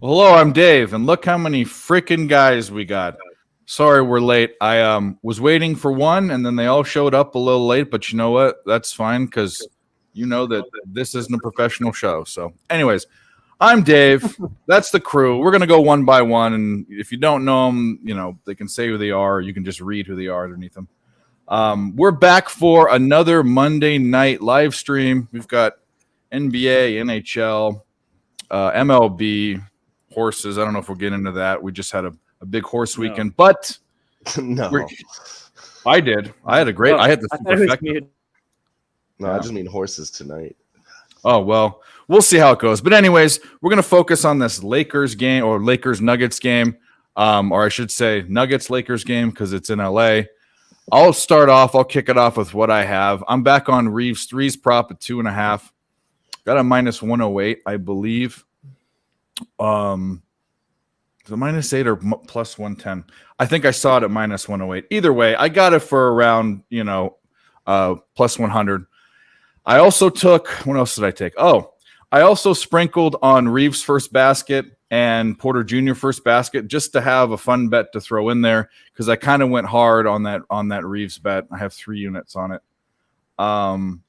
Hello, I'm Dave, and look how many freaking guys we got. Sorry we're late. I was waiting for one, and then they all showed up a little late. But you know what? That's fine because you know that this isn't a professional show. So, anyways, I'm Dave. That's the crew. We're gonna go one by one, and if you don't know them, they can say who they are. You can just read who they are underneath them. We're back for another Monday night live stream. We've got NBA, NHL, MLB, horses. I don't know if we'll get into that. We just had a big horse weekend, but No, I did. I had a great. I had the superfecta. no, I just mean horses tonight. Oh well, we'll see how it goes. But anyways, we're gonna focus on this Lakers game or Lakers Nuggets game, or I should say Nuggets Lakers game because it's in LA. I'll start off. I'll kick it off with what I have. I'm back on Reeves threes prop at 2.5. Got a minus 108, I believe. The -8 or plus 110. I think I saw it at minus 108. Either way, I got it for around plus 100. I also took. What else did I take? Oh, I also sprinkled on Reeves first basket and Porter Jr. first basket just to have a fun bet to throw in there because I kind of went hard on that Reeves bet. I have 3 units on it. And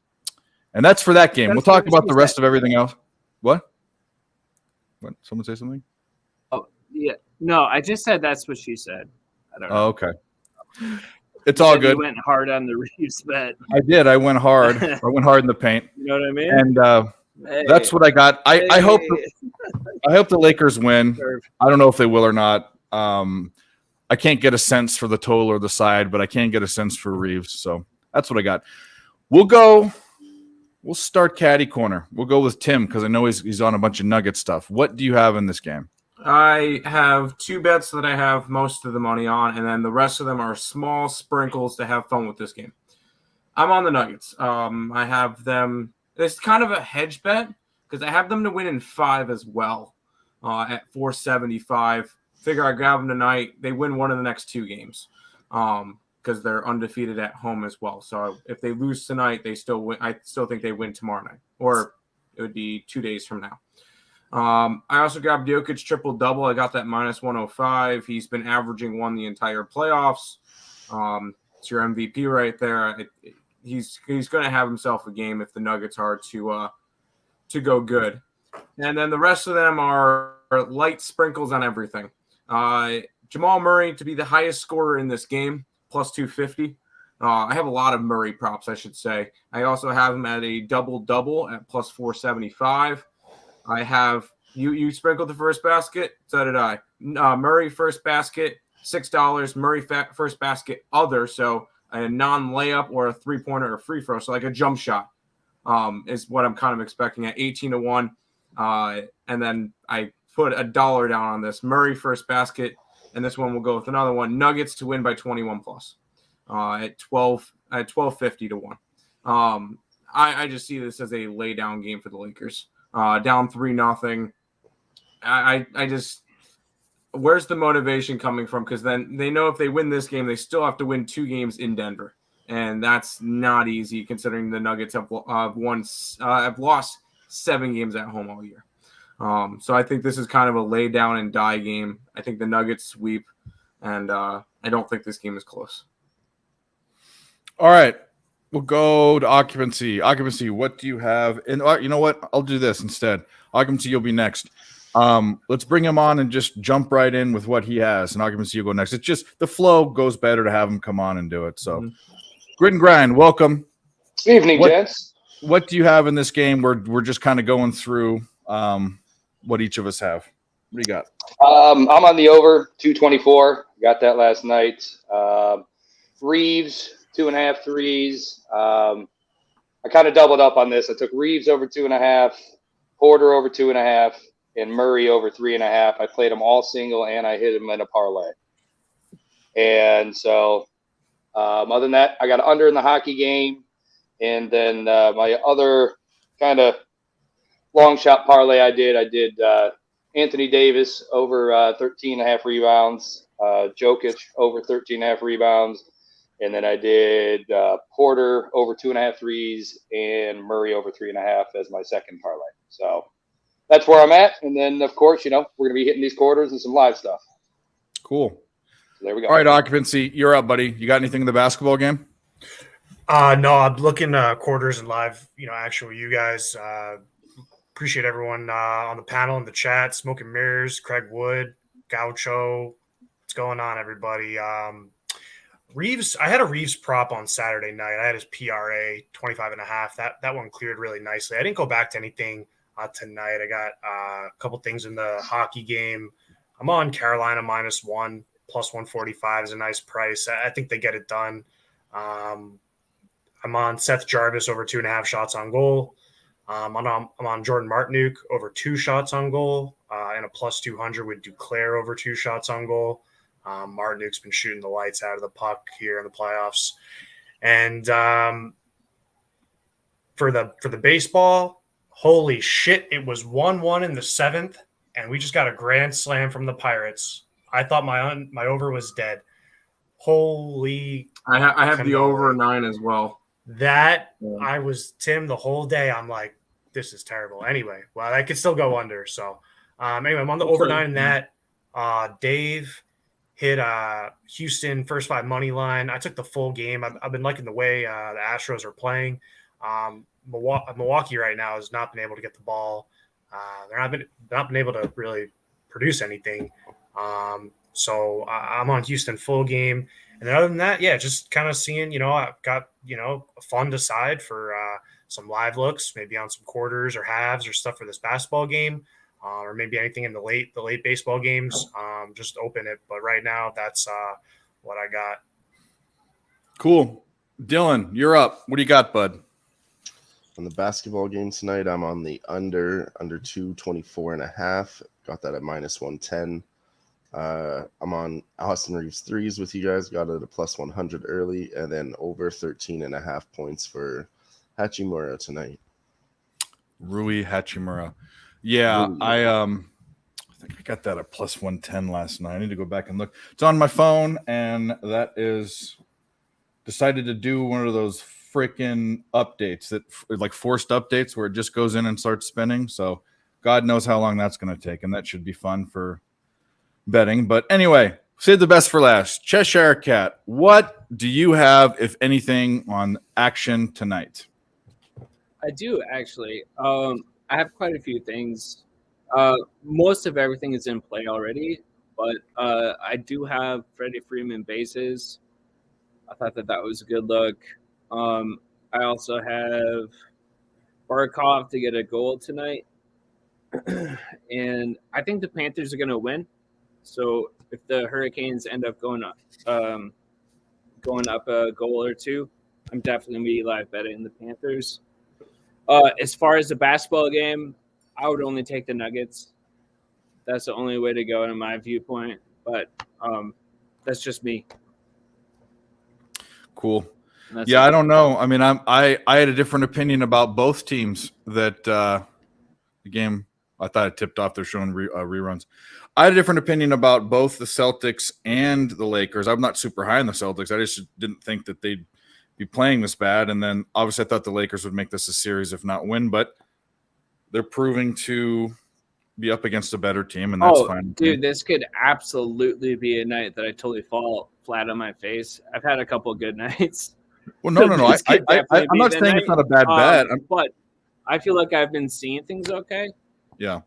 that's for that game. We'll talk about the rest of everything else. What? Someone say something? Oh, yeah. No, I just said that's what she said. I don't know. Oh, okay. It's all good. You went hard on the Reeves bet. I did. I went hard. I went hard in the paint. You know what I mean? And that's what I got. I hope the Lakers win. I don't know if they will or not. I can't get a sense for the total or the side, but I can get a sense for Reeves. So that's what I got. We'll start Caddy Corner. We'll go with Tim because I know he's on a bunch of Nugget stuff. What do you have in this game? I have 2 bets that I have most of the money on, and then the rest of them are small sprinkles to have fun with this game. I'm on the Nuggets. I have them. It's kind of a hedge bet because I have them to win in 5 as well at 475. Figure I grab them tonight. They win one of the next 2 games because they're undefeated at home as well. So if they lose tonight, they still win. I still think they win tomorrow night, or it would be 2 days from now. I also grabbed Jokic triple-double. I got that minus 105. He's been averaging 1 the entire playoffs. It's your MVP right there. He's going to have himself a game if the Nuggets are to go good. And then the rest of them are light sprinkles on everything. Jamal Murray to be the highest scorer in this game, plus 250. I have a lot of Murray props, I should say. I also have him at a double-double at plus 475. I have you sprinkled the first basket. So did I. Murray first basket, $6. Murray first basket other. So a non-layup or a 3-pointer or free throw. So like a jump shot is what I'm kind of expecting at 18-1. And then I put $1 down on this. Murray first basket. And this one will go with another one. Nuggets to win by 21 plus at 1250 to 1. I just see this as a lay down game for the Lakers. Down 3-0. I just where's the motivation coming from? Because then they know if they win this game, they still have to win 2 games in Denver, and that's not easy considering the Nuggets have lost 7 games at home all year. So I think this is kind of a lay down and die game. I think the Nuggets sweep, and I don't think this game is close. All right. We'll go to occupancy. Occupancy, what do you have? And you know what? I'll do this instead. Occupancy, you'll be next. Let's bring him on and just jump right in with what he has. And occupancy, you'll go next. It's just the flow goes better to have him come on and do it. So, Grit and Grind, welcome. Evening, gents. What do you have in this game? We're just kind of going through what each of us have. What do you got? I'm on the over 224. Got that last night. Reeves 2.5 threes. I kind of doubled up on this. I took Reeves over 2.5, Porter over 2.5, and Murray over 3.5. I played them all single, and I hit them in a parlay. And so, other than that, I got under in the hockey game, and then my other kind of long shot parlay I did Anthony Davis over 13.5 rebounds, Jokic over 13.5 rebounds. And then I did Porter over 2.5 threes and Murray over 3.5 as my second parlay. So that's where I'm at. And then, of course, we're going to be hitting these quarters and some live stuff. Cool. So there we go. All right, Occupancy, you're up, buddy. You got anything in the basketball game? No, I'm looking quarters and live, action with you guys. Appreciate everyone on the panel in the chat. Smoke and Mirrors, Craig Wood, Gaucho. What's going on, everybody? Reeves, I had a Reeves prop on Saturday night. I had his PRA 25.5. That one cleared really nicely. I didn't go back to anything tonight. I got a couple things in the hockey game. I'm on Carolina -1, plus 145 is a nice price. I think they get it done. I'm on Seth Jarvis over 2.5 shots on goal. I'm on Jordan Martinook over 2 shots on goal and a plus 200 with Duclair over 2 shots on goal. Martinook's been shooting the lights out of the puck here in the playoffs. And for the baseball, holy shit, it was 1-1 in the 7th, and we just got a grand slam from the Pirates. I thought my over was dead. Holy! I have the over 9 as well. I was Tim the whole day. I'm like, this is terrible. Anyway, well, I could still go under. So anyway, I'm on the over 9 in that. Dave hit Houston first 5 money line. I took the full game. I've been liking the way the Astros are playing. Milwaukee right now has not been able to get the ball. They're not been able to really produce anything. So I'm on Houston full game. And then other than that, yeah, just kind of seeing, I've got, a fun to side for some live looks, maybe on some quarters or halves or stuff for this basketball game, or maybe anything in the late baseball games. Just open it. But right now, that's what I got. Cool. Dylan, you're up. What do you got, bud? On the basketball game tonight, I'm on the under 224.5. Got that at -110. I'm on Austin Reeves threes with you guys. Got it at a plus 100 early, and then over 13.5 points for Hachimura tonight. Rui Hachimura. Yeah, Rui. I think I got that at plus 110 last night. I need to go back and look. It's on my phone, and that is decided to do one of those freaking updates that like forced updates where it just goes in and starts spinning. So God knows how long that's going to take, and that should be fun for betting. But anyway, save the best for last. Cheshire Cat, what do you have, if anything, on action tonight? I do actually. I have quite a few things. Most of everything is in play already, but I do have Freddie Freeman bases. I thought that was a good look. I also have Barkov to get a goal tonight, and I think the Panthers are going to win. So if the Hurricanes end up going up a goal or two, I'm definitely going to be live betting the Panthers. As far as the basketball game, I would only take the Nuggets. That's the only way to go in my viewpoint. But that's just me. Cool. Yeah, I don't know. I mean, I had a different opinion about both teams. That the game, I thought it tipped off. They're showing reruns. I had a different opinion about both the Celtics and the Lakers. I'm not super high on the Celtics. I just didn't think that they'd be playing this bad. And then obviously I thought the Lakers would make this a series, if not win. But they're proving to be up against a better team, and that's fine. Dude, this could absolutely be a night that I totally fall flat on my face. I've had a couple of good nights. Well, no. I'm not saying it's not a bad bet. But I feel like I've been seeing things okay. Yeah.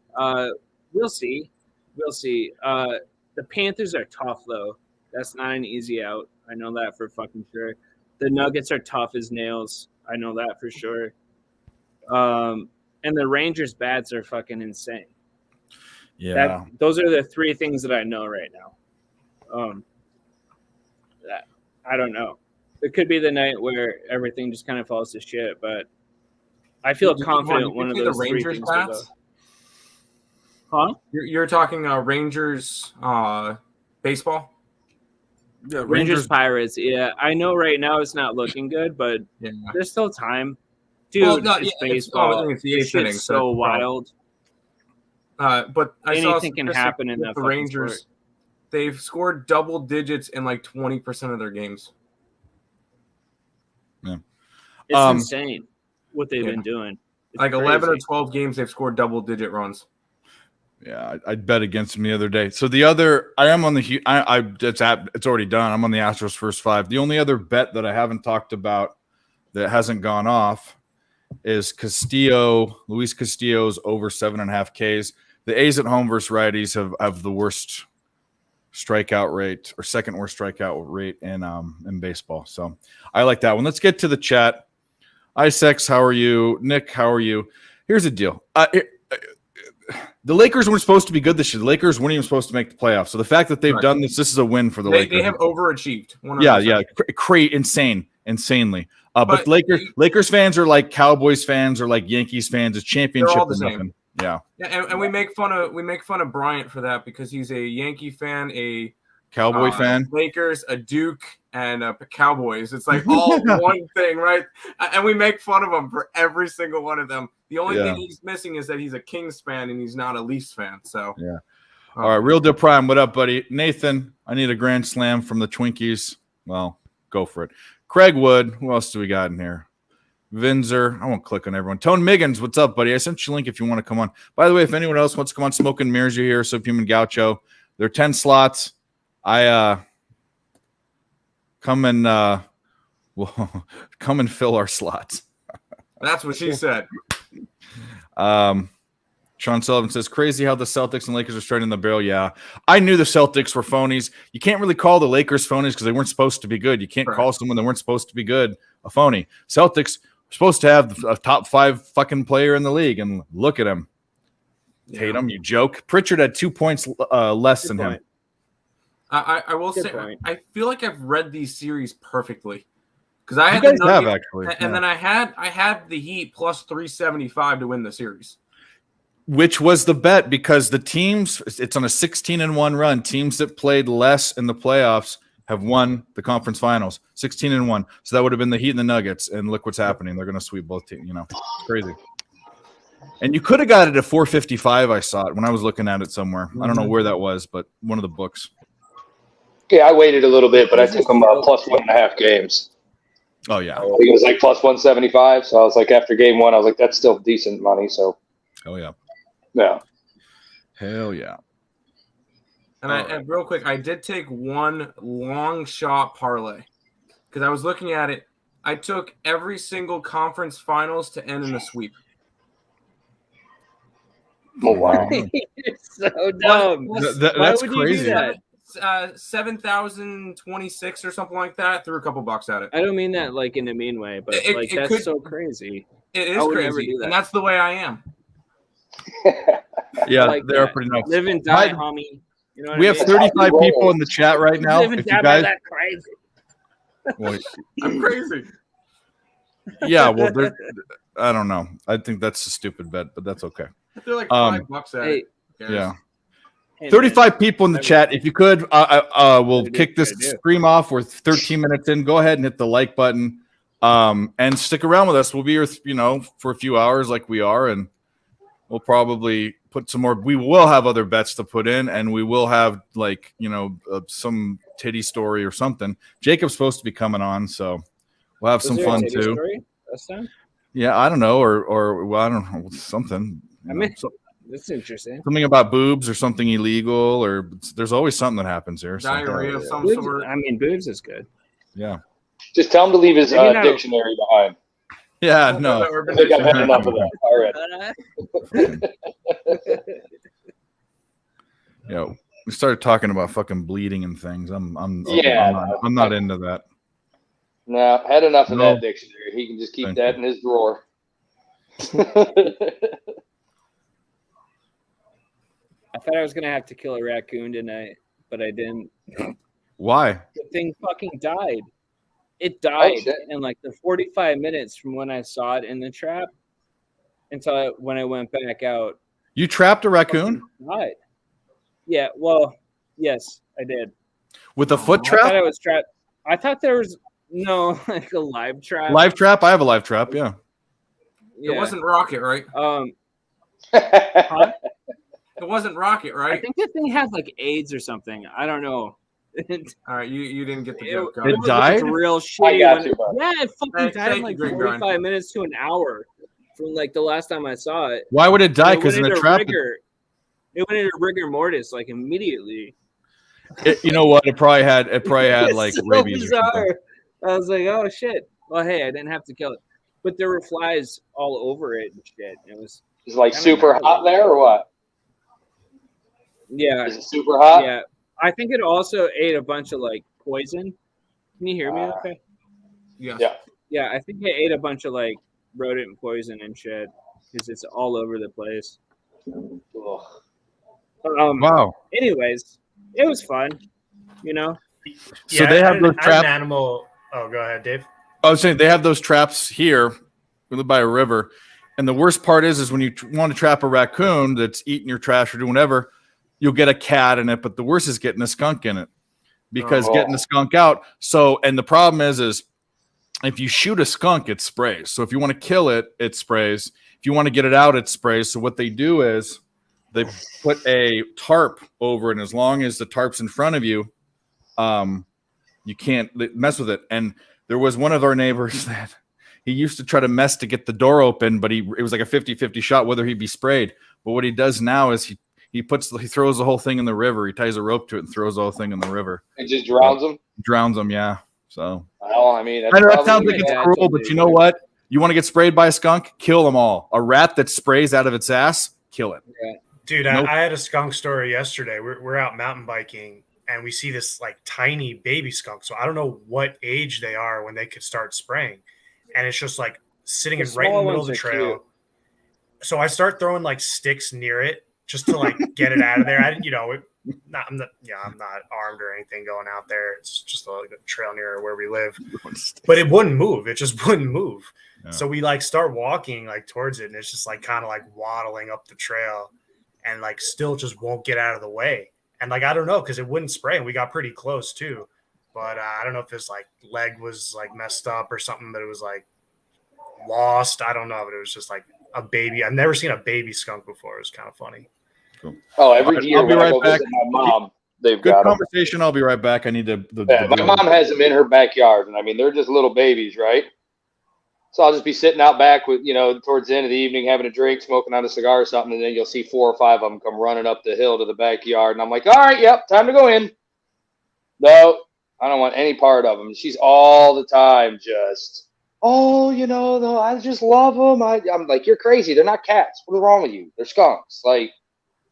We'll see. The Panthers are tough, though. That's not an easy out. I know that for fucking sure. The Nuggets are tough as nails. I know that for sure. And the Rangers' bats are fucking insane. Yeah. Those are the 3 things that I know right now. I don't know. It could be the night where everything just kind of falls to shit, but I feel confident one of those 3 things will go. Huh? You're talking Rangers baseball? Yeah, Rangers Pirates. Yeah, I know right now it's not looking good, but there's still time. Dude, it's baseball. It's the 8th inning, so wild. But anything can happen in that the Rangers. Sport. They've scored double digits in like 20% of their games. Yeah. It's insane what they've been doing. Like 11 or crazy. 12 games, they've scored double-digit runs. Yeah, I'd bet against him the other day. So the other, I am on the, it's already done. I'm on the Astros first 5. The only other bet that I haven't talked about that hasn't gone off is Luis Castillo's over 7.5 Ks. The A's at home versus righties have the worst strikeout rate or second worst strikeout rate in baseball. So I like that one. Let's get to the chat. Isex, how are you? Nick, how are you? Here's the deal. The Lakers weren't supposed to be good this year. The Lakers weren't even supposed to make the playoffs. So the fact that they've done this is a win for the Lakers. They have overachieved. 100%. Yeah. Insanely. But Lakers fans are like Cowboys fans or like Yankees fans. It's championship. They're all the or same. nothing. Yeah. And we make fun of Bryant for that because he's a Yankee fan, a Cowboy fan, Lakers, a Duke, and a Cowboys. It's like all one thing, right? And we make fun of him for every single one of them. The only thing he's missing is that he's a Kings fan and he's not a Leafs fan. So yeah. All right, Real Deal Prime, what up, buddy? Nathan, I need a grand slam from the Twinkies. Well, go for it. Craig Wood, who else do we got in here? Vinzer, I won't click on everyone. Tone Miggins, what's up, buddy? I sent you a link if you want to come on. By the way, if anyone else wants to come on, Smoke and Mirrors, you're here. Subhuman Gaucho. There are 10 slots. I come and come and fill our slots. that's what she said. Sean Sullivan says, crazy how the Celtics and Lakers are starting in the barrel. Yeah, I knew the Celtics were phonies. You can't really call the Lakers phonies because they weren't supposed to be good. You can't call someone that weren't supposed to be good a phony. Celtics were supposed to have a top 5 fucking player in the league, and look at him. Tatum, you joke. Pritchard had 2 points less than him. I will say, point. I feel like I've read these series perfectly because I had You guys the have, Nuggets, actually. and then I had the Heat plus 375 to win the series. Which was the bet because the teams, it's on a 16-1 run. Teams that played less in the playoffs have won the conference finals, 16-1. So that would have been the Heat and the Nuggets. And look what's happening. They're going to sweep both teams. It's crazy. And you could have got it at 455. I saw it when I was looking at it somewhere. I don't know where that was, but one of the books. Yeah, I waited a little bit, but I took them plus 1.5 games. Oh, yeah. I think it was like plus 175. So I was like, after game 1, I was like, that's still decent money. So, Oh, yeah. yeah. Hell yeah. And real quick, I did take one long shot parlay because I was looking at it. I took every single conference finals to end in a sweep. Oh, wow. You're so dumb. Why That's would crazy. you do that? 7,026 or something like that. Threw a couple bucks at it. I don't mean that like in a mean way, but It that's could- so crazy. It I is would never crazy, do that. and that's the way I am. Yeah, Like they're that. pretty nuts. Live and die, Hi- homie. You know what We I have mean? 35 people in the chat right now. Live and If die you by guys, that crazy. well, I'm crazy. yeah, well, I don't know. I think that's a stupid bet, but that's okay. I threw like Um, $5 at Hey, it. Who cares? Yeah. hey, 35 people in the I mean- chat. If you could, we'll Gotta do kick what this you gotta do. stream off. We're 13 minutes in. Go ahead and hit the like button, and stick around with us. We'll be here, for a few hours like we are, and we'll probably put some more. We will have other bets to put in, and we will have some titty story or something. Jacob's supposed to be coming on, so we'll have Was some there a fun titty too. story last time? Yeah, I don't know, or well, I don't know, something. I mean, that's interesting. Something about boobs or something illegal, or there's always something that happens here. So, Diarrhea of some Boobs, sort. I mean, boobs is good. yeah, Just tell him to leave his Maybe not. dictionary behind. yeah, no. I think I've had enough of that already. We started talking about fucking bleeding and things. I'm not into that. No, had enough of No. that dictionary. He can just keep Thank that in his drawer. I thought I was gonna have to kill a raccoon tonight, but I didn't. Why? The thing fucking died. It died shit. in like the 45 minutes from when I saw it in the trap until when I went back out. You trapped a raccoon Died. Yeah. Well, yes, I did. with a foot I thought I trap? was trapped. I thought there was no like a live trap. Live trap? I have a live trap. Yeah. Yeah. It wasn't Rocket, right? Huh? It wasn't Rocket, I right? think the thing had like AIDS or something. I don't know. All right, you didn't get the joke. It died? Real I shitty. got when you, bud. yeah, it fucking Thank died in you, like Green 45 Grind. minutes to an hour. from like the last time I saw it. Why would it die? It Because went in a into trap, it went into rigor mortis like immediately. you know what? It probably had It's like so rabies or something. bizarre. I was like, oh shit. Well, hey, I didn't have to kill it, but there were flies all over it and shit. It was Is it like kinda super gnarly. hot there or what? Yeah, Is it super hot? yeah. I think it also ate a bunch of like poison. Can you hear me? Okay. Yes. Yeah. Yeah, I think it ate a bunch of like rodent poison and shit because it's all over the place. Ugh. Wow. Anyways, it was fun. You know. So they have those I had an traps. animal. Oh, go ahead, Dave. I was saying they have those traps here. We live by a river, and the worst part is when you want to trap a raccoon that's eating your trash or doing whatever, you'll get a cat in it. But the worst is getting a skunk in it, because Oh. getting the skunk out. So, and the problem is if you shoot a skunk, it sprays. So if you want to kill it, it sprays. If you want to get it out, it sprays. So what they do is they put a tarp over it, and as long as the tarp's in front of you, you can't mess with it. And there was one of our neighbors that he used to try to mess to get the door open, but it was like a 50-50 shot whether he'd be sprayed. But what he does now is he throws the whole thing in the river. He ties a rope to it and throws the whole thing in the river. It just drowns them. Drowns them, yeah. So Well, I mean, that's I know that probably sounds like Yeah, it's that's cruel, what but they you know do. what? You want to get sprayed by a skunk? Kill them all. A rat that sprays out of its ass, kill it. Dude, Nope. I had a skunk story yesterday. We're out mountain biking and we see this like tiny baby skunk. So I don't know what age they are when they could start spraying. And it's just like sitting The right in the small middle of ones the are trail. cute. So I start throwing like sticks near it just to like get it out of there. I'm not armed or anything going out there. It's just a trail near where we live. But it wouldn't move. It just wouldn't move. Yeah. So we like start walking like towards it, and it's just like kind of like waddling up the trail, and like still just won't get out of the way. And like I don't know, because it wouldn't spray, and we got pretty close too. But I don't know if his like leg was like messed up or something, but it was like lost. I don't know, but it was just like a baby. I've never seen a baby skunk before. It was kind of funny. Oh, every Alright, year I'll be when I right go back. visit my mom, they've Good got them. conversation. I'll be right back. I need to. Yeah, my mom has them in her backyard, and I mean they're just little babies, right? So I'll just be sitting out back with, towards the end of the evening, having a drink, smoking on a cigar or something, and then you'll see 4 or 5 of them come running up the hill to the backyard, and I'm like, all right, yep, time to go in. No, I don't want any part of them. She's all the time just, though, I just love them. I'm like, you're crazy. They're not cats. What's wrong with you? They're skunks. Like,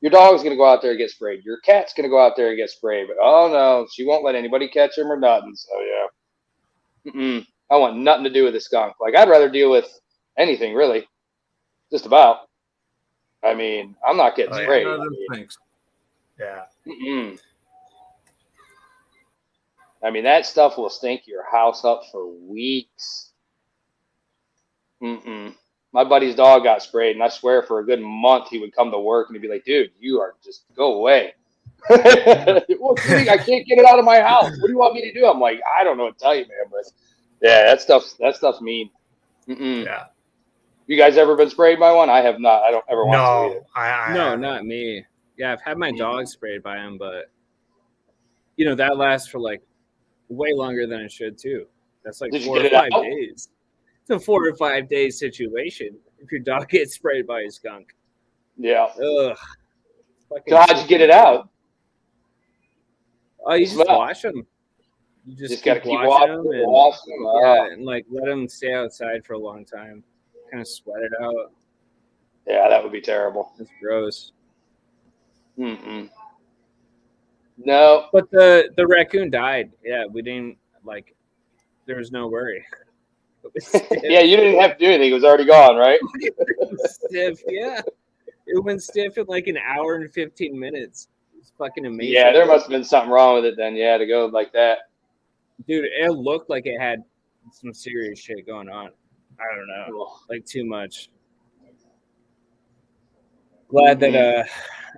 your dog's going to go out there and get sprayed. Your cat's going to go out there and get sprayed. But, oh, no, she won't let anybody catch him or nothing. So, yeah. I want nothing to do with a skunk. Like, I'd rather deal with anything, really. Just about. I mean, I'm not getting sprayed. Thanks. Yeah. I mean, that stuff will stink your house up for weeks. My buddy's dog got sprayed, and I swear for a good month he would come to work and he'd be like, dude, you are just go away. What do you think? I can't get it out of my house. What do you want me to do? I'm like, I don't know what to tell you, man. But yeah, that stuff's mean. Yeah. You guys ever been sprayed by one? I have not. I don't ever want to No, either. I No, haven't. not me. Yeah, I've had my dog sprayed by him, but that lasts for like way longer than it should too. That's like Did you 4 or get it 5 out? days. It's a 4 or 5 day situation if your dog gets sprayed by a skunk. Yeah. Ugh. Fucking So how'd you get it out? Oh, you just Smell. wash them. You Just got to keep washing washing. them and Washing them. yeah, and like let them stay outside for a long time. Kind of sweat it out. Yeah, that would be terrible. It's gross. No. But the raccoon died. Yeah, we didn't like. There was no worry. It was stiff. Yeah, you didn't have to do anything. It was already gone, right? It was stiff. Yeah, it went stiff in like an hour and 15 minutes. It's fucking amazing. Yeah, there must have been something wrong with it then. Yeah, to go like that. Dude, it looked like it had some serious shit going on. I don't know, like too much. Glad that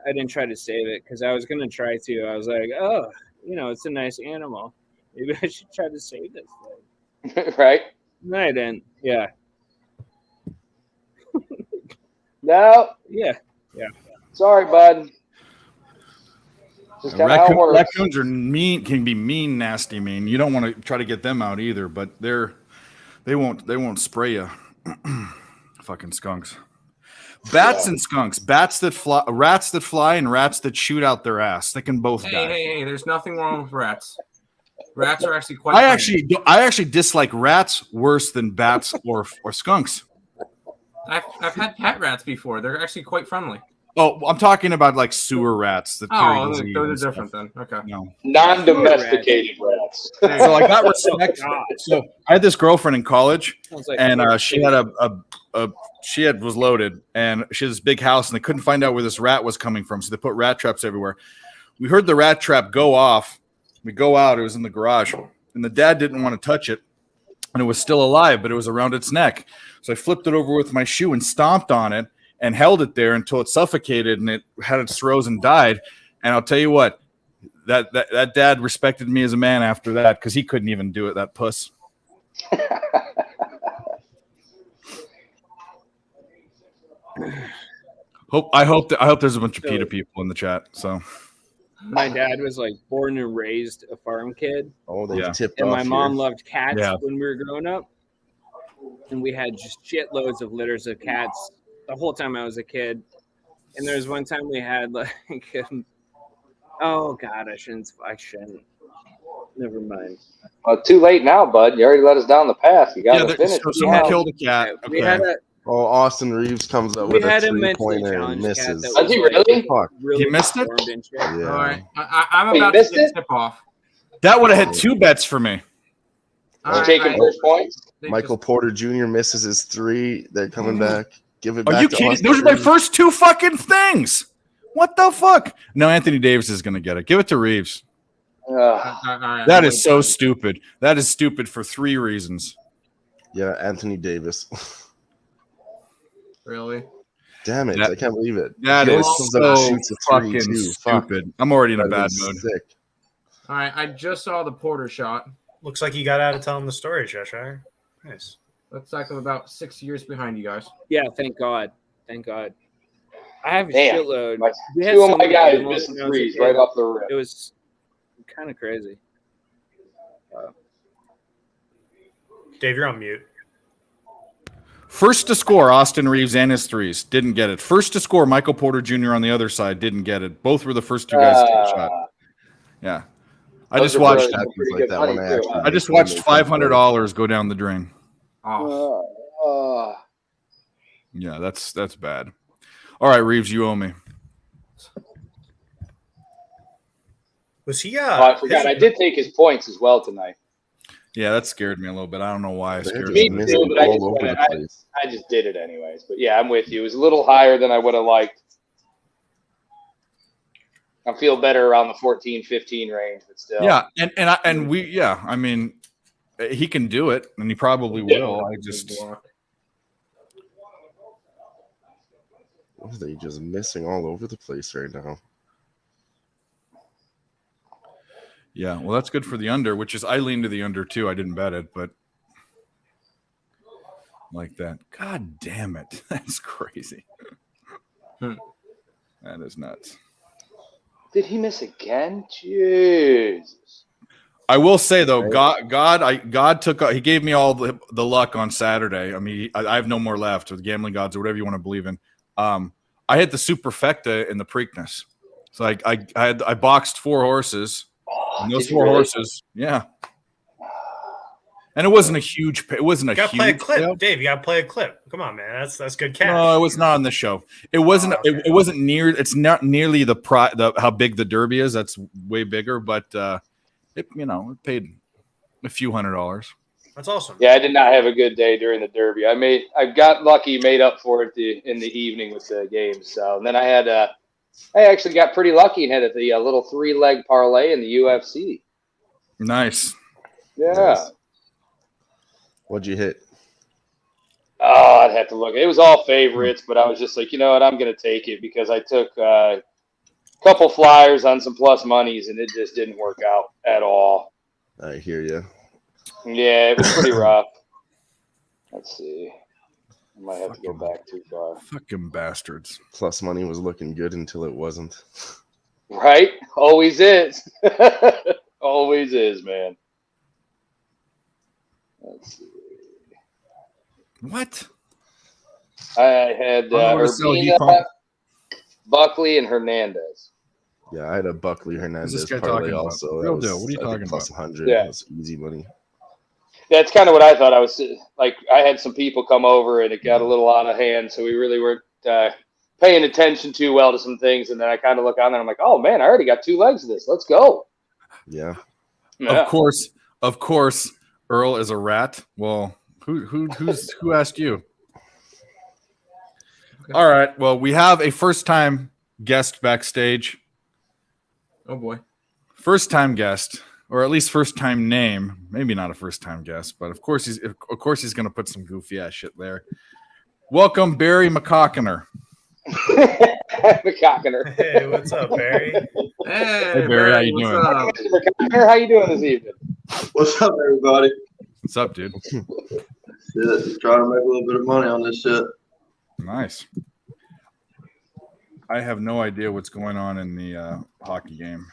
I didn't try to save it because I was gonna try to. I was like, oh, it's a nice animal. Maybe I should try to save this thing. Right? No, I didn't. Yeah, No. yeah. Sorry, bud. Just kind of how it works. Raccoons are can be mean, nasty mean. You don't want to try to get them out either, but they won't spray you. Fucking skunks. Bats and skunks. Bats that fly, rats that fly, and rats that shoot out their ass. They can both die. Hey, there's nothing wrong with rats. Rats are actually quite I friendly. actually dislike rats worse than bats or skunks. I've had pet rats before. They're actually quite friendly. Oh, I'm talking about like sewer rats that carry Oh, disease those and are stuff. different then. Okay. No. Non-domesticated rats. So I got Oh, respect. God. So I had this girlfriend in college, Sounds like and she had was loaded, and she had this big house, and they couldn't find out where this rat was coming from, so they put rat traps everywhere. We heard the rat trap go off. We go out. It was in the garage, and the dad didn't want to touch it, and it was still alive, but it was around its neck. So I flipped it over with my shoe and stomped on it and held it there until it suffocated and it had its throes and died. And I'll tell you what, that dad respected me as a man after that because he couldn't even do it. That puss. I hope there's a bunch of PETA people in the chat. So my dad was like born and raised a farm kid, Oh, they Yeah. tipped and off my mom here. loved cats Yeah. when we were growing up, and we had just shitloads of litters of cats the whole time I was a kid. And there was one time we had like, oh God, I shouldn't. Never mind. Too late now, bud. You already let us down the path. You got to finish. so someone Yeah. killed a cat. We had Okay. a Oh, Austin Reeves comes up We with had a a mentally 3-pointer and challenged cat misses. that Was he really? Fuck. really He missed it? performed and shit. Yeah. All right. I'm Wait, you about to missed get it? tip off. That would have had 2 bets for me. All You right, taking first points? they Michael just- Porter Jr. misses his 3. They're coming back. Give it Are back you to kidding? Austin Those are my Reeves. first 2 fucking things. What the fuck? No, Anthony Davis is going to get it. Give it to Reeves. all right, That I'm is so stupid. That is stupid for 3 reasons. Yeah, Anthony Davis. really. Damn it. That- I can't believe it. That He is always comes up and so shoots a 3, fucking too. Fuck. stupid. I'm already in a That'd bad been mood. sick. All right, I just saw the Porter shot. Looks like you got out of telling the story, Cheshire. Nice. Looks like I'm about 6 years behind you guys. Yeah, thank God. Thank God. I have a Damn. shitload. My, We had 2 of so my many guys animals missing when I was a threes kid. right off the rip. It was kind of crazy. Dave, you're on mute. First to score, Austin Reeves and his 3s. Didn't get it. First to score, Michael Porter Jr. on the other side. Didn't get it. Both were the first 2 guys to get a shot. Yeah. I Those just are watched brothers Happens pretty like good that money, when I too, actually- huh? I just watched $500 go down the drain. Oh, Yeah, that's bad. All right, Reeves, you owe me. Was he? Oh, I forgot. I did take his points as well tonight. Yeah, that scared me a little bit. I don't know why it They're scared just me. Me missing too, but I all just over went- the place. I just did it anyways. But yeah, I'm with you. It was a little higher than I would have liked. I feel better around the 14, 15 range, but still. Yeah, I mean, he can do it, and he probably will. I just What are they just missing all over the place right now? yeah. Well, that's good for the under, which is I lean to the under too. I didn't bet it, but like that. God damn it, that's crazy. That is nuts. Did he miss again? Jesus. I will say though, God took. He gave me all the luck on Saturday. I mean, I have no more left with gambling gods or whatever you want to believe in. I hit the superfecta in the Preakness, so I boxed 4 horses. And those Did you 4 really? horses, yeah. And it wasn't a huge. It wasn't a You gotta huge. play a clip, payout. Dave. You gotta play a clip. Come on, man. That's good cash. No, it was not on the show. It wasn't. Oh, okay. It wasn't near. It's not nearly the how big the Derby is. That's way bigger, but it it paid a few $100s. That's awesome. Yeah, I did not have a good day during the Derby. I got lucky, made up for it in the evening with the games. So and then I had I actually got pretty lucky and had the little 3-leg parlay in the UFC. Nice. Yeah. Nice. What'd you hit? Oh, I'd have to look. It was all favorites, but I was just like, you know what, I'm going to take it because I took a couple flyers on some plus monies, and it just didn't work out at all. I hear you. Yeah, it was pretty rough. Let's see. I might have to go back too far. Fucking bastards. Plus money was looking good until it wasn't. Right? Always is. Always is, man. Let's see. What? I had I'm gonna sell Urbina, Heat Pump. Buckley, and Hernandez. Yeah, I had a Buckley Hernandez this guy parlay talking about? also. Real That deal. What are you I think, talking plus about? 100. Yeah. That's easy money. That's kind of what I thought. I was like, I had some people come over and it got a little out of hand, so we really weren't paying attention too well to some things. And then I kind of look on there and I'm like, oh man, I already got 2 legs of this. Let's go. Yeah. Yeah. Of course, Earl is a rat. Well, who asked you? All right. Well, we have a first-time guest backstage. Oh boy. First-time guest, or at least first-time name. Maybe not a first-time guest, but of course he's going to put some goofy ass shit there. Welcome, Barry McCockiner. McCockiner. Hey, what's up, Barry? Hey, Barry, how you what's doing? up? Mr. McCockiner, how you doing this evening? What's up, everybody? What's up, dude? Shit, trying to make a little bit of money on this shit. Nice. I have no idea what's going on in the hockey game.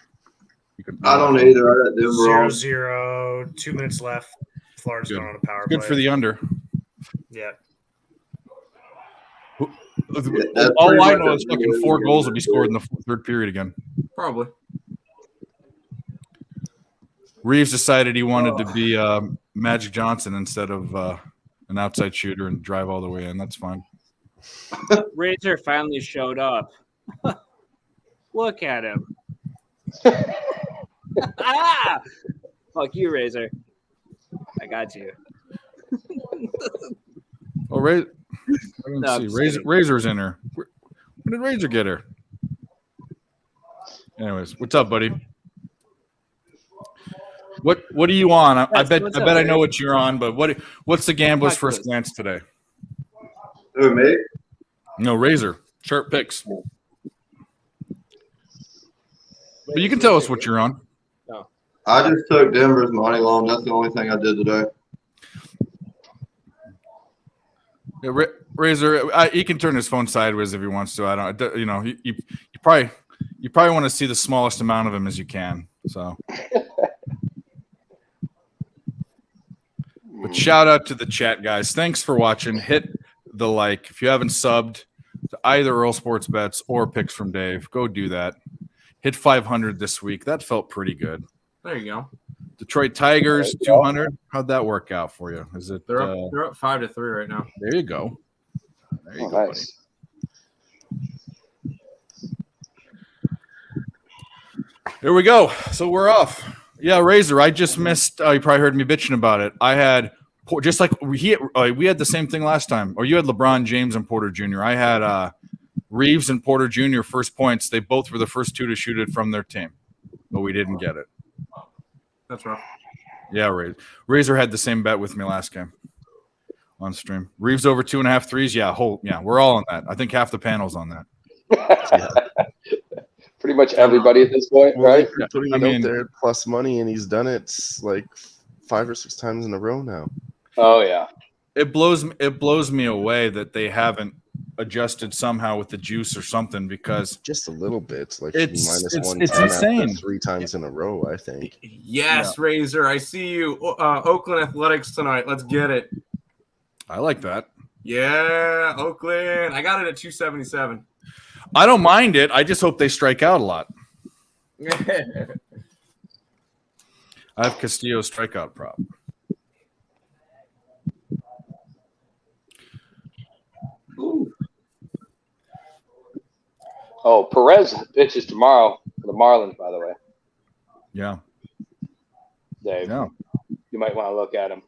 You can. I don't either. I got Denver 0-0, 2 minutes left. Florida's Good. going on a power Good play. for the under. Yeah. that's All pretty I much know is a fucking good 4 game goals will right be there. scored in the third period again. Probably. Reeves decided he wanted to be Magic Johnson instead of an outside shooter and drive all the way in. That's fine. Razor finally showed up. Look at him. Ah! Fuck you, Razor. I got you. Oh, I didn't No, I'm see. just Razor, kidding. Razor's in her. When did Razor get her? Anyways, what's up, buddy? What are you on? I Yes, bet what's I up, bet I know Barry? what you're on, but what's the gambler's Talk to first us. glance today? Who, me? No, Razor. Sharp picks. But you can tell us what you're on. I just took Denver's money line. That's the only thing I did today. Yeah, Razor, he can turn his phone sideways if he wants to. I don't, you know, you probably want to see the smallest amount of him as you can. So, but shout out to the chat guys. Thanks for watching. Hit the like if you haven't subbed to either Earl Sports Bets or Picks from Dave. Go do that. Hit 500 this week. That felt pretty good. There you go. Detroit Tigers 200. How'd that work out for you? Is it? They're up 5-3 right now. There you go. There you Oh, go, buddy. nice. There we go. So we're off. Yeah, Razor. I just missed. You probably heard me bitching about it. I had just like we had the same thing last time. Or you had LeBron James and Porter Jr. I had Reeves and Porter Jr. first points. They both were the first 2 to shoot it from their team, but we didn't get it. That's rough. Yeah, Razor had the same bet with me last game on stream. Reeves over 2.5 threes. Yeah, we're all on that. I think half the panel's on that. Pretty much everybody at this point, Well, right? you're putting I it mean- out there plus money, and he's done it like 5 or 6 times in a row now. Oh yeah. It blows me away that they haven't adjusted somehow with the juice or something because Just a little bit, like It's- minus it's 110 after insane. 3 times in a row. I think. Yes, Razor. I see you. Oakland Athletics tonight. Let's get it. I like that. Yeah, Oakland. I got it at 277. I don't mind it. I just hope they strike out a lot. I have Castillo's strikeout prop. Oh, Perez pitches tomorrow for the Marlins, by the way. Yeah. Dave, Yeah. you might want to look at him.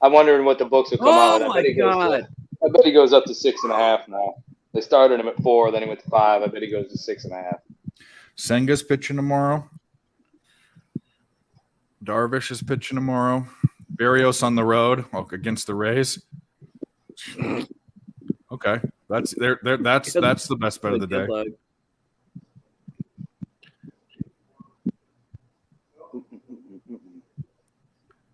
I'm wondering what the books will come out. Oh my god. I bet he goes up to 6.5 now. They started him at 4, then he went to 5. I bet he goes to 6.5. Senga's pitching tomorrow. Darvish is pitching tomorrow. Barrios on the road against the Rays. Okay, that's the best bet of the day. Good luck.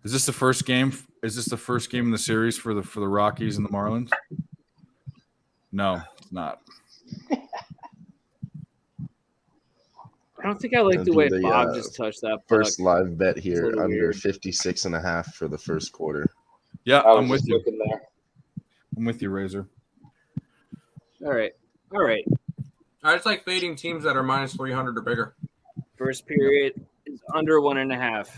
Is this the first game? Is this the first game in the series for the Rockies and the Marlins? No, it's not. I don't think I like Gonna the do way the, Bob just touched that First puck. live bet It's a here little under weird. 56.5 for the first quarter. Yeah, I was I'm with just you. looking there. I'm with you, Razor. All right. All right. I just like fading teams that are minus 300 or bigger. First period is under 1.5.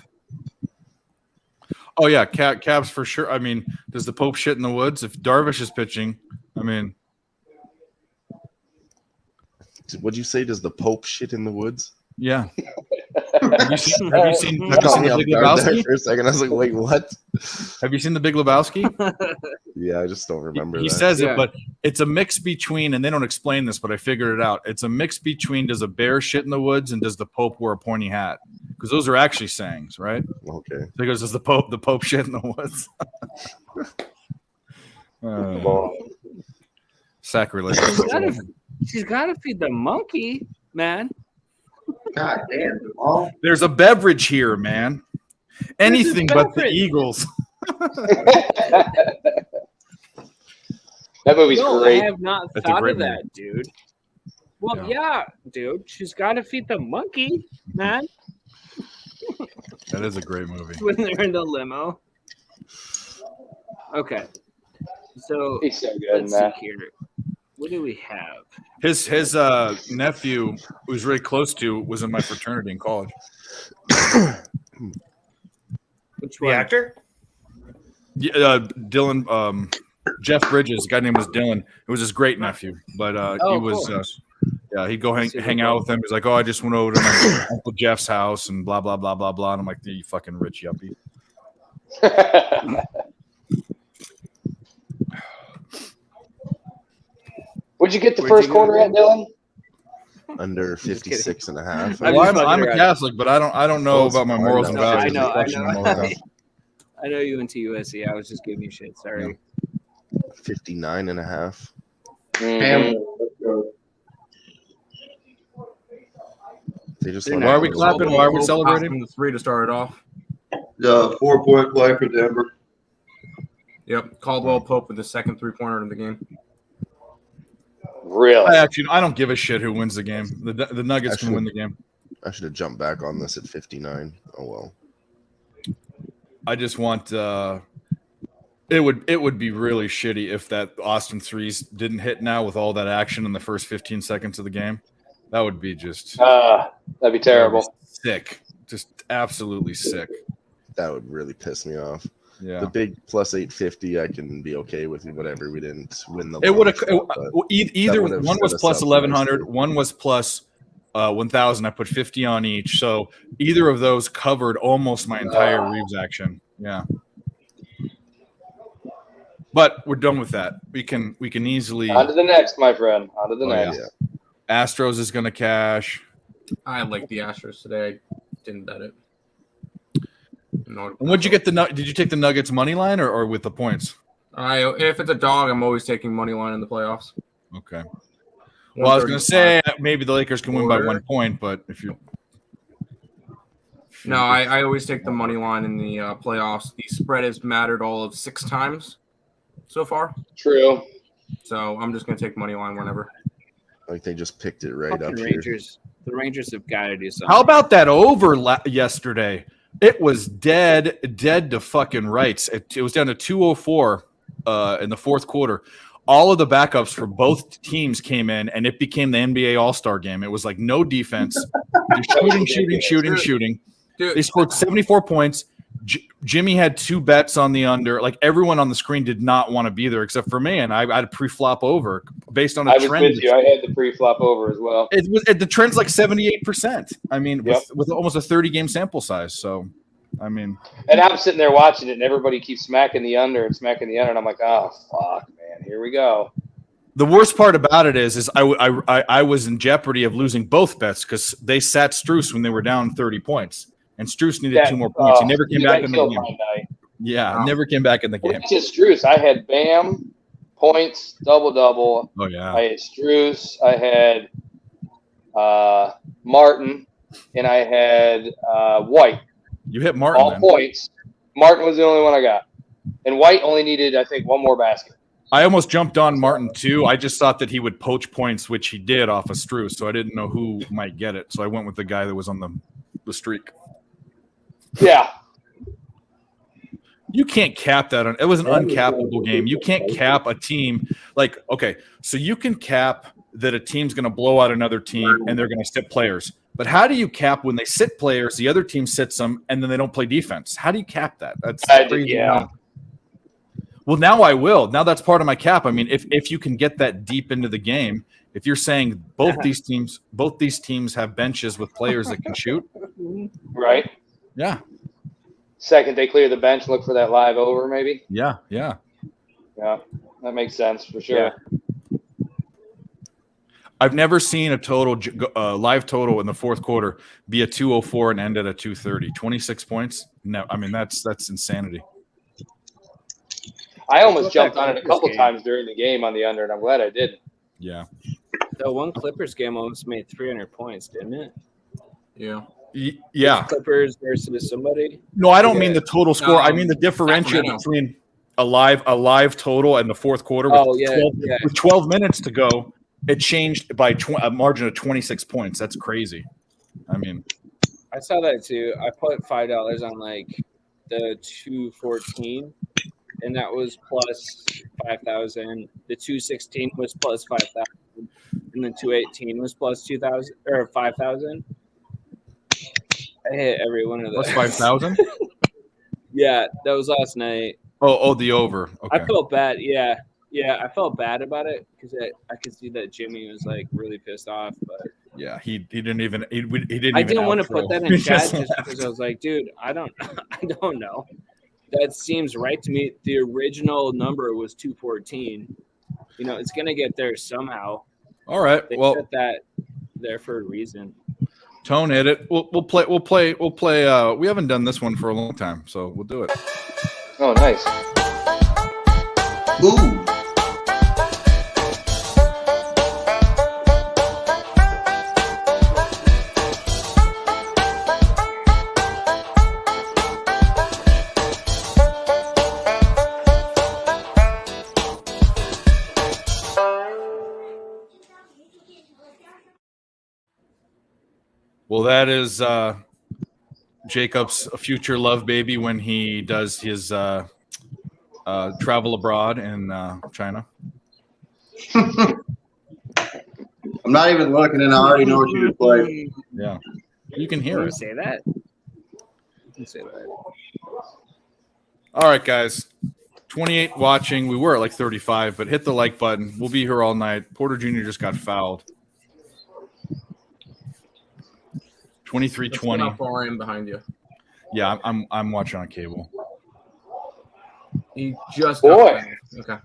Oh yeah, Cavs for sure. I mean, does the Pope shit in the woods? If Darvish is pitching, I mean, What'd you say? Does the Pope shit in the woods? yeah. Have you seen That caught me the off Big guard there Lebowski? for a second. I was like, wait, what? Have you seen the Big Lebowski? Yeah, I just don't remember He that. says Yeah. it, but it's a mix between, and they don't explain this, but I figured it out. It's a mix between does a bear shit in the woods and does the Pope wear a pointy hat? Because those are actually sayings, right? Okay. So he goes, does the Pope shit in the woods? Sacrilege. She's got to feed the monkey, man. God damn, Jamal. There's a beverage here, man. Anything but the beverage. Eagles. That movie's No, great. I have not That's a thought great of that, dude. Well, Yeah. yeah, dude. She's got to feed the monkey, man, That is a great movie. when they're in the limo. Okay. So He's so good in let's that. see here. What do we have? His nephew, who was really close to, was in my fraternity in college. Which The one? actor? Yeah, Dylan, Jeff Bridges, a guy named was Dylan. It was his great nephew, but Oh, he was, cool. yeah, he'd go Super hang out with him. He's like, oh, I just went over to my Uncle Jeff's house and blah blah blah blah blah. And I'm like, you fucking rich yuppie. What'd you get the Where'd first you go quarter at, Dylan? Under Just kidding. 56 and a half. I'm Well, just I'm a fucking around. Catholic, but I don't know Oh, it's about my fine. morals and No, values. I know, Question my morals. I know you went to USC. I was just giving you shit. Sorry. 59 and a half. Mhm. They just They're went Why are out we with a clapping? little- Why are we celebrating? From the 3 to start it off. 4-point play for Denver. Yep. Caldwell Pope with the second 3-pointer in the game. Really? I don't give a shit who wins the game. The Nuggets can Actually- win the game. I should have jumped back on this at 59. Oh well. I just want it would be really shitty if that Austin threes didn't hit now with all that action in the first 15 seconds of the game. That would be just That'd be terrible. sick. Just absolutely sick. That would really piss me off. Yeah. The big plus 850, I can be okay with whatever. We didn't win the. It would have long shot, but either would've one set was us plus up 1100, nicely. one was plus 1000. I put 50 on each. So either of those covered almost my entire Reeves action. Yeah. But we're done with that. We can easily On to the next, my friend. On to the Oh, yeah. next. Astros is going to cash. I like the Astros today. I didn't bet it. No, And what'd you get did you take the Nuggets money line or with the points? If it's a dog, I'm always taking money line in the playoffs. Okay. Well, I was going to say maybe the Lakers can win by Order. 1 point, but if you No, I always take the money line in the playoffs. The spread has mattered all of 6 times so far. True. So I'm just going to take money line whenever. Like they just picked it right Fucking up here. Rangers. The Rangers have got to do something. How about that over yesterday? It was dead to fucking rights. It was down to 204 in the fourth quarter. All of the backups for both teams came in, and it became the NBA All-Star game. It was like no defense, just shooting. Dude, They scored 74 points. Jimmy had 2 bets on the under. Like everyone on the screen did not want to be there except for me, and I had a pre-flop over based on a I was trend. with you. I had the pre-flop over as well. The trend's like 78%. I mean, Yep. with almost a 30-game sample size. So, I mean, And I'm sitting there watching it, and everybody keeps smacking the under, and I'm like, oh, fuck, man, here we go. the worst part about it is I was in jeopardy of losing both bets because they sat Strus when they were down 30 points, and Strus needed 2 more points. He never came back in the killed game. my night. Yeah, Wow. never came back in the game. Well, just Struce. I had Bam, points, double. Oh yeah, I had Struce. I had Martin, and I had White. you hit Martin. All Then. points. Martin was the only one I got. And White only needed, I think, 1 more basket. I almost jumped on Martin too. I just thought that he would poach points, which he did off of Strus. So I didn't know who might get it. So I went with the guy that was on the streak. Yeah. You can't cap that. It was an uncappable game. You can't cap a team like, okay, so you can cap that a team's going to blow out another team and they're going to sit players. But how do you cap when they sit players, the other team sits them, and then they don't play defense? How do you cap that? That's crazy. Yeah. Well, now I will. Now that's part of my cap. I mean, if you can get that deep into the game, if you're saying both these teams have benches with players that can shoot, Right. yeah. Second, they clear the bench, look for that live over, maybe. Yeah. Yeah, that makes sense for sure. I've never seen a total live total in the fourth quarter be a 204 and end at a 230. 26 points. No, I mean that's insanity. I almost jumped on it a couple times during the game on the under, and I'm glad I did. Yeah. The one Clippers game almost made 300 points, didn't it? Yeah. Yeah. Clippers versus somebody. No, I don't mean the total score. I mean the differential Sacramento. between a live total and the fourth quarter. With 12 minutes to go, it changed by a margin of 26 points. That's crazy. I mean, I saw that too. I put $5 on like the 214, and that was plus 5,000. The 216 was plus 5,000, and the 218 was plus 2,000 or 5,000. I hit every one of those. plus 5,000. Yeah, that was last night. Oh, the over. Okay. I felt bad. Yeah, I felt bad about it because I could see that Jimmy was like really pissed off. But Yeah, he didn't even he didn't. I even didn't want to outro. put that in chat just because I was like, dude, I don't know. That seems right to me. The original number was 214. You know, it's gonna get there somehow. All right. They Well, set that there for a reason. Tone hit it. We'll play. We haven't done this one for a long time, so we'll do it. Oh, nice. Ooh. Well, that is Jacob's future love baby when he does his travel abroad in China. I'm not even looking, and I already know what you just played. Yeah, you can hear Can you it. say that? You can say that. All right, guys. 28 watching. We were at like 35, but hit the like button. We'll be here all night. Porter Jr. just got fouled. 23-20. How far I am behind you? Yeah, I'm watching on cable. He just Boy. Okay. I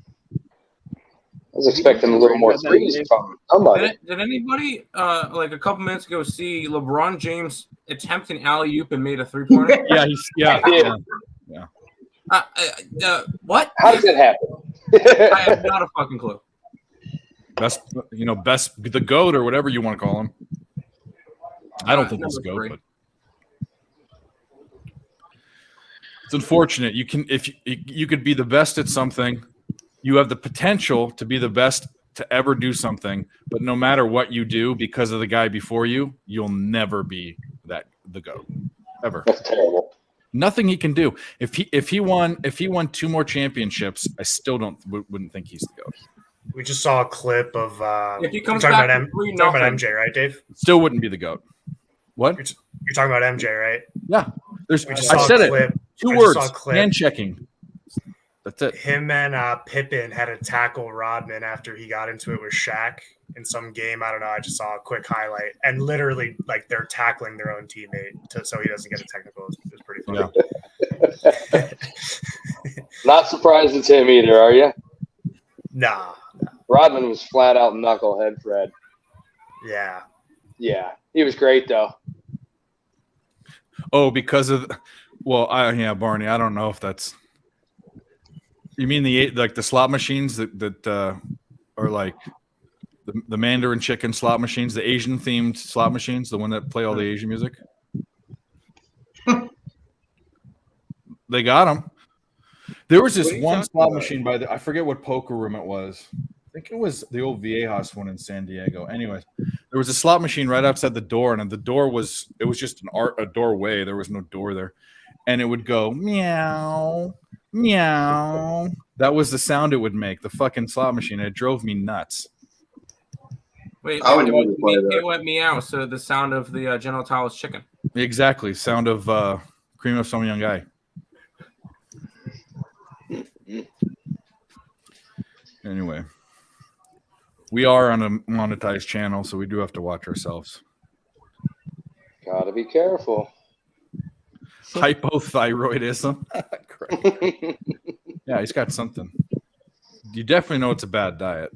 was expecting a little more threes from somebody. Did anybody like a couple minutes ago see LeBron James attempt an alley oop and made a 3-pointer? Yeah. What? How does that happen? I have not a fucking clue. Best the GOAT or whatever you want to call him. I don't think he's Number GOAT, three. but it's unfortunate. You can if you could be the best at something, you have the potential to be the best to ever do something, but no matter what you do, because of the guy before you, you'll never be the GOAT ever. That's terrible. Nothing he can do. If he won 2 more championships, I still wouldn't think he's the GOAT. We just saw a clip of. If he you're comes talking back about, with 3-0, you're talking about MJ, right, Dave? Still wouldn't be the GOAT. What? You're talking about MJ, right? Yeah. There's We just I saw said a it. clip. 2 I just words. saw a clip. Hand checking. That's it. Him and Pippen had to tackle Rodman after he got into it with Shaq in some game. I don't know. I just saw a quick highlight, and literally, like, they're tackling their own teammate so he doesn't get a technical. It's pretty funny. Yeah. Not surprised it's him either, are you? Nah. Rodman was flat out knucklehead, Fred. Yeah. Yeah, he was great though. Oh, because of Barney. I don't know if that's. You mean the slot machines that are like the Mandarin chicken slot machines, the Asian themed slot machines, the one that play all the Asian music? They got them. There was this What are you one talking slot about? machine I forget what poker room it was. I think it was the old Viejas one in San Diego. Anyways, there was a slot machine right outside the door, and the door was just a doorway. There was no door there, and it would go meow, Meow. That was the sound it would make. The fucking slot machine. It drove me nuts. Wait, I would never play that. it went meow. So the sound of the General Tso's chicken. Exactly. Sound of cream of some young guy. Anyway, we are on a monetized channel, so we do have to watch ourselves. Gotta be careful. Hypothyroidism. Great. Yeah, he's got something. You definitely know it's a bad diet.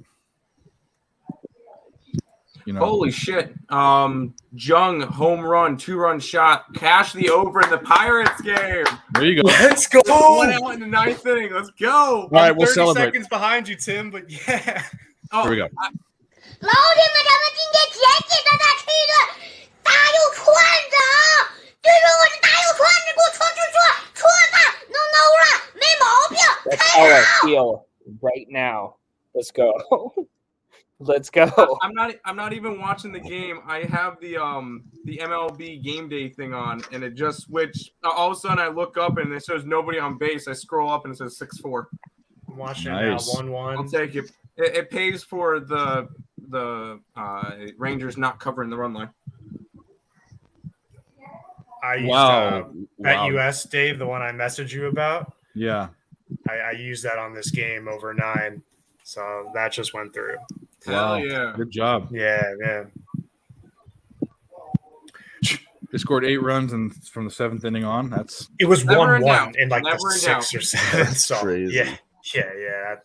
You know. Holy shit. Jung, home run, 2-run shot, cash the over in the Pirates game. There you go. Let's go. One out in the ninth inning. Let's go. All right, we'll 30 celebrate. seconds behind you, Tim, but yeah. Oh, Here we go. 老铁们，咱们今天简简单单吃一顿大肉串子啊！对了，我是大肉串子，给我戳它，no no 了，没毛病。 That's how I feel right now. Let's go. Let's go. I'm not even watching the game. I have the MLB game day thing on, and it just switched. All of a sudden, I look up and it says nobody on base. I scroll up and it says 6-4. I'm watching Nice. it now, 1-1. I'll take it. It pays for the Rangers not covering the run line. I used Wow. Bet Wow. US, Dave, the one I messaged you about. Yeah. I used that on this game over 9. So that just went through. Wow. Hell yeah. Good job. Yeah. They scored 8 runs and from the 7th inning on. That's It was Never in 1-1 doubt. in like Never the in 6th or 7th. That's So crazy. yeah.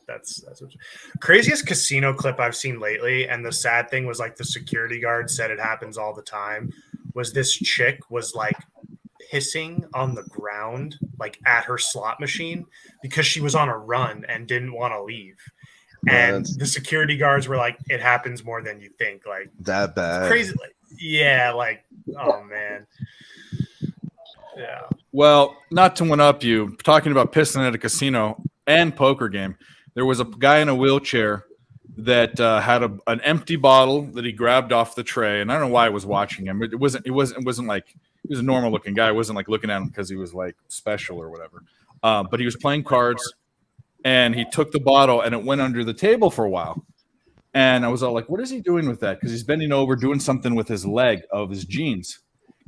That's what, craziest casino clip I've seen lately. And the sad thing was like the security guard said it happens all the time. Was this chick was like pissing on the ground like at her slot machine because she was on a run and didn't want to leave. And That's- the security guards were like, it happens more than you think. Like That bad. crazy. Like, yeah. Like, oh man. Yeah. well, not to one up you, talking about pissing at a casino and poker game. There was a guy in a wheelchair that had an empty bottle that he grabbed off the tray, and I don't know why I was watching him. It wasn't like he was a normal looking guy. I wasn't like looking at him because he was like special or whatever. But he was playing cards, and he took the bottle and it went under the table for a while. And I was all like, "What is he doing with that?" Because he's bending over doing something with his leg of his jeans.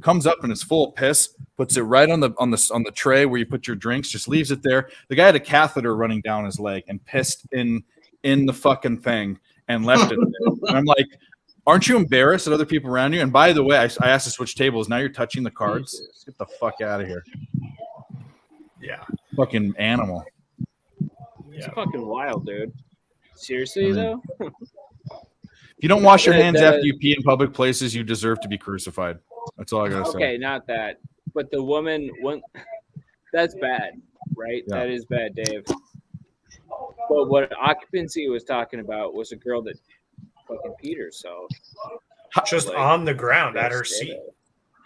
Comes up and it's full of piss. Puts it right on the tray where you put your drinks. Just leaves it there. The guy had a catheter running down his leg and pissed in the fucking thing and left it there. And I'm like, aren't you embarrassed at other people around you? And by the way, I asked to switch tables. Now you're touching the cards. Get the fuck out of here. Yeah. Fucking animal. It's fucking wild, dude. Seriously, though? If you don't wash your Yeah, hands that- after you pee in public places, you deserve to be crucified. That's all I gotta say. Okay, not that. But the woman, that's bad, right? Yeah. That is bad, Dave. But what occupancy was talking about was a girl that fucking peed herself. Just Like, on the ground at her That's seat.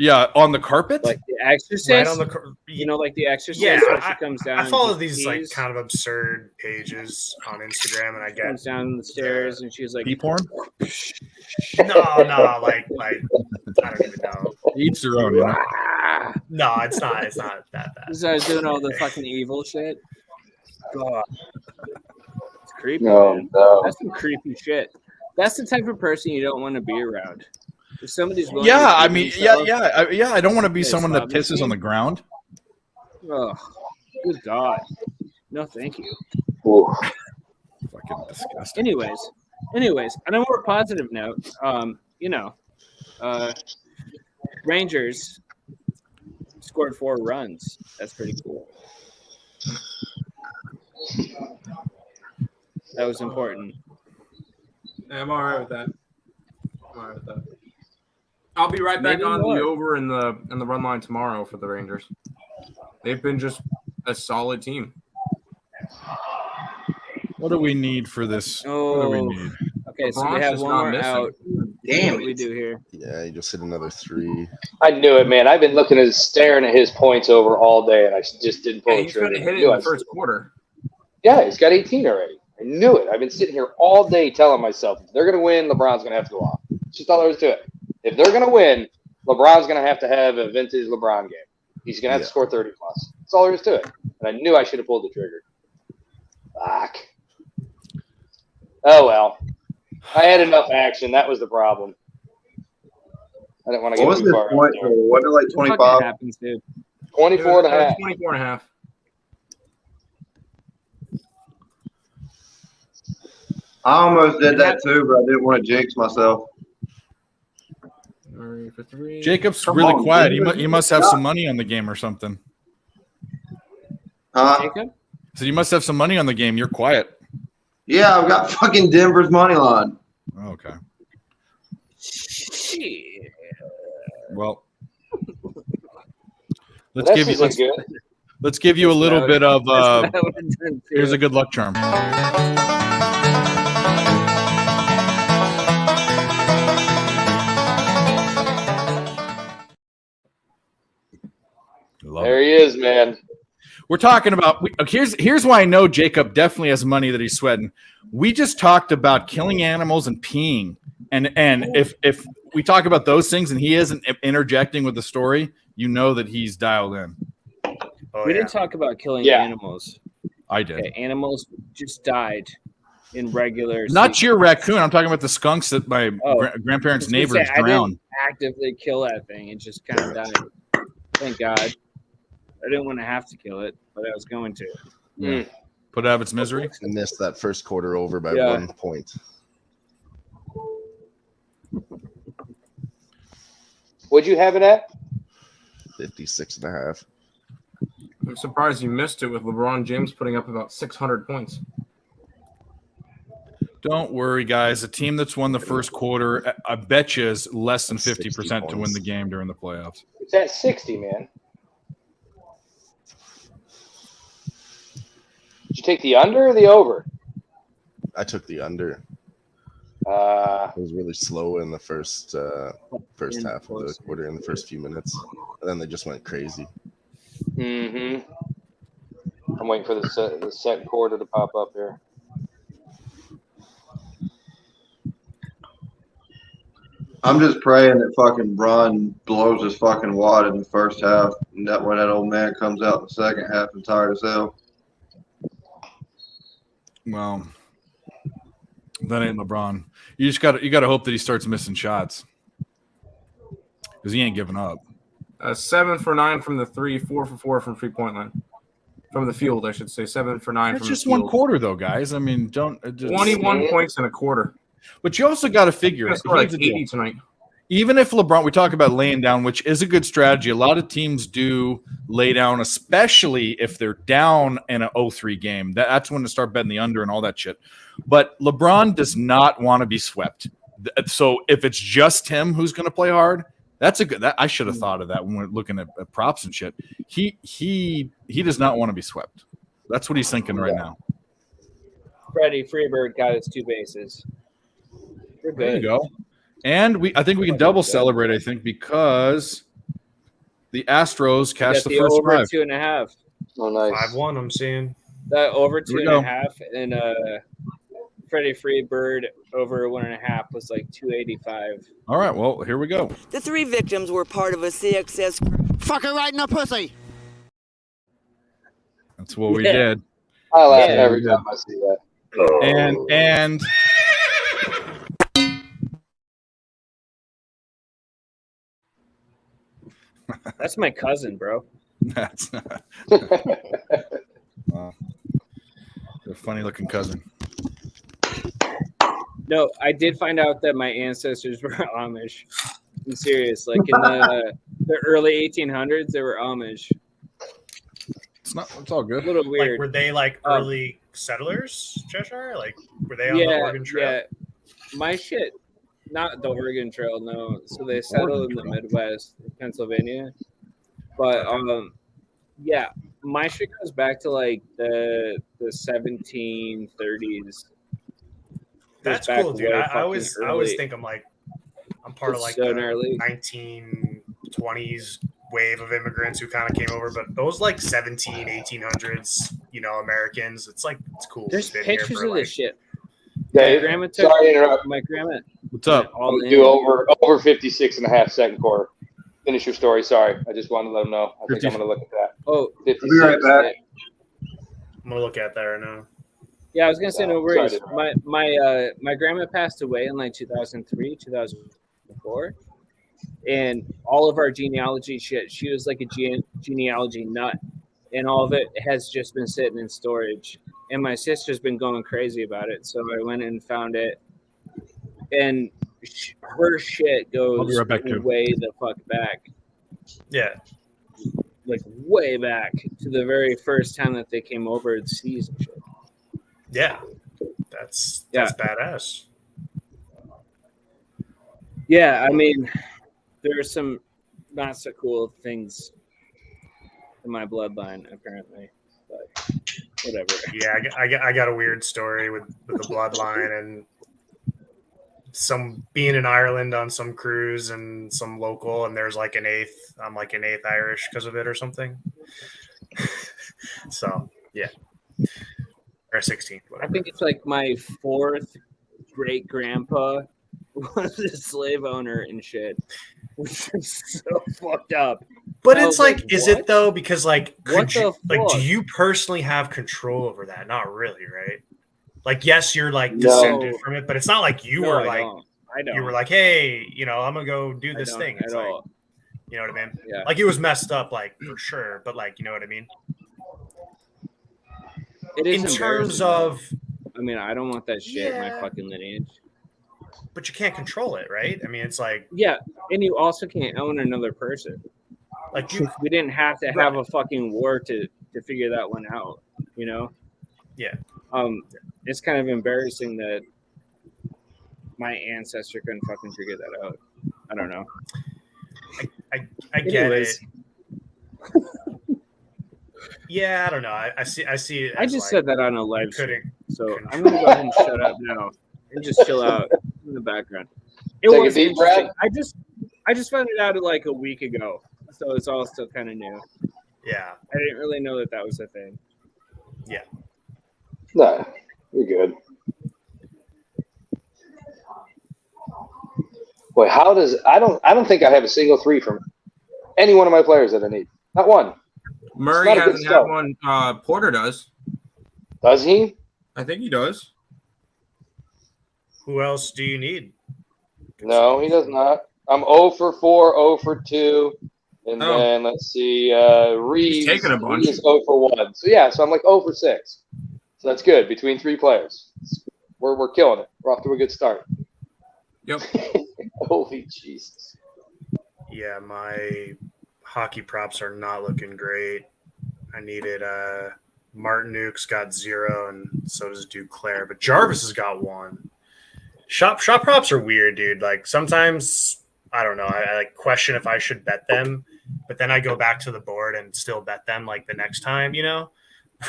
Yeah, on the carpet. Like The Exorcist. Right on the you know, like The Exorcist. Yeah, where she comes down. I follow and these like pees, kind of absurd pages on Instagram, and I comes get down the stairs and she's like, pee porn. no, like I don't even know. Each their own. You know? ah! No, it's not that bad. Starts doing all the fucking evil shit. God, it's creepy. No, man. no. That's some creepy shit. That's the type of person you don't want to be around. If somebody's willing Yeah, to I keep mean, themselves- I don't want to be Yeah, someone that slap pisses machine. on the ground. Oh, good God. No, thank you. Ooh. Fucking disgusting. Anyways, on a more positive note, Rangers scored 4 runs. That's pretty cool. That was important. Yeah, I'm all right with that. I'll be right back Maybe on more. the over in the run line tomorrow for the Rangers. They've been just a solid team. What do we need for this? What do Oh, we need? okay. So we LeBron's have just one not more missing. out. Damn What do we it. do here? Yeah, you just hit another 3. I knew it, man. I've been staring at his points over all day, and I just didn't pull Yeah, the he's going trigger. to hit I it knew in I the first quarter. Yeah, he's got 18 already. I knew it. I've been sitting here all day telling myself, if they're going to win, LeBron's going to have to go off. It's just all there is to it. If they're going to win, LeBron's going to have a vintage LeBron game. He's going to have to score 30 plus. That's all there is to it. And I knew I should have pulled the trigger. Fuck. Oh, well. I had enough action. That was the problem. I didn't want to What get was too the far. point? What did like Fucking 25? happens, dude. 24 and a half. 24 and a half. I almost did that too, but I didn't want to jinx myself. All right, for 3. Jacob's Come really on, quiet. dude. He must have some money on the game or something. Jacob? So you must have some money on the game. You're quiet. Yeah, I've got fucking Denver's money line. Okay. Shit. Well, That isn't good. let's give you a little bit of That's what I would've done, too. here's a good luck charm. Love There it. he is, man. We're talking about here's why I know Jacob definitely has money that he's sweating. We just talked about killing animals and peeing, and if we talk about those things and he isn't interjecting with the story, you know that he's dialed in. Oh, We yeah. didn't talk about killing Yeah. animals. I did. Okay, animals just died in regular. Not season. your raccoon. I'm talking about the skunks that my Oh. grandparents' I was gonna neighbors say, I drowned. didn't actively kill that thing. It just kind of died. Thank God. I didn't want to have to kill it, but I was going to. Yeah. Put it out of its misery. I missed that first quarter over by Yeah. 1 point. What'd you have it at? 56 and a half. I'm surprised you missed it with LeBron James putting up about 600 points. Don't worry, guys. A team that's won the first quarter, I bet you, is less than 50% to win the game during the playoffs. It's at 60, man. Did you take the under or the over? I took the under. Uh, It was really slow in the first half of the quarter, in the first few minutes, and then they just went crazy. I'm waiting for the second quarter to pop up here. I'm just praying that fucking Bron blows his fucking wad in the first half, and that when that old man comes out in the second half and tired as hell. Well, that ain't LeBron. You got to hope that he starts missing shots because he ain't giving up. 7 for 9 from the 3, 4 for 4 from 3-point line. From the field, I should say. 7 for 9 That's from just the field. one quarter, though, guys. I mean, don't. 21 points in a quarter. But you also got to figure He's it. gonna score like Here's the deal. 80 tonight. Even if LeBron, we talk about laying down, which is a good strategy. A lot of teams do lay down, especially if they're down in an 0-3 game. That's when to start betting the under and all that shit. But LeBron does not want to be swept. So if it's just him who's going to play hard, that's a good. I should have thought of that when we're looking at props and shit. He does not want to be swept. That's what he's thinking right now. Freddie Freebird got his 2 bases. We're There you good. go. And I think we can double celebrate, I think, because the Astros We cashed got the the first over drive. 2.5. Oh, nice. 5-1, I'm seeing. That over Here we 2.5 and Freddie Freebird over 1.5 was like 285. All right, well, here we go. The 3 victims were part of a CXS group. Fuck her right in the pussy. That's what we Yeah. did. I laugh Yeah. every time I see that. And That's my cousin, bro. that's wow. A funny looking cousin. No, I did find out that my ancestors were Amish. I'm serious. Like in the early 1800s, they were Amish. It's all A good. little Like, weird. were they like early settlers, Cheshire? Like, were they on the Oregon Trail? Yeah. My shit, not the Oregon Trail, no. So they settled in the Midwest, Pennsylvania. But yeah, my shit goes back to like the 1730s. That's back cool, dude. way I always fucking think I'm part of It's like so the gnarly. 1920s wave of immigrants who kind of came over, but those like 1800s, Americans, it's cool. There's It's been here pictures for, of like, this shit. My Dave, grandma took. sorry to interrupt. My grandma. What's up? All I'm in. do over 56 and a half second quarter. Finish your story. Sorry. I just wanted to let them know. I think I'm going to look at that. Oh, 56. I'll be right back. I'm gonna look at that right now. Yeah, I was gonna say no worries. Sorry. My grandma passed away in like 2003, 2004, and all of our genealogy shit. She was like a genealogy nut, and all of it has just been sitting in storage. And my sister's been going crazy about it, so I went and found it, and her shit I'll be goes right back, too. way the fuck back, Yeah. like way back to the very first time that they came over to see some shit. Yeah. That's badass. Yeah, I mean, there are some not so cool things in my bloodline, apparently, but whatever. Yeah, I got a weird story with the bloodline and some being in Ireland on some cruise and some local, and there's like I'm like an eighth Irish because of it or something. So yeah, or 16th. I Whatever. think it's like my fourth great grandpa was a slave owner and shit, which is so fucked up. But I it's was like, like, is what? it though? Because like, What the like, do fuck? you personally have control over that? Not really, right? Like, yes, you're like No. descended from it, but it's not like you No, were I like don't. I don't. you were like, hey, you know, I'm gonna go do I this don't thing. at It's like, all. you know what I mean? Yeah. Like it was messed up, like for sure, but like, you know what I mean? It is In terms embarrassing, though. of, I mean, I don't want that shit in my Yeah. fucking lineage. but you can't control it, right? I mean, it's like Yeah, and you also can't own another person. you, We didn't have to have a fucking war to figure that one out, you know? Yeah. It's kind of embarrassing that my ancestor couldn't fucking figure that out. I don't know. I get Anyways. it. Yeah, I don't know. I see it. I as, just like, said that on a live couldn't stream, so control. I'm gonna go ahead and shut up now and just chill out in the background. It Take a was deep interesting. breath. I just found it out like a week ago, so it's all still kind of new. Yeah. I didn't really know that was a thing. No, you're good. Boy, how does I don't think I have a single three from any one of my players that I need. Not one. Murray not a good hasn't had start. one. Porter does. Does he? I think he does. Who else do you need? No, he does not. I'm 0 for 4, 0 for 2. And Oh. then let's see, Reeves. taken a bunch. Reeves is 0 for 1. So yeah, so I'm like 0 for 6. So that's good between 3 players. We're killing it. We're off to a good start. Yep. Holy Jesus. Yeah, my hockey props are not looking great. I needed Martin Nuke's got 0, and so does Duclair, but Jarvis has got 1. Shop props are weird, dude. Like sometimes I don't know. I like question if I should bet them, but then I go back to the board and still bet them like the next time, you know?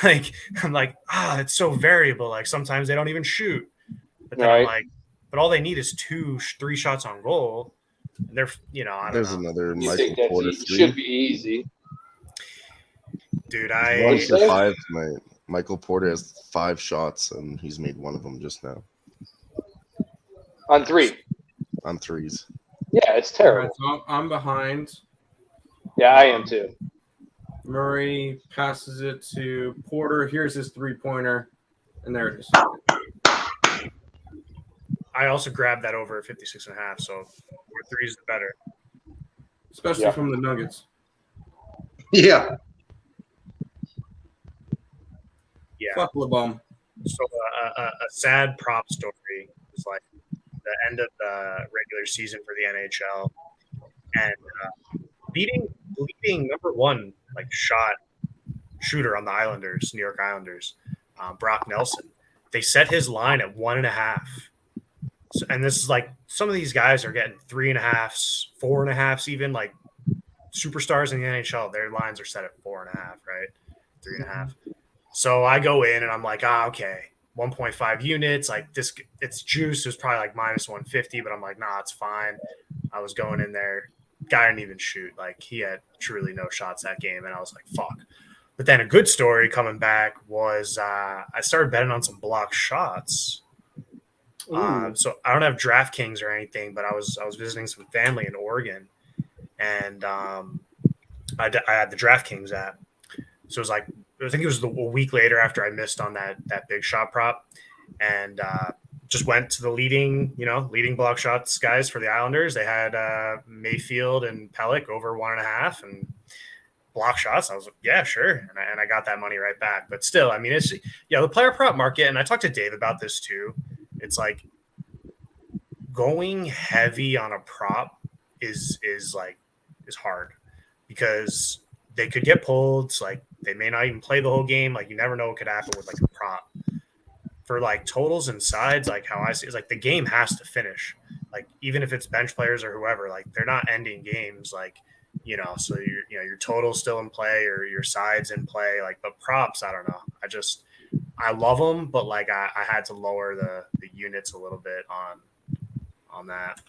Like I'm like, it's so variable. Like sometimes they don't even shoot. But then I'm Right. like, but all they need is 2-3 shots on goal. And they're, you know, I don't There's know. another You Michael think that's Porter easy? 3. Should be easy. Dude, One I for 5 tonight. Michael Porter has 5 shots, and he's made one of them just now On 3. on threes. Yeah, it's All right, terrible. so I'm behind. Yeah, I am too. Murray passes it to Porter. Here's his 3-pointer, and there it is. I also grabbed that over at 56.5, so more threes the better. Especially Yeah. from the Nuggets. Yeah. Yeah. Fuck LeBum. So a sad prop story is like the end of the regular season for the NHL, and leading number 1 like shooter on the Islanders, New York Islanders, Brock Nelson. They set his line at 1.5. So, and this is like some of these guys are getting 3.5s, 4.5s, even like superstars in the NHL. Their lines are set at 4.5, right? 3.5. So I go in and I'm like, okay, 1.5 units. Like this, it's juice. It was probably like minus 150, but I'm like, nah, it's fine. I was going in there. Guy didn't even shoot. Like he had truly no shots that game. And I was like, fuck. But then a good story coming back was I started betting on some block shots. So I don't have DraftKings or anything, but I was visiting some family in Oregon, and I had the DraftKings app. So it was like I think it was a week later after I missed on that big shot prop, and just went to the leading block shots guys for the Islanders. They had Mayfield and Pellick over 1.5 and block shots. I was like, yeah, sure, and I got that money right back. But still, I mean, it's the player prop market, and I talked to Dave about this too. It's like going heavy on a prop is hard because they could get pulled. Like they may not even play the whole game. Like you never know what could happen with like a prop. For like totals and sides, like how I see it's like the game has to finish. Like even if it's bench players or whoever, like they're not ending games. Like so your total's still in play or your sides in play. Like but props, I don't know. I love them, but like I had to lower the units a little bit on that.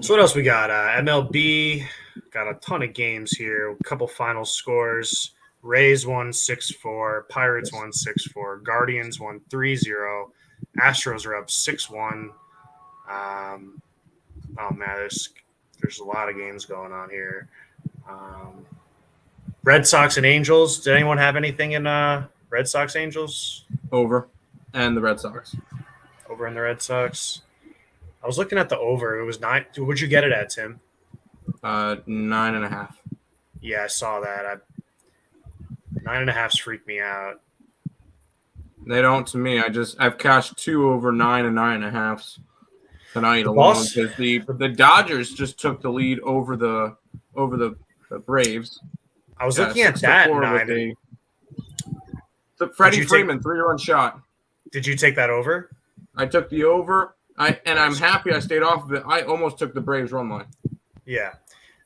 So what else we got? MLB got a ton of games here. A couple final scores. Rays won 6-4. Pirates won 6-4. Guardians won 3-0. Astros are up 6-1. Oh man, there's a lot of games going on here. Red Sox and Angels. Did anyone have anything in Red Sox Angels? Over, and the Red Sox. Over in the Red Sox. I was looking at the over. It was 9. What'd you get it at, Tim? 9.5. Yeah, I saw that. 9.5's freaked me out. They don't to me. I've cashed 2 over 9 and 9.5s tonight alone Boss? because the Dodgers just took the lead over the Braves. I was looking at that 9. Took Freddie Freeman 3-run shot. Did you take that over? I took the over. I'm happy I stayed off of it. I almost took the Braves run line. Yeah.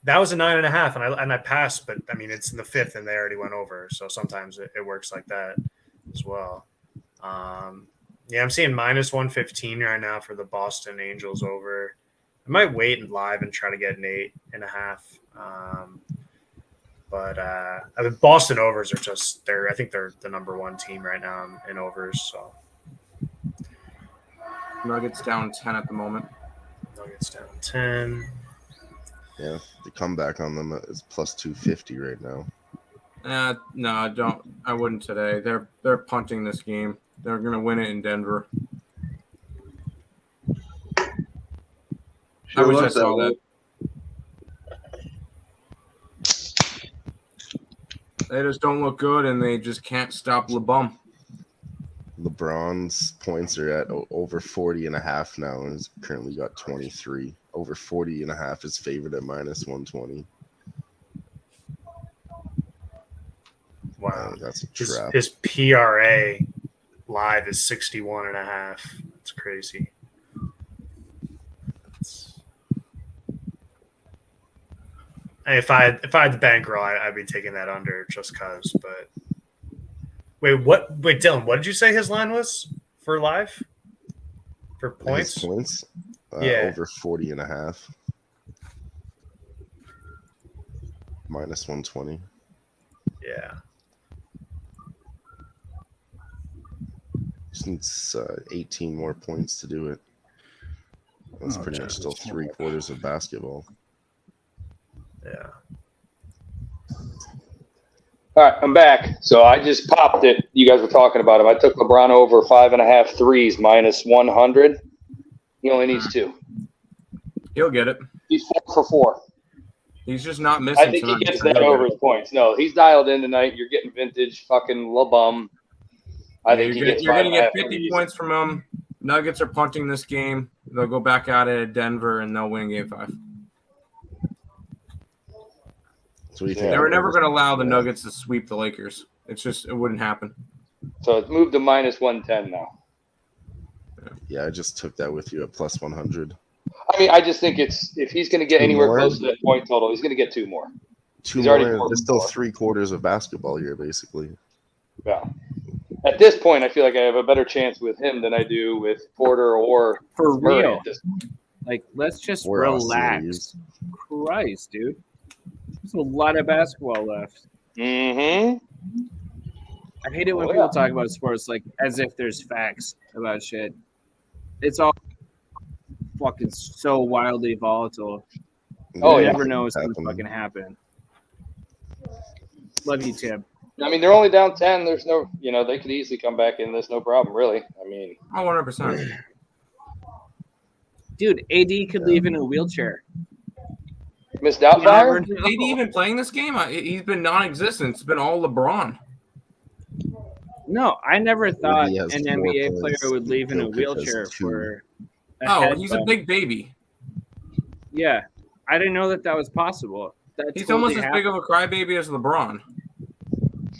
That was a 9.5, and I passed, but I mean it's in the 5th, and they already went over. So sometimes it works like that as well. I'm seeing -115 right now for the Boston Angels over. I might wait and live and try to get an 8.5. But I mean, Boston overs are just I think they're the number 1 team right now in overs. So Nuggets down 10 at the moment. Nuggets down 10. Yeah, the comeback on them is plus 250 right now. No, don't. I wouldn't today. They're punting this game. They're gonna win it in Denver. I wish I saw that. They just don't look good, and they just can't stop LeBum. LeBron's points are at over 40.5 now, and he's currently got 23. Over 40.5 is favored at -120. Wow, that's a trap. His PRA live is 61.5. That's crazy. If I had the bankroll, I'd be taking that under just cause. But wait, Dylan, what did you say his line was for live? For points? His points? Yeah. Over 40.5. -120. Yeah. Just needs 18 more points to do it. That's pretty much still 3/4 of basketball. Yeah. All right, I'm back. So I just popped it. You guys were talking about him. I took LeBron over 5.5 threes -100. He only needs 2. He'll get it. He's 4 for 4. He's just not missing. I think he tonight. gets that over his points. No, he's dialed in tonight. You're getting vintage fucking LeBum. I think you're he gets going to get 50 threes. points from him. Nuggets are punting this game. They'll go back at it at Denver, and they'll win Game 5. So what do you think? They were never going to allow the Nuggets to sweep the Lakers. It wouldn't happen. So it's moved to -110 now. Yeah, I just took that with you at +100. I mean, I just think if he's going to get 2 anywhere more? close to that point total, he's going to get 2 more. 2 He's already more. four There's for still 4. 3/4 of basketball here, basically. Yeah. At this point, I feel like I have a better chance with him than I do with Porter or For Murray real. at this point. Like, let's just Or Austin relax. Reeves. Christ, dude. There's a lot of basketball left. Mm-hmm. I hate it when Oh, people yeah. talk about sports like as if there's facts about shit. It's all fucking so wildly volatile. Oh, You yeah. never know what's going to Happen. fucking happen. Love you, Tim. I mean, they're only down 10. There's no, they could easily come back in. There's no problem, really. I mean, 100%. Dude, AD could leave in a wheelchair. Miss Doubtfire? Is AD even playing this game? He's been non-existent. It's been all LeBron. No, I never thought he has an more NBA points player would leave in a Jokic has wheelchair 2. for. He's a big baby. Yeah, I didn't know that was possible. That He's totally almost as happened. big of a crybaby as LeBron.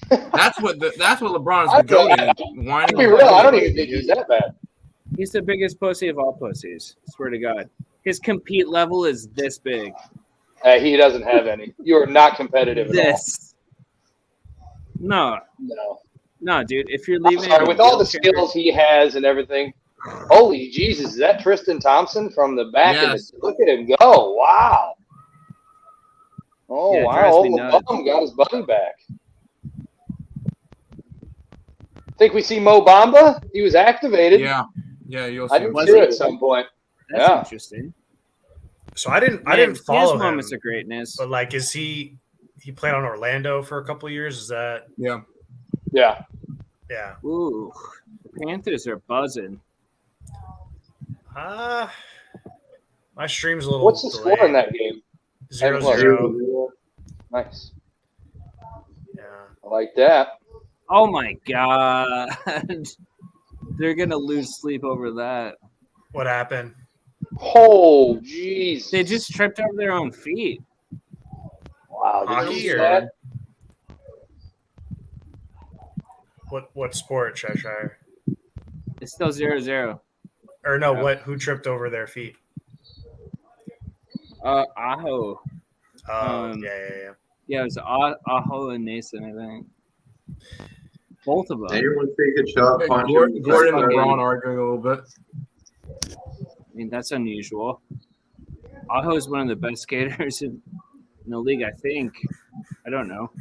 That's what LeBron has been going whining. To be real, I don't even think he's that bad. He's the biggest pussy of all pussies. Swear to God, his compete level is this big. He doesn't have any. You are not competitive at all. This. No, No. dude. If you're I'm leaving, sorry, in a with all the wheelchair- skills he has and everything. Holy Jesus, is that Tristan Thompson from the back? Yes. Look at him go. Wow. Oh, Yeah, it wow. drives me Old nuts. Bum got his buddy back. Think we see Mo Bamba? He was activated. Yeah, you'll see. I didn't Was see he? it at some point. That's Yeah. interesting. So I didn't He follow has him, moments of greatness. but like, is he played on Orlando for a couple of years? Is that Yeah. Yeah. yeah? Ooh, the Panthers are buzzing. My stream's a little. What's the score in that game? 0-0. Nice. Yeah. I like that. Oh my God, they're gonna lose sleep over that. What happened? Oh, jeez. They just tripped over their own feet. Wow. Did you Hockey see or- that? What sport, Cheshire? It's still 0-0. Or no, Yeah. who tripped over their feet? Aho. Oh, Um, yeah. Yeah, it was Aho and Nason, I think. Both of them. Anyone take a shot? Punch Gordon him. and Okay. LeBron arguing a little bit. I mean, that's unusual. Aho is one of the best skaters in the league, I think. I don't know.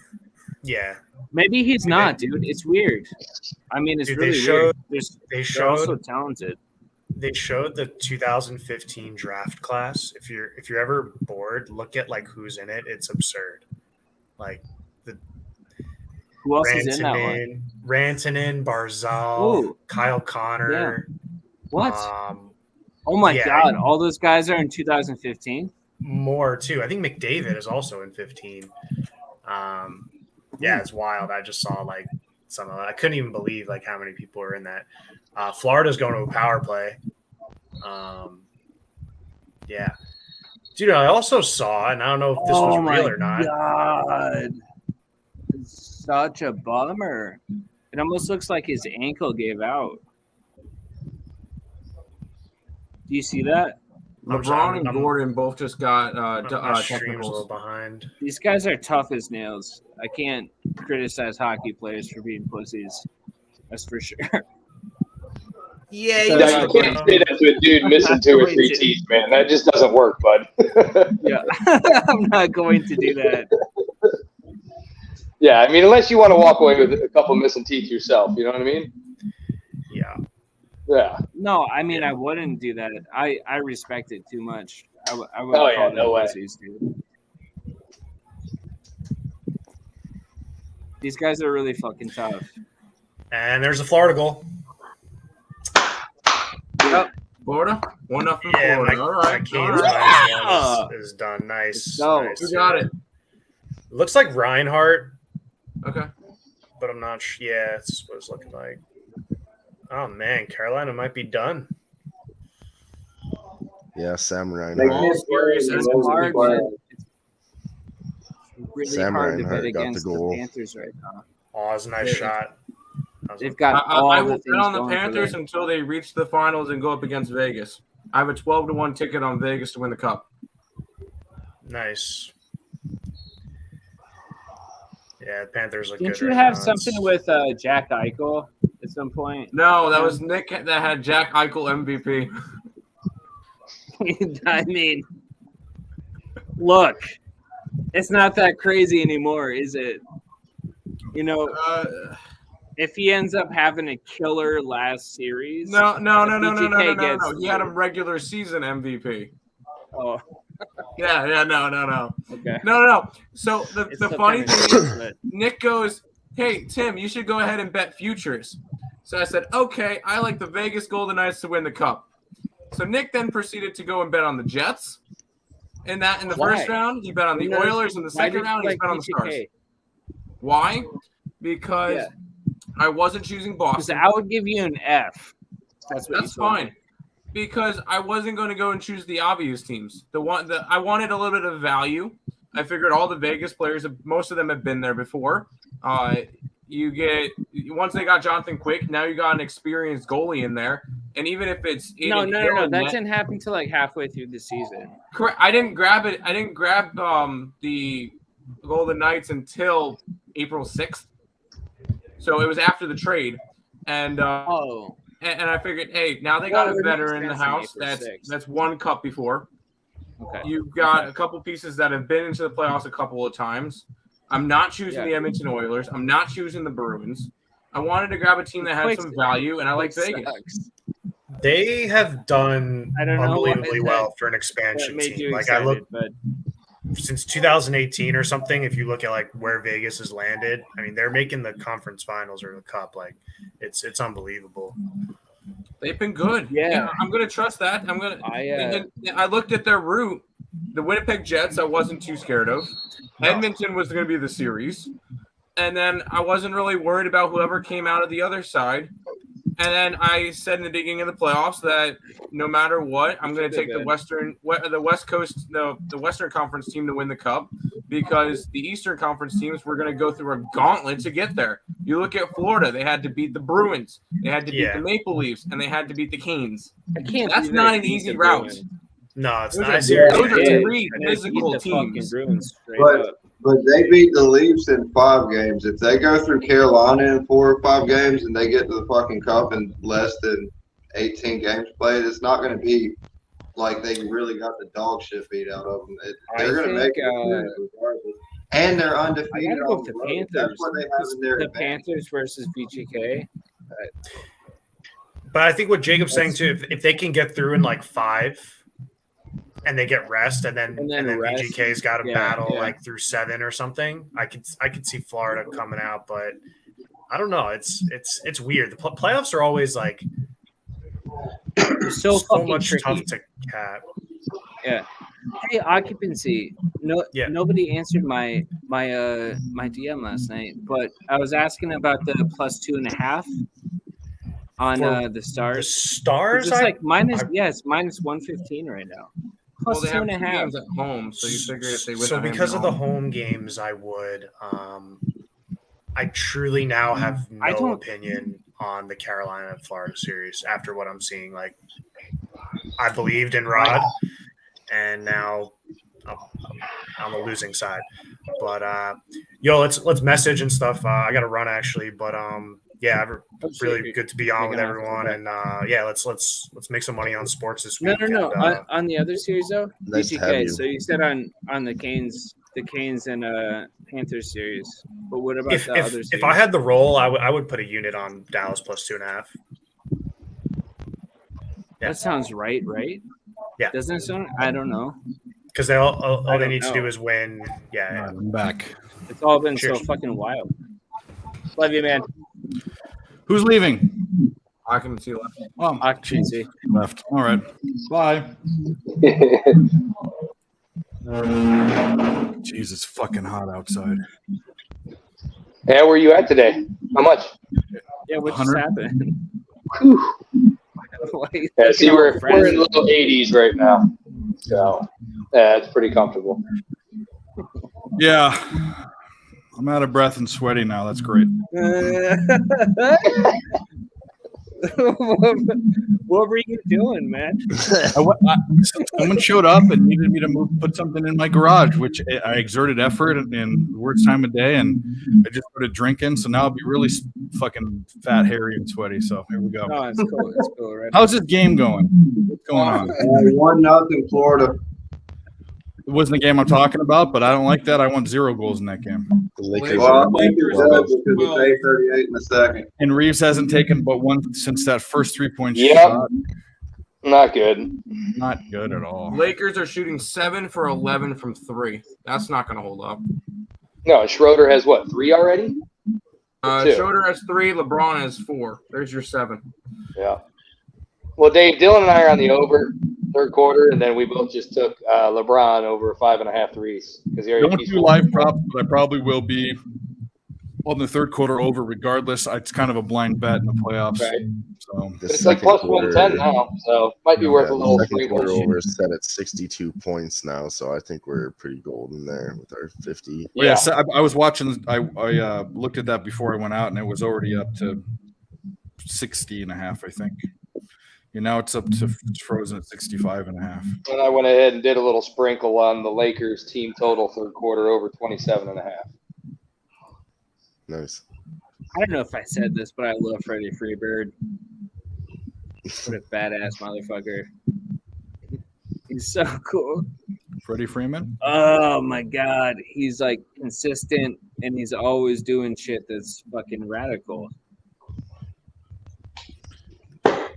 Yeah. Maybe he's not, dude. It's weird. I mean, it's Dude, they really showed- weird. They They're also showed talented. the 2015 draft class. If you're ever bored, look at like who's in it. It's absurd. Like Who else is in that one? Rantanen, Barzal, Ooh. Kyle Connor. What? Oh my yeah. God! All those guys are in 2015. More too. I think McDavid is also in 15. Yeah, it's wild. I just saw like some of that. I couldn't even believe like how many people are in that. Florida's going to a power play. Yeah. Dude, I also saw, and I don't know if this was real or not. God. It's such a bummer. It almost looks like his ankle gave out. Do you see that? LeBron and Gordon both just got My stream's a little technicals. behind. These guys are tough as nails. I can't criticize hockey players for being pussies. That's for sure. Yeah, you No, you can't say that to a dude missing 2 or 3 teeth, man. That just doesn't work, bud. Yeah, I'm not going to do that. Yeah, I mean, unless you want to walk away with a couple missing teeth yourself, you know what I mean? Yeah. Yeah. No, I mean I wouldn't do that. I respect it too much. I would Oh, yeah, call no them way. pussies, dude. These guys are really fucking tough. And there's a Florida goal. Yep. Florida? 1-0 Yeah, Florida. my All right. Canes All right. minus one is done. Nice. go. Nice. Who got it? Looks like Reinhardt, Okay. but I'm not sure. Yeah, that's what it's looking like. Oh, man. Carolina might be done. Yeah, Sam All Reinhart. series It's ends hard, in man. It's really Sam hard to Reinhart bet got the against goal. the Panthers right now. Oh, it's a nice shot. That was They've got all I the will things bet on the going for Panthers them. until they reach the finals and go up against Vegas. I have a 12-1 ticket on Vegas to win the cup. nice. Yeah, the Panthers look Didn't good. you right have now. something with Jack Eichel at some point? No, that was Nick that had Jack Eichel MVP. I mean, look, it's not that crazy anymore, is it? You know, if he ends up having a killer last series, No. BGK He had him regular season MVP. Oh, No. Okay. No. So the It's still funny kinda thing good, is, but- Nick goes, "Hey Tim, you should go ahead and bet futures." So I said, "Okay, I like the Vegas Golden Knights to win the cup." So Nick then proceeded to go and bet on the Jets. In the first Why? round, he bet on the No, Oilers. In the why second did round, you he bet on the Stars. VGK? Why? Because Yeah. I wasn't choosing Because Boston. I would give you an F. That's what That's you told me. fine. Because I wasn't going to go and choose the obvious teams. I wanted a little bit of value. I figured all the Vegas players, most of them have been there before. Once they got Jonathan Quick, now you got an experienced goalie in there. And even if it's No. Hill in That net- didn't happen until like halfway through the season. correct. I didn't grab it. I didn't grab the Golden Knights until April 6th. So it was after the trade, and Oh, and I figured, hey, now they got Well, a it veteran in the makes sense house. to me for That's 6. one cup before. okay. You've got a couple pieces that have been into the playoffs a couple of times. I'm not choosing the Edmonton Oilers. I'm not choosing the Bruins. I wanted to grab a team that had Quick- some value, and I like Quick Vegas. sucks. They have done I don't know unbelievably what well for an That expansion made team. you Like I excited, look but since 2018 or something. If you look at like where Vegas has landed, I mean they're making the conference finals or the cup. Like it's unbelievable. They've been good. Yeah. I'm going to trust that. I'm going to. I I looked at their route. The Winnipeg Jets, I wasn't too scared of. Edmonton was going to be the series. And then I wasn't really worried about whoever came out of the other side. And then I said in the beginning of the playoffs that no matter what, I'm going to take the West Coast, the Western Conference team to win the cup, because the Eastern Conference teams were going to go through a gauntlet to get there. You look at Florida; they had to beat the Bruins, they had to beat the Maple Leafs, and they had to beat the Canes. can't. That's believe not they an beat easy the route. Bruins. No, it's Those not. are- I seriously those are did. three They beat physical the fucking teams. Bruins straight But- up. But they beat the Leafs in 5 games. If they go through Carolina in 4 or 5 games and they get to the fucking cup in less than 18 games played, it's not going to be like they really got the dog shit beat out of them. They're going to make it regardless. And they're I undefeated gotta go on with the the road. Panthers. That's what they have in their The advantage. Panthers versus VGK. But I think what Jacob's saying too, if they can get through in like 5 and they get rest and then rest. VGK's got to Yeah, battle yeah. like through 7 or something, I could see Florida coming out, but I don't know. It's weird. The playoffs are always like It's so fucking much tricky. tough to cap. Yeah. Hey, occupancy. Nobody answered my DM last night, but I was asking about the +2.5 on For the The Stars. Stars, It's like it's minus 115 right now. Well, they have 2 +2.5. games at home, so you figure if they win. so the because of the home. home games, I would. I truly now have I no don't- opinion on the Carolina and Florida series after what I'm seeing. Like, I believed in Rod, and now I'm on the losing side. But yo, let's message and stuff. I got to run actually, but yeah, really good to be on with everyone, and yeah, let's make some money on sports this week. No. and, On the other series though, Nice to have VGK. you. So you said on the Canes and Panthers series, but what about the other series? if I had the roll, I would put a unit on Dallas +2.5. Yeah. That sounds right? Yeah. Doesn't it sound? I don't know. Because all I they don't need to know. do is win. All Yeah, right, I'm back. It's all been Cheers. so fucking wild. Love you, man. Who's leaving? Occupancy left. Oh, Occupancy. left. All right. Bye. Jeez, it's fucking hot outside. Yeah, where you at today? How much? Yeah, what just 100? happened? Whew. Why you Yeah, looking see, all we're depressed? in low 80s right now, so yeah, it's pretty comfortable. Yeah. I'm out of breath and sweaty now. That's great. What were you doing, man? Someone showed up and needed me to put something in my garage, which I exerted effort and the worst time of day, and I just started drinking. So now I'll be really fucking fat, hairy, and sweaty. So here we go. No, it's cool. It's cool, right? How's this game going? What's going on? 1-0 Florida. It wasn't the game I'm talking about, but I don't like that. I want 0 goals in that game. The Lakers Well, I are think it does because it's 8:38 in the second. And Reeves hasn't taken but one since that first 3-point Yep. shot. Not good. Not good at all. Lakers are shooting 7 for 11 from 3. That's not going to hold up. No, Schroeder has what, 3 already? Two. Schroeder has 3. LeBron has 4. There's your 7. Yeah. Well, Dave, Dylan and I are on the over third quarter, and then we both just took LeBron over 5.5 threes because he already. Don't do live props, but I probably will be on the third quarter over regardless. It's kind of a blind bet in the playoffs. Right. So The It's like second plus quarter- 110 now, so might be worth a the little second quarter sprinkle. over is set at 62 points now, so I think we're pretty golden there with our 50. yeah, so I was watching. I looked at that before I went out, and it was already up to 60.5, I think. Now it's up to it's frozen at 65.5. And I went ahead and did a little sprinkle on the Lakers team total third quarter over 27.5. Nice. I don't know if I said this, but I love Freddie Freebird. What a badass motherfucker. He's so cool. Freddie Freeman. Oh my god. He's like consistent and he's always doing shit that's fucking radical.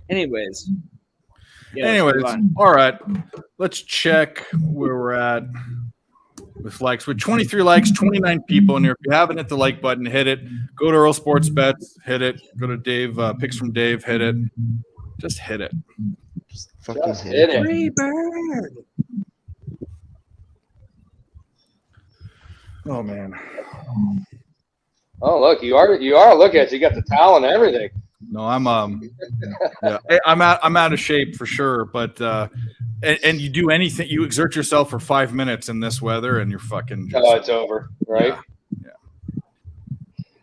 Anyways. Yeah, let's move on. All right. Let's check where we're at with likes. With 23 likes, 29 people in here. If you haven't hit the like button, hit it. Go to Earl Sports Bets, hit it. Go to Dave, Picks from Dave, hit it. Just hit it. Just fucking Just hit hit it. it. Freebird. Oh man. Oh, look, you are. Look at you. You got the towel and everything. No, I'm yeah, I'm out of shape for sure, but and you do anything, you exert yourself for 5 minutes in this weather and you're fucking just, Oh, it's over, right?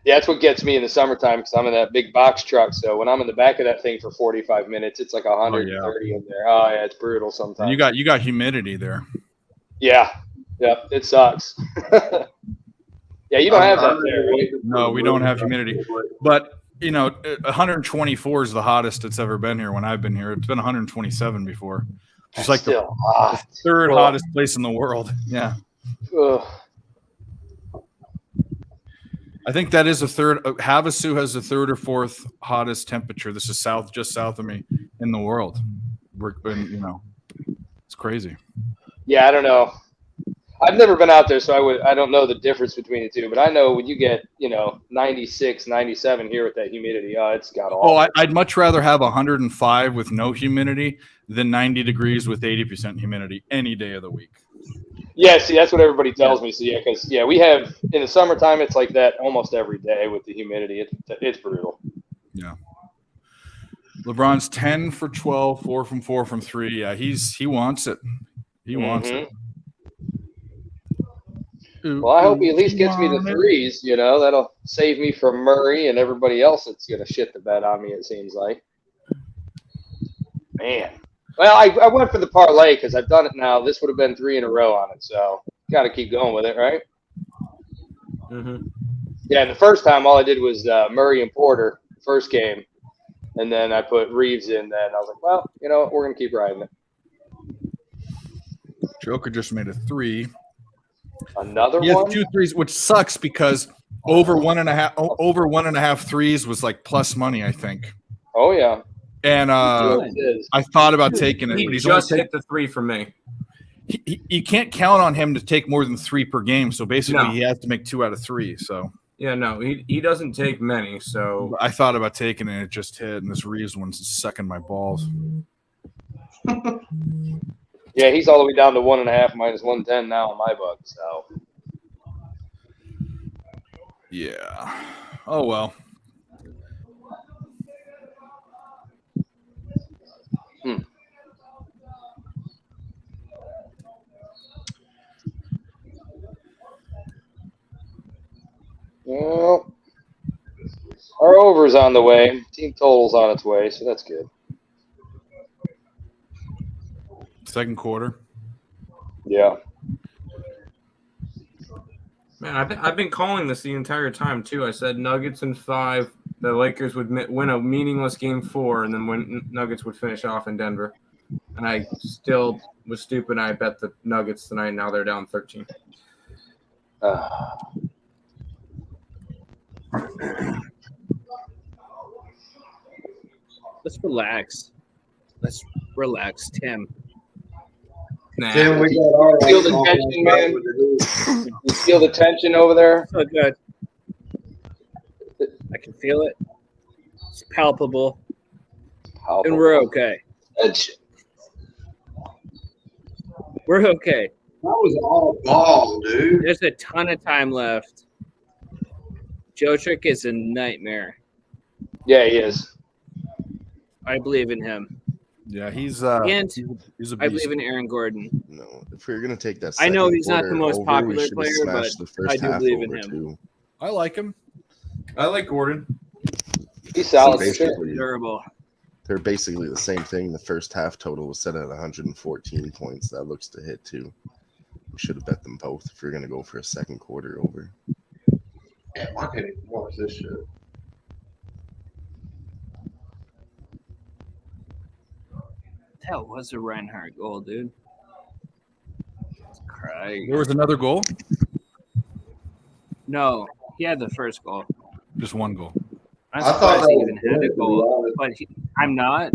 Yeah, that's what gets me in the summertime because I'm in that big box truck. So when I'm in the back of that thing for 45 minutes, it's like 130 in there. Oh yeah, it's brutal sometimes. and you got humidity there. Yeah, it sucks. Yeah, you don't have that there, right? No, we don't have humidity. But 124 is the hottest it's ever been here when I've been here. It's been 127 before. It's like the Still hot. third Ugh. hottest place in the world. Yeah. Ugh. I think that is a third. Havasu has the third or fourth hottest temperature. This is just south of me in the world. It's crazy. Yeah, I don't know. I've never been out there, so I don't know the difference between the two. But I know when you get 96, 97 here with that humidity, it's got all. Oh, I'd much rather have 105 with no humidity than 90 degrees with 80% humidity any day of the week. Yeah, see, that's what everybody tells me. So yeah, because we have in the summertime, it's like that almost every day with the humidity. It's brutal. Yeah. LeBron's 10 for 12, 4 from 4 from 3. Yeah, he wants it. He wants it. Well, I hope he at least gets me the threes. That'll save me from Murray and everybody else that's gonna shit the bed on me. It seems like. Man. Well, I went for the parlay because I've done it now. This would have been 3 in a row on it, so got to keep going with it, right? Mm-hmm. Yeah, the first time all I did was Murray and Porter, first game, and then I put Reeves in. Then I was like, well, we're gonna keep riding it. Joker just made a 3. Another He has one. 2 threes, which sucks because over 1.5 threes was like plus money, I think. Oh yeah. And It is. I thought about taking it, He but he's just only hit the 3 from me. you can't count on him to take more than 3 per game. So basically, No. he has to make 2 out of 3. So Yeah, no, he doesn't take many. So I thought about taking it, and it just hit, and this Reeves one's sucking my balls. Yeah, he's all the way down to 1.5 minus 110 now in my book. So Yeah. Oh well. well, our over's on the way. Team total's on its way, so that's good. Second quarter. Yeah. man, I've been calling this the entire time too. I said Nuggets in 5. The Lakers would win a meaningless game 4, and then Nuggets would finish off in Denver. And I still was stupid. I bet the Nuggets tonight. Now they're down 13. Let's relax. Let's Relax, Tim. Nah. Tim, we got all Feel the tension, man. You feel the tension over there? So good. I can feel it. It's palpable, and we're okay. We're okay. That was all ball, dude. There's a ton of time left. Joe Trick is a nightmare. Yeah, he is. I believe in him. Yeah, he's And he's a I beast. believe in Aaron Gordon. No, if we're gonna take that, I know second he's not the quarter most over, popular we should've player, smashed but the first I do half believe in over, him. too. I like him. I like Gordon. He's solid. He's for sure. Basically, durable. they're basically the same thing. The first half total was set at 114 points. That looks to hit too. We should have bet them both if you're gonna go for a second quarter over. Damn, I can't even watch this shit. That was a Reinhardt goal, dude. It's crying. There was another goal. No, he had the first goal. Just one goal. I'm I thought surprised that he was even had a good, to be goal, honest. but I'm not.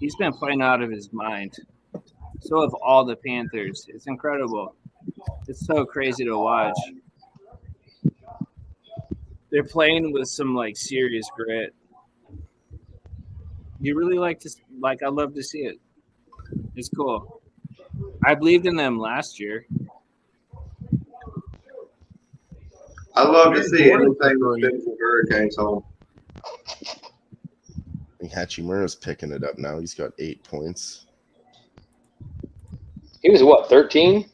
He's been playing out of his mind. So have all the Panthers. It's incredible. It's so crazy to watch. They're playing with some like serious grit. You really I love to see it. It's cool. I believed in them last year. I love to see anything that fits the Hurricanes home. I think Hachimura's picking it up now. He's got 8 points. He was what, 13?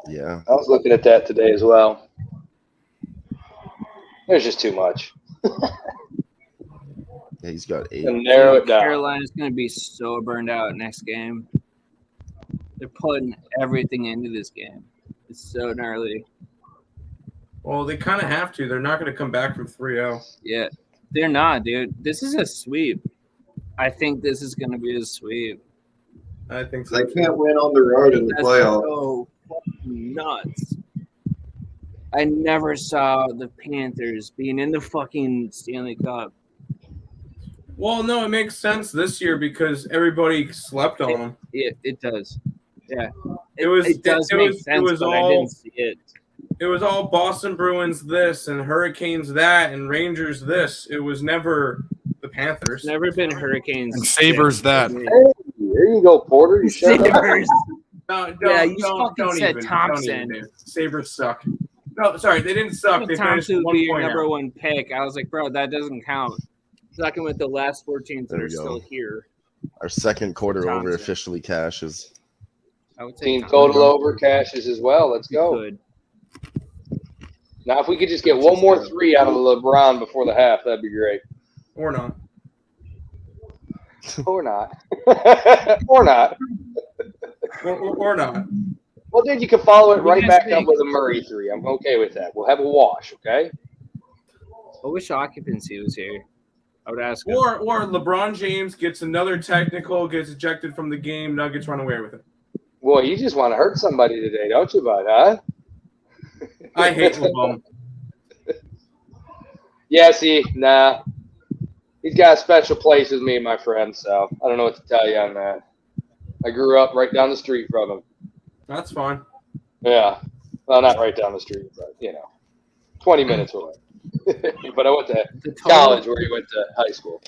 Yeah. I was looking at that today as well. There's just too much. Yeah, he's got 8. And narrow it down. Carolina's going to be so burned out next game. They're putting everything into this game. It's so gnarly. Well, they kind of have to. They're not going to come back from 3-0. Yeah, they're not, dude. This is a sweep. I think this is going to be a sweep. I think so. They can't win on the road in the That's playoffs. so fucking nuts. I never saw the Panthers being in the fucking Stanley Cup. Well, no, it makes sense this year because everybody slept on them. It does. Yeah. It does make sense, but I didn't see it. It was all Boston Bruins this and Hurricanes that and Rangers this. It was never the Panthers. It's never been Hurricanes. And Sabres that. Hey, there you go, Porter. You shut up. Sabres. No, Yeah, you fucking said even. Thompson. Don't even. Sabres suck. No, sorry, they didn't suck. They finished Thompson would 1 be your point number out. one pick. I was like, bro, that doesn't count. Talking with the last 4 teams that There are you go. still here. Our second quarter over Thompson. officially cashes. I would say Team Thompson. total over cashes as well. Let's go. Good. Now, if we could just get one more 3 out of LeBron before the half, that'd be great. Or not. Or not. Or not. Or not. Well, then you can follow it What do right you guys back up think? with a Murray 3. I'm okay with that. We'll have a wash, okay? I wish occupancy was here. I would ask him. Or LeBron James gets another technical, gets ejected from the game, Nuggets run away with it. Boy, you just want to hurt somebody today, don't you, bud, huh? I hate LeBron. Yeah, see, nah. He's got a special place with me, my friend, so I don't know what to tell you on that. I grew up right down the street from him. That's fine. Yeah. Well, not right down the street, but, 20 minutes away. But I went to The total, college where he went to high school.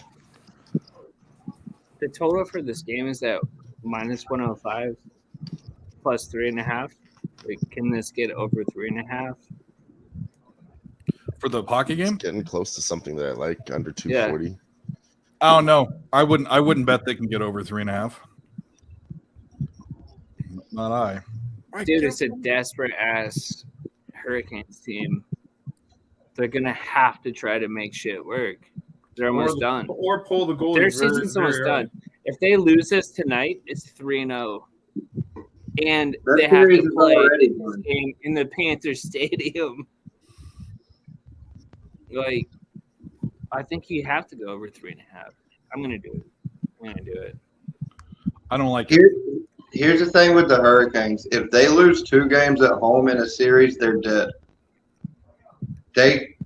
the total for this game is at -105 plus 3.5. Like, can this get over 3.5? For the hockey game? Getting close to something that I like, under 240. Oh no, I wouldn't bet they can get over 3.5. Not I. Dude, it's a desperate ass Hurricanes team. They're gonna have to try to make shit work. They're almost done. Or pull the goal. Their season's almost done. If they lose this tonight, it's 3-0. And That they have series to is play already this won. game in the Panthers Stadium. Like, I think you have to go over 3.5. I'm gonna do it. I don't like it. Here's the thing with the Hurricanes. If they lose 2 games at home in a series, they're dead.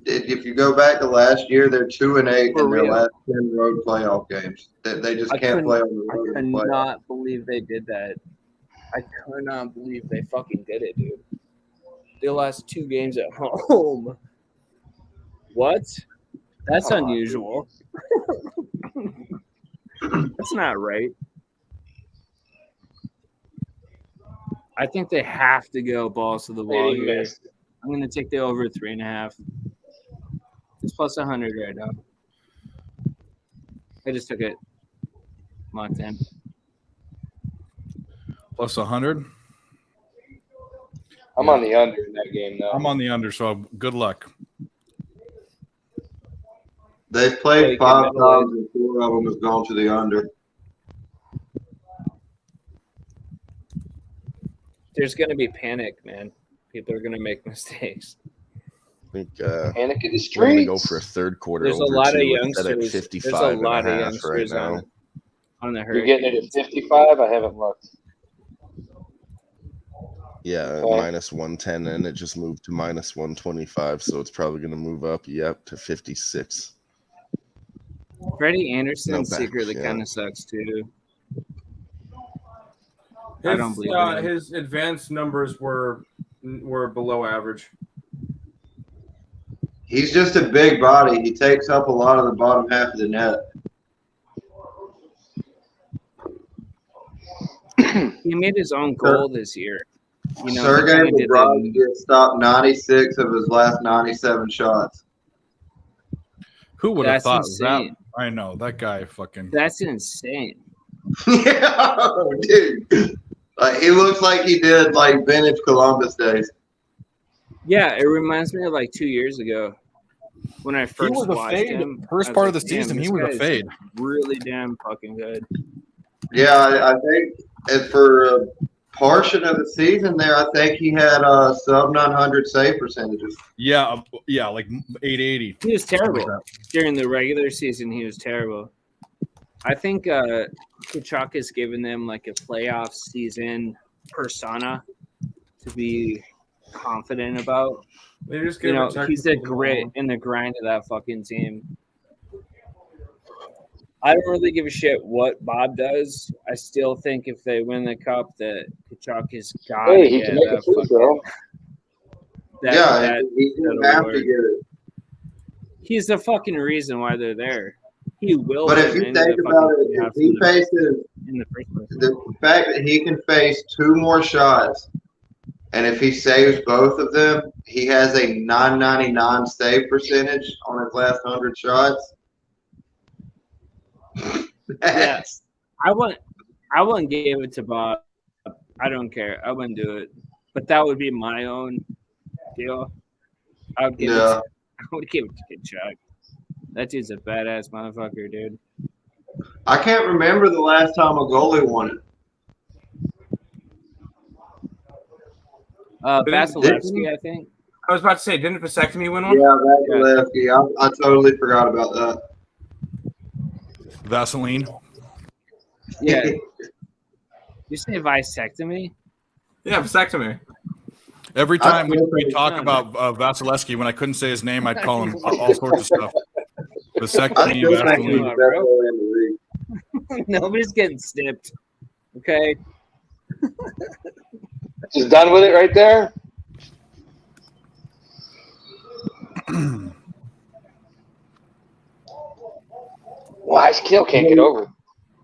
if you go back to last year, they're 2-8 For in their real. last 10 road playoff games. They just I can't couldn't- play on the I road. could in the playoffs. not believe they did that. I could not believe they fucking did it, dude. They lost 2 games at home. What? That's Come on, unusual. That's not right. I think they have to go balls to the wall They here. missed. I'm going to take the over 3.5. It's plus 100 right now. I just took it. Locked in. Plus 100. I'm on the under in that game, though. I'm on the under, so good luck. They've Take played it, 5 middle times and 4 of them have gone to the under. There's going to be panic, man. People are going to make mistakes. I think Panic in the we're going to go streets. for a third quarter. There's a over lot of 2. It's set at youngsters. 55 There's a and lot of half youngsters right now. on the You're Hurricanes. getting it at 55? I haven't looked. Yeah, Okay. minus 110, and it just moved to minus 125, so it's probably going to move up, to 56. Freddie Anderson No back, secretly yeah. kind of sucks too. I don't believe it. His advanced numbers were below average. He's just a big body. He takes up a lot of the bottom half of the net. He made his own goal this year. You know, he Sergei kinda did that. Bobrovsky stopped 96 of his last 97 shots. Who would have That's thought insane. that? I know that guy fucking. That's insane. Yeah, dude. He looks like he did like vintage Columbus days. Yeah, it reminds me of like 2 years ago when I He first was a watched fade. him. First I was part of like, the "Damn, season, this he was a guy's fade. Really damn fucking good. Yeah, I think for a portion of the season there, I think he had sub 900 save percentages. Yeah, like 880. He was terrible during the regular season. He was terrible. I think Tkachuk has given them like a playoff season persona to be confident about. They just You gave know, a he's the technical grit foul. and the grind of that fucking team. I don't really give a shit what Bob does. I still think if they win the cup, that Tkachuk has got to Hey, he get can make a a free fucking. throw. He's going to have to get it. He's the fucking reason why they're there. He will. But if win you into think the about fucking it, if playoffs he faces in the first place. the fact that he can face 2 more shots, and if he saves both of them, he has a 999 save percentage on his last 100 shots. Yes, I wouldn't give it to Bob. I don't care. I wouldn't do it. But that would be my own deal. I would give Yeah. it. I would give it to Tkachuk. That dude's a badass motherfucker, dude. I can't remember the last time a goalie won it. Vasilevsky, I think. I was about to say, didn't Vasectomy win one? Yeah, Vasilevsky. I totally forgot about that. Vaseline. Yeah. You say vasectomy? Yeah, Vasectomy. Every time we I- talk about Vasilevsky, when I couldn't say his name, I'd call him all sorts of stuff. I Vasectomy, still think he's Vaseline. the best goalie in the league. Nobody's getting snipped. Okay. Just done with it right there. Why Kill can't get over?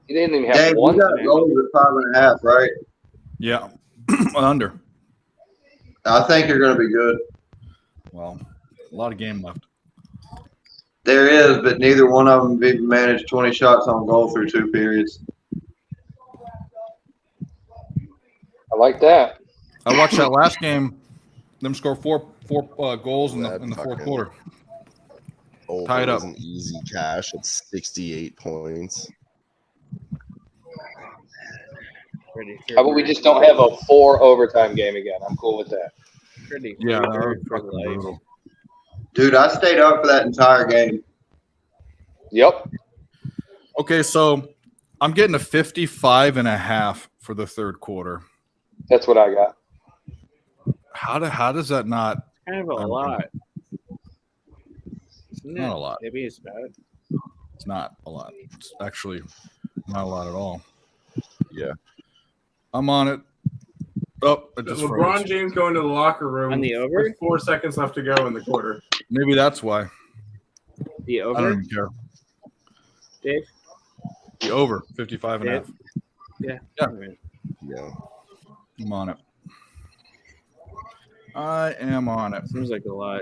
He didn't even have Dave, one. you got goals at 5.5, right? Yeah, under. I think you're going to be good. Well, a lot of game left. There is, but neither one of them have even managed 20 shots on goal through 2 periods. I like that. I watched that last game. Them score four goals in the That fourth fucking- quarter. Over Tied up. was an easy cash at 68 points. Pretty How about we just don't have a 4 overtime game again? I'm cool with that. pretty Yeah, that for was fucking life. brutal. Dude, I stayed up for that entire game. Yep. Okay, so I'm getting a 55.5 for the third quarter. That's what I got. How does that not? Kind of a lot. Not a lot. Maybe it's bad. It's not a lot. It's actually not a lot at all. Yeah. I'm on it. Oh, it just LeBron froze. James going to the locker room On the over? with 4 seconds left to go in the quarter. Maybe that's why. The I don't over, even care. Dave? The over 55 and a Yeah. half. Yeah. Yeah. All right. Yeah. I'm on it. I am on it. Seems like a lot.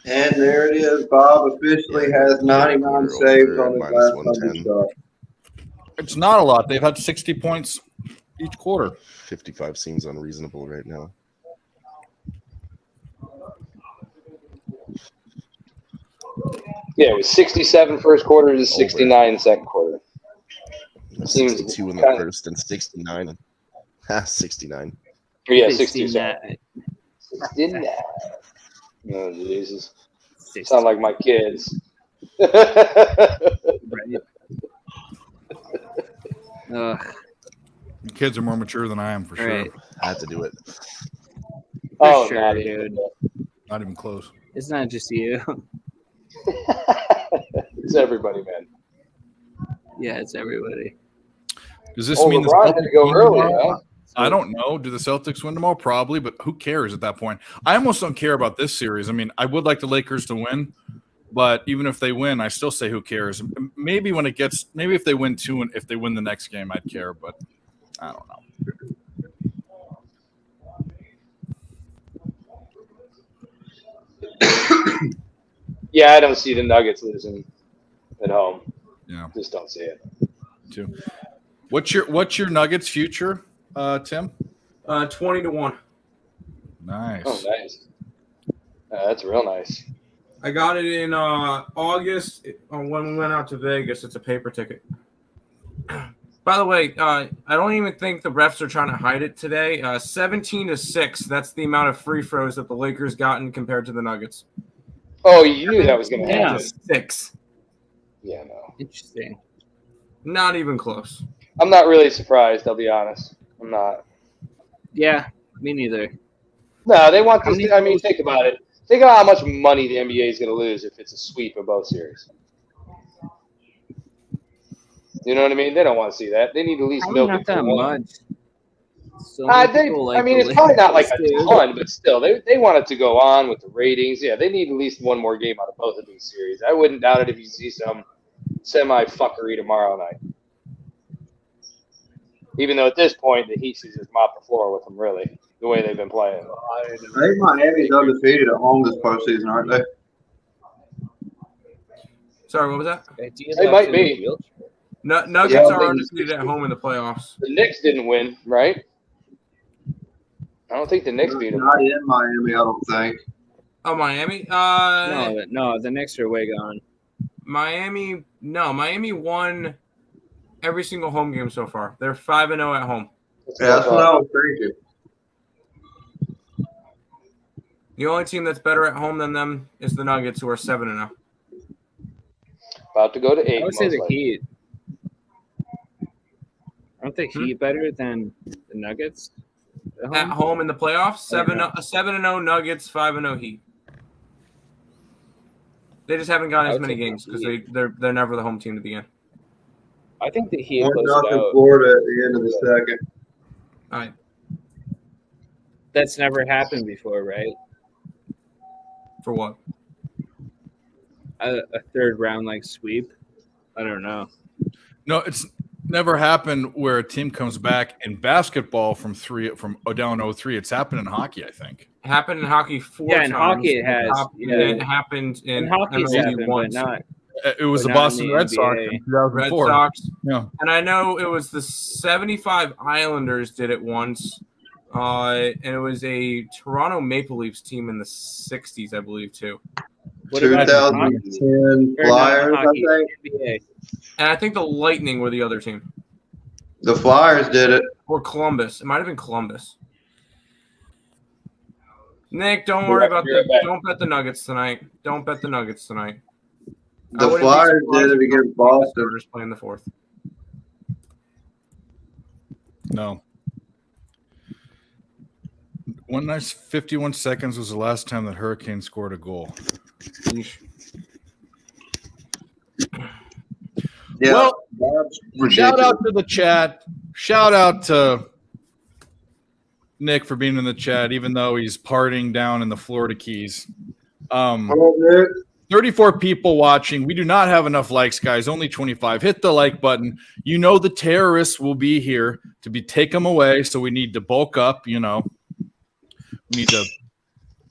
And there it is. Bob officially has 99 quarter saves over on his minus last 110. 100 shots. It's not a lot. They've had 60 points each quarter. 55 seems unreasonable right now. Yeah, it was 67 first quarter to 69 second quarter. Seems 62 in the kinda- first and 69. 69. Or yeah, 69. 69. 69. Oh, Jesus. 60. Sound like my kids. Right. Ugh. The kids are more mature than I am for All sure. right. I had to do it. Oh, sure, not dude. Not even close. It's not just you. It's everybody, man. Yeah, it's everybody. Does this Oh, mean the LeBron had to Celtics go win early, tomorrow? huh? I don't know. Do the Celtics win tomorrow? Probably, but who cares at that point? I almost don't care about this series. I mean, I would like the Lakers to win, but even if they win, I still say who cares. Maybe when it gets, maybe if they win two and if they win the next game, I'd care, but I don't know. Yeah, I don't see the Nuggets losing at home. Yeah, Just don't see it. too. What's your Nuggets future, Tim? 20-1. Nice. Oh, nice. That's real nice. I got it in August when we went out to Vegas. It's a paper ticket. By the way, I don't even think the refs are trying to hide it today. 17-6. That's the amount of free throws that the Lakers gotten compared to the Nuggets. Oh, you knew that was going to Yeah. happen. 6. Yeah, no. Interesting. Not even close. I'm not really surprised, I'll be honest. I'm not. Yeah, me neither. No, they want How this. many I mean, think about it. Think about how much money the NBA is going to lose if it's a sweep of both series. You know what I mean? They don't want to see that. They need to at least Probably milk not it for that one. much. So many They, people like I mean, the it's probably not like a Lakers, dude. ton, but still, they want it to go on with the ratings. Yeah, they need at least one more game out of both of these series. I wouldn't doubt it if you see some semi-fuckery tomorrow night. Even though at this point, the Heat should just mop the floor with them, really, the way they've been playing. I think Miami's undefeated at home this postseason, aren't they? Sorry, what was that? They might be. Nuggets Yeah, are undefeated at home in the playoffs. The Knicks didn't win, right? I don't think the Knicks beat them. Not in Miami, I don't think. Oh, Miami? No, the Knicks are way gone. Miami won every single home game so far. They're 5-0 at home. Yeah, that's what I was thinking. The only team that's better at home than them is the Nuggets, who are 7-0. About to go to 8. I would say most the likely. Heat. Aren't the Heat better than the Nuggets? At home in the playoffs, 7-0 Nuggets, 5-0 Heat. They just haven't gotten I as would many say games the because they're never the home team to begin. I think the Heat 1-0 closed it out. Florida at the end of the second. All right. That's never happened before, right? For what? A third round like sweep. I don't know. No, it's never happened where a team comes back in basketball from down 0-3. It's happened in hockey, I think. It happened in hockey 4 Yeah, times. in hockey it has. Yeah. It happened in hockey's MLB happened, but once. not. It was But the not Boston in the Red Sox NBA. in 2004. Red Sox. Yeah. And I know it was the 75 Islanders did it once. And it was a Toronto Maple Leafs team in the 60s, I believe, too. What about in hockey? 2010 Or not Flyers, hockey, I think. NBA. And I think the Lightning were the other team. The Flyers did it. Or Columbus. It might have been Columbus. Nick, don't worry about that. Don't bet the Nuggets tonight. Don't bet the Nuggets tonight. The Flyers did it against Boston. Just playing the fourth. No. 1 nice 51 seconds was the last time that Hurricane scored a goal. Yeah, Well, that's shout ridiculous. out to the chat. Shout out to Nick for being in the chat, even though he's partying down in the Florida Keys. Oh, Nick. 34 people watching. We do not have enough likes, guys. Only 25. Hit the like button. You know the terrorists will be here to take them away, so we need to bulk up. You know, we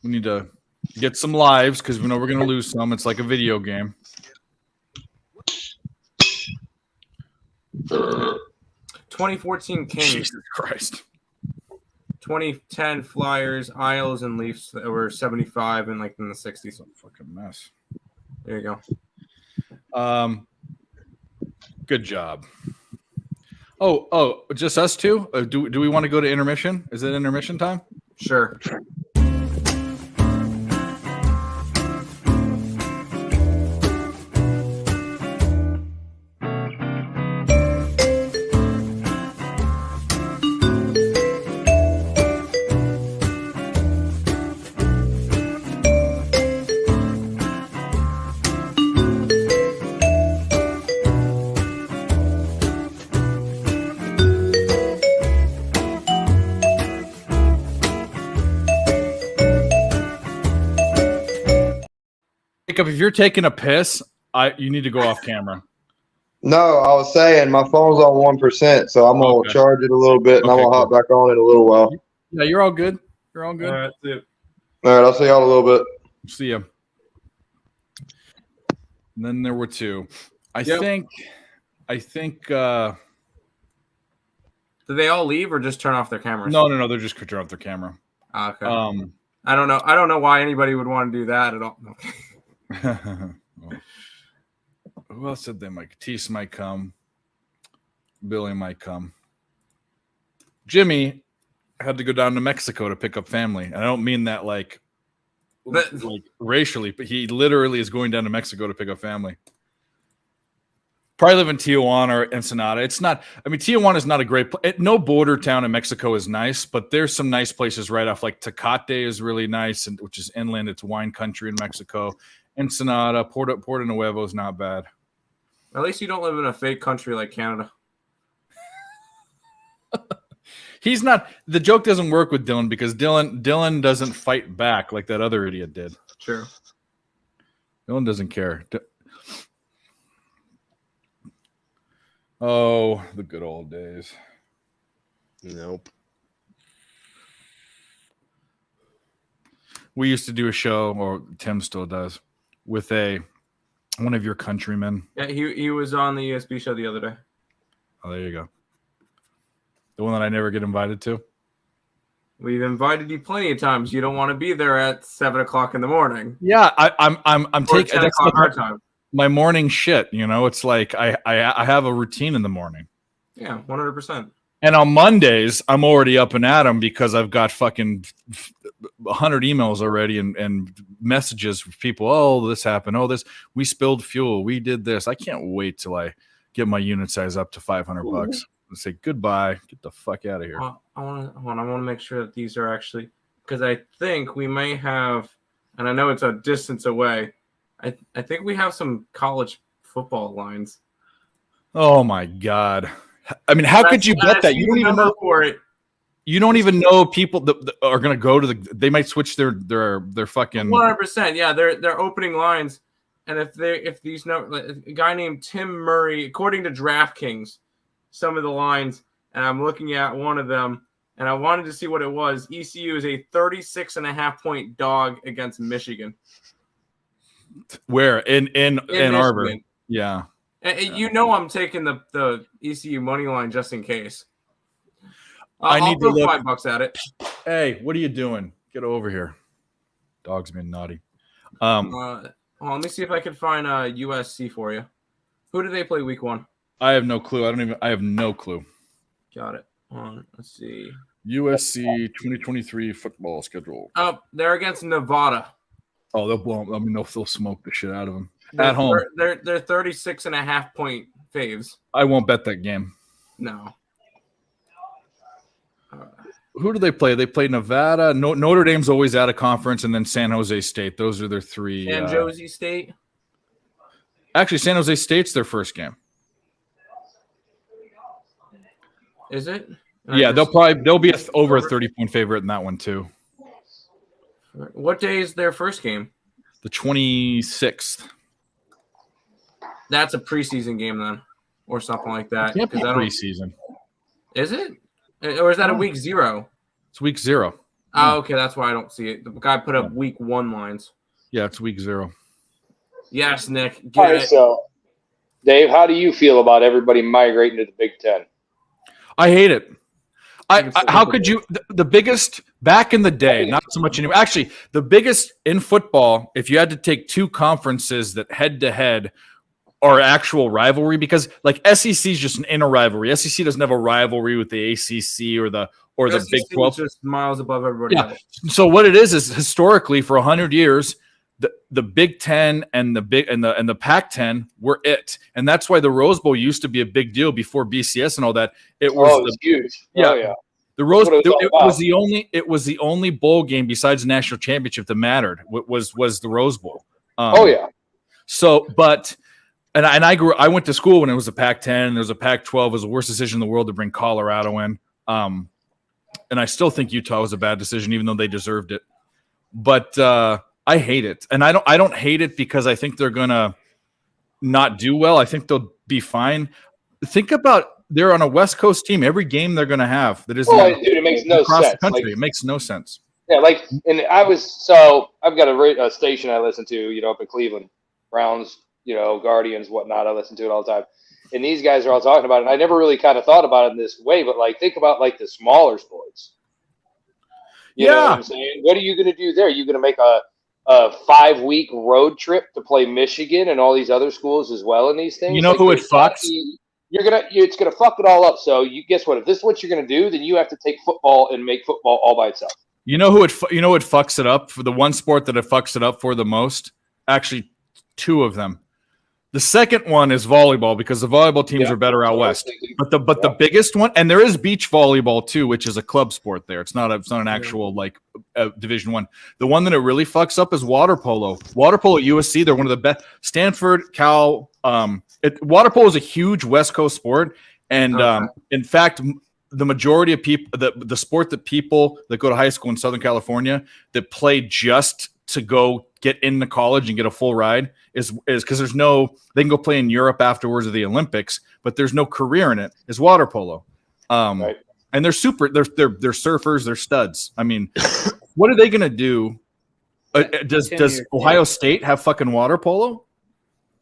need to get some lives because we know we're going to lose some. It's like a video game. 2014 Kings, Jesus Christ. 2010 Flyers, Isles, and Leafs that were 75 and like in the 60s. Fucking mess. There you go. Good job. Oh, just us two? Do we want to go to intermission? Is it intermission time? Sure. Jacob, if you're taking a piss, you need to go off camera. No, I was saying my phone's on 1%, so I'm gonna Okay. charge it a little bit, and I'm Okay, gonna hop cool. back on in a little while. Yeah, you're all good. You're all good. All right, that's it. All right, I'll see y'all in a little bit. See ya. And then there were two. I Yep. think Did they all leave or just turn off their cameras? no, they're just turning off their camera. Okay. Um I don't know why anybody would want to do that at all. No. who else said they might? Tease might come. Billy might come. Jimmy had to go down to Mexico to pick up family. And I don't mean that like racially, but he literally is going down to Mexico to pick up family. Probably live in Tijuana or Ensenada. It's not, I mean, Tijuana is not a great place. No border town in Mexico is nice, but there's some nice places right off. Like Tecate is really nice, and which is inland. It's wine country in Mexico. Ensenada, Puerto Nuevo is not bad. At least you don't live in a fake country like Canada. He's not, the joke doesn't work with Dylan because Dylan doesn't fight back like that other idiot did. True. Dylan doesn't care. Oh, the good old days. Nope. We used to do a show, or Tim still does, with one of your countrymen. Yeah, he was on the ESB show the other day. Oh, there you go. The one that I never get invited to. We've invited you plenty of times. You don't want to be there at 7 o'clock in the morning. Yeah, I'm Or taking 10 that's o'clock our like time. my morning shit. You know, it's like I have a routine in the morning. Yeah, 100%. And on Mondays, I'm already up and at 'em because I've got fucking 100 emails already and messages from people. Oh, this happened. Oh, we spilled fuel. We did this. I can't wait till I get my unit size up to $500 and say goodbye. Get the fuck out of here. I want to make sure that these are actually, because I think we may have, and I know it's a distance away. I think we have some college football lines. Oh my God. I mean, how could you bet that? You don't even know for it. You don't even know people that are going to go to they might switch their fucking 100%. Yeah, they're opening lines, and if these a guy named Tim Murray, according to DraftKings, some of the lines, and I'm looking at one of them, and I wanted to see what it was. ECU is a 36.5-point dog against Michigan. Where in Ann Arbor. Michigan. Yeah. And you know I'm taking the ECU money line just in case. I I'll need to throw look. $5 at it. Hey, what are you doing? Get over here. Dog's been naughty. Let me see if I can find USC for you. Who do they play week 1? I have no clue. I have no clue. Got it. Let's see. USC 2023 football schedule. Oh, they're against Nevada. Oh, they'll blow them. I mean, they'll smoke the shit out of them They're, at home. They're 36.5-point faves. I won't bet that game. No. Who do they play? They play Nevada. Notre Dame's always out of conference, and then San Jose State. Those are their three. San Jose State. Actually, San Jose State's their first game. Is it? Yeah, they'll be over a 30-point favorite in that one too. What day is their first game? The 26th. That's a preseason game then, or something like that. Can't be 'cause I don't- preseason. Is it? Or is that a week 0? It's week 0. Oh, okay. That's why I don't see it. The guy put up week 1 lines. Yeah, it's week 0. Yes, Nick. All Get right, it. so Dave, how do you feel about everybody migrating to the Big Ten? I hate it. think it's How could you? The biggest back in the day, not so much anymore. Actually, the biggest in football, if you had to take two conferences that head to head are actual rivalry, because like SEC is just an inner rivalry. SEC doesn't have a rivalry with the ACC or the Big 12. Just miles above everybody Yeah. else. So what it is historically for 100 years, the Big Ten and the Pac-10 were it, and that's why the Rose Bowl used to be a big deal before BCS and all that. It was Huge. Yeah. Oh, yeah. the Rose. That's what it was all about. It was the only bowl game besides the national championship that mattered. Was the Rose Bowl. Oh yeah. So, but. And I went to school when it was a Pac-10. There was a Pac-12. It was the worst decision in the world to bring Colorado in. And I still think Utah was a bad decision, even though they deserved it. But I hate it, and I don't hate it because I think they're gonna not do well. I think they'll be fine. Think about they're on a West Coast team. Every game they're gonna have that isn't Dude, it makes no across sense. the country. Like, It makes no sense. yeah, and I've got a station I listen to, up in Cleveland, Browns, Guardians, whatnot. I listen to it all the time. And these guys are all talking about it. And I never really kind of thought about it in this way, but think about the smaller sports. You know what I'm saying? What are you going to do there? You're going to make a 5-week road trip to play Michigan and all these other schools as well in these things? You know who it fucks? It's gonna fuck it all up. So guess what? If this is what you're gonna do, then you have to take football and make football all by itself. You know what fucks it up for the one sport that it fucks it up for the most? Actually, two of them. The second one is volleyball because the volleyball teams are better out west. But the biggest one, and there is beach volleyball too, which is a club sport there. It's not an actual Division I. The one that it really fucks up is water polo. Water polo at USC, they're one of the best. Stanford, Cal. Water polo is a huge West Coast sport, and in fact, the majority of people, the sport that people that go to high school in Southern California that play just to go get into college and get a full ride is because they can go play in Europe afterwards of the Olympics, but there's no career in it. Is water polo, Right. and they're surfers, they're studs. I mean, what are they gonna do? Does Ohio State have fucking water polo?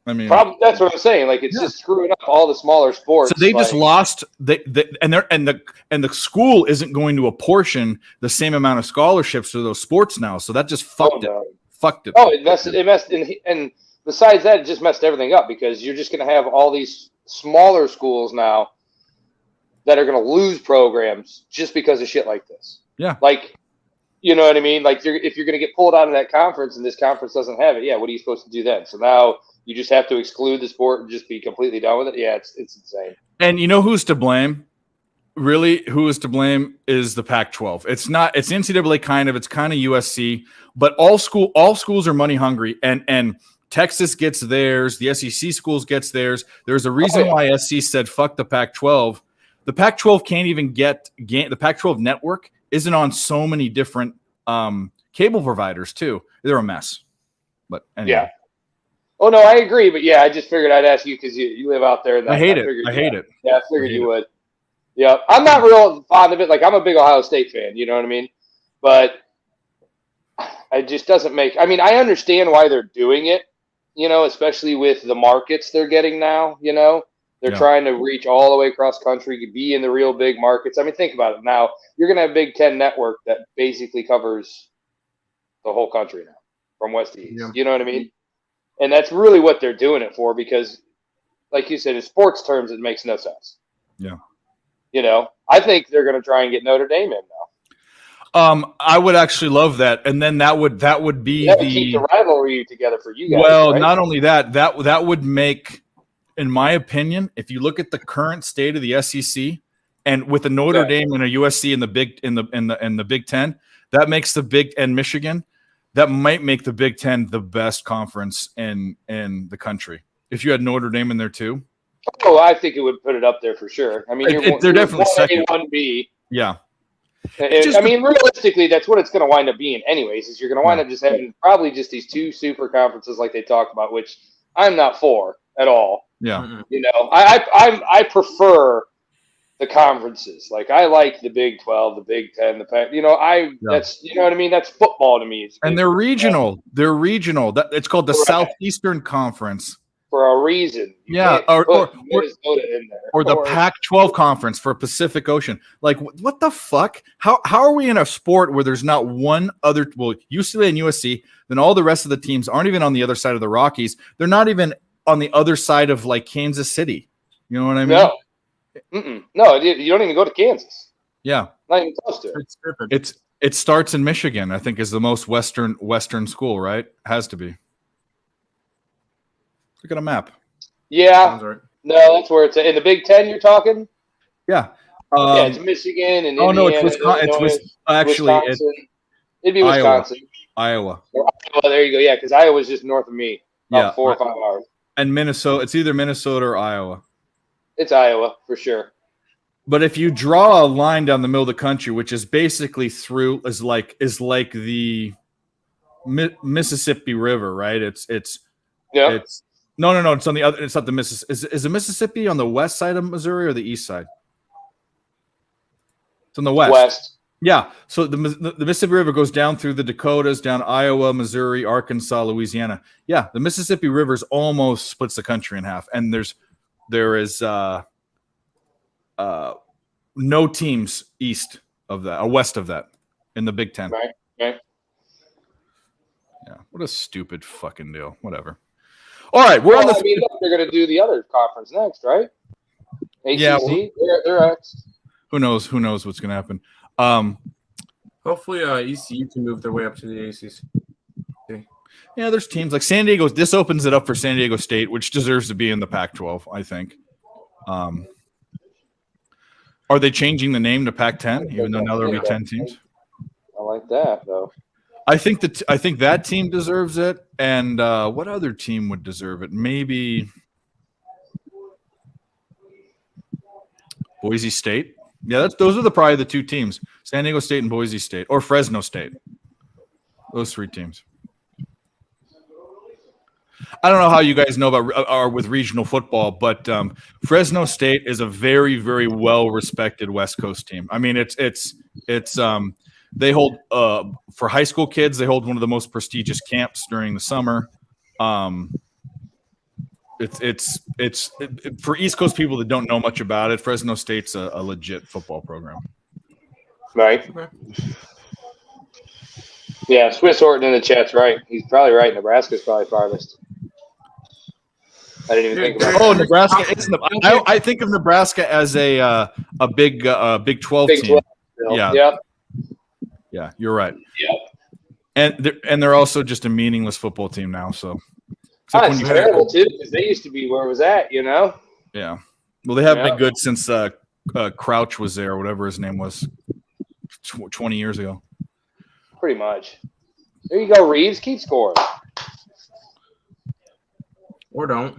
I mean, That's what I'm saying. It's just screwing up all the smaller sports. so they just lost. And the school isn't going to apportion the same amount of scholarships to those sports now. So that just fucked it. Fucked it. Oh, it messed, and besides that, it just messed everything up because you're just going to have all these smaller schools now that are going to lose programs just because of shit like this. Yeah. You know what I mean? If you're going to get pulled out of that conference and this conference doesn't have it, what are you supposed to do then? So now you just have to exclude the sport and just be completely done with it. Yeah, it's insane. And you know who's to blame? Really, who is to blame is the Pac-12. It's NCAA kind of. It's kind of USC, but all schools are money hungry, and Texas gets theirs. The SEC schools gets theirs. There's a reason why SC said fuck the Pac-12. The Pac-12 can't even get the Pac-12 network isn't on so many different cable providers too. They're a mess. But anyway. Yeah. Oh no, I agree. But I just figured I'd ask you because you live out there. And I hate it. I hate it. Yeah, I figured you would. Yeah, I'm not real fond of it. I'm a big Ohio State fan. You know what I mean? But it just doesn't make. I mean, I understand why they're doing it. Especially with the markets they're getting now. They're trying to reach all the way across country, be in the real big markets. I mean, think about it. Now you're going to have Big Ten network that basically covers the whole country now, from west to east. Yeah. You know what I mean? And that's really what they're doing it for because, like you said, in sports terms, it makes no sense. Yeah. I think they're going to try and get Notre Dame in now. I would actually love that, and then that would be keep the rivalry together for you guys. Well, right? not only that would make, in my opinion, if you look at the current state of the SEC, and with the Notre Dame and a USC in the Big Ten, that makes the Big and Michigan, that might make the Big Ten the best conference in the country. If you had Notre Dame in there too, Oh, I think it would put it up there for sure. I mean, They're definitely second. 1B. Yeah. I mean, realistically, that's what it's going to wind up being, anyways. Is you're going to wind up just having probably just these two super conferences like they talk about, which I'm not for at all. Yeah. You know, I prefer the conferences. Like I like the Big 12, the Big 10, the Pac. You know, that's you know what I mean. That's football to me. And they're regional. They're regional. It's called the Southeastern Conference. For a reason. Yeah, or Minnesota in there. Or the Pac-12 Conference for Pacific Ocean. Like, what the fuck? How are we in a sport where there's not one other? Well, UCLA and USC. Then all the rest of the teams aren't even on the other side of the Rockies. They're not even on the other side of like Kansas City. You know what I mean? No. No, you don't even go to Kansas. Yeah, not even close to it. It starts in Michigan. I think is the most western school, right? Has to be. Look at a map. Yeah. No, that's where it's at. In the Big 10 you're talking? Yeah. Yeah, it's Michigan and Indiana. No, it's Wisconsin. It'd be Wisconsin. Iowa. Oh, there you go. Yeah, because Iowa's just north of me. About 4 or 5 hours. And Minnesota. It's either Minnesota or Iowa. It's Iowa for sure. But if you draw a line down the middle of the country, which is basically is like the Mississippi River, right? It's No. It's on the other. It's not the Mississippi. Is the Mississippi on the west side of Missouri or the east side? It's on the west. West. Yeah. So the Mississippi River goes down through the Dakotas, down Iowa, Missouri, Arkansas, Louisiana. Yeah, the Mississippi River almost splits the country in half, and there is no teams east of that or west of that in the Big Ten. Right. Yeah. What a stupid fucking deal. Whatever. All right, we're on the. I mean, they're going to do the other conference next, right? ACC. Yeah, they're next. Who knows? Who knows what's going to happen? Hopefully, ECU can move their way up to the ACC. Yeah, there's teams like San Diego. This opens it up for San Diego State, which deserves to be in the Pac-12, I think. Are they changing the name to Pac-10, even though now there'll be 10 teams? I like that, though. I think that team deserves it, and what other team would deserve it? Maybe Boise State. Yeah, those are probably the two teams: San Diego State and Boise State, or Fresno State. Those three teams. I don't know how you guys know about with regional football, but Fresno State is a very, very well respected West Coast team. I mean, it's they hold for high school kids. They hold one of the most prestigious camps during the summer. It's for East Coast people that don't know much about it. Fresno State's a legit football program. Right. Yeah, Swiss Orton in the chat's right. He's probably right. Nebraska's probably farthest. I didn't even think about it. Oh, Nebraska! I think of Nebraska as a Big 12 Big team. 12. Yeah. Yeah, you're right. Yeah. And they're also just a meaningless football team now. So it's terrible too, because they used to be where it was at, you know. Yeah. Well, they haven't been good since Crouch was there, or whatever his name was, 20 years ago. Pretty much. There you go, Reeves. Keep scoring. Or don't.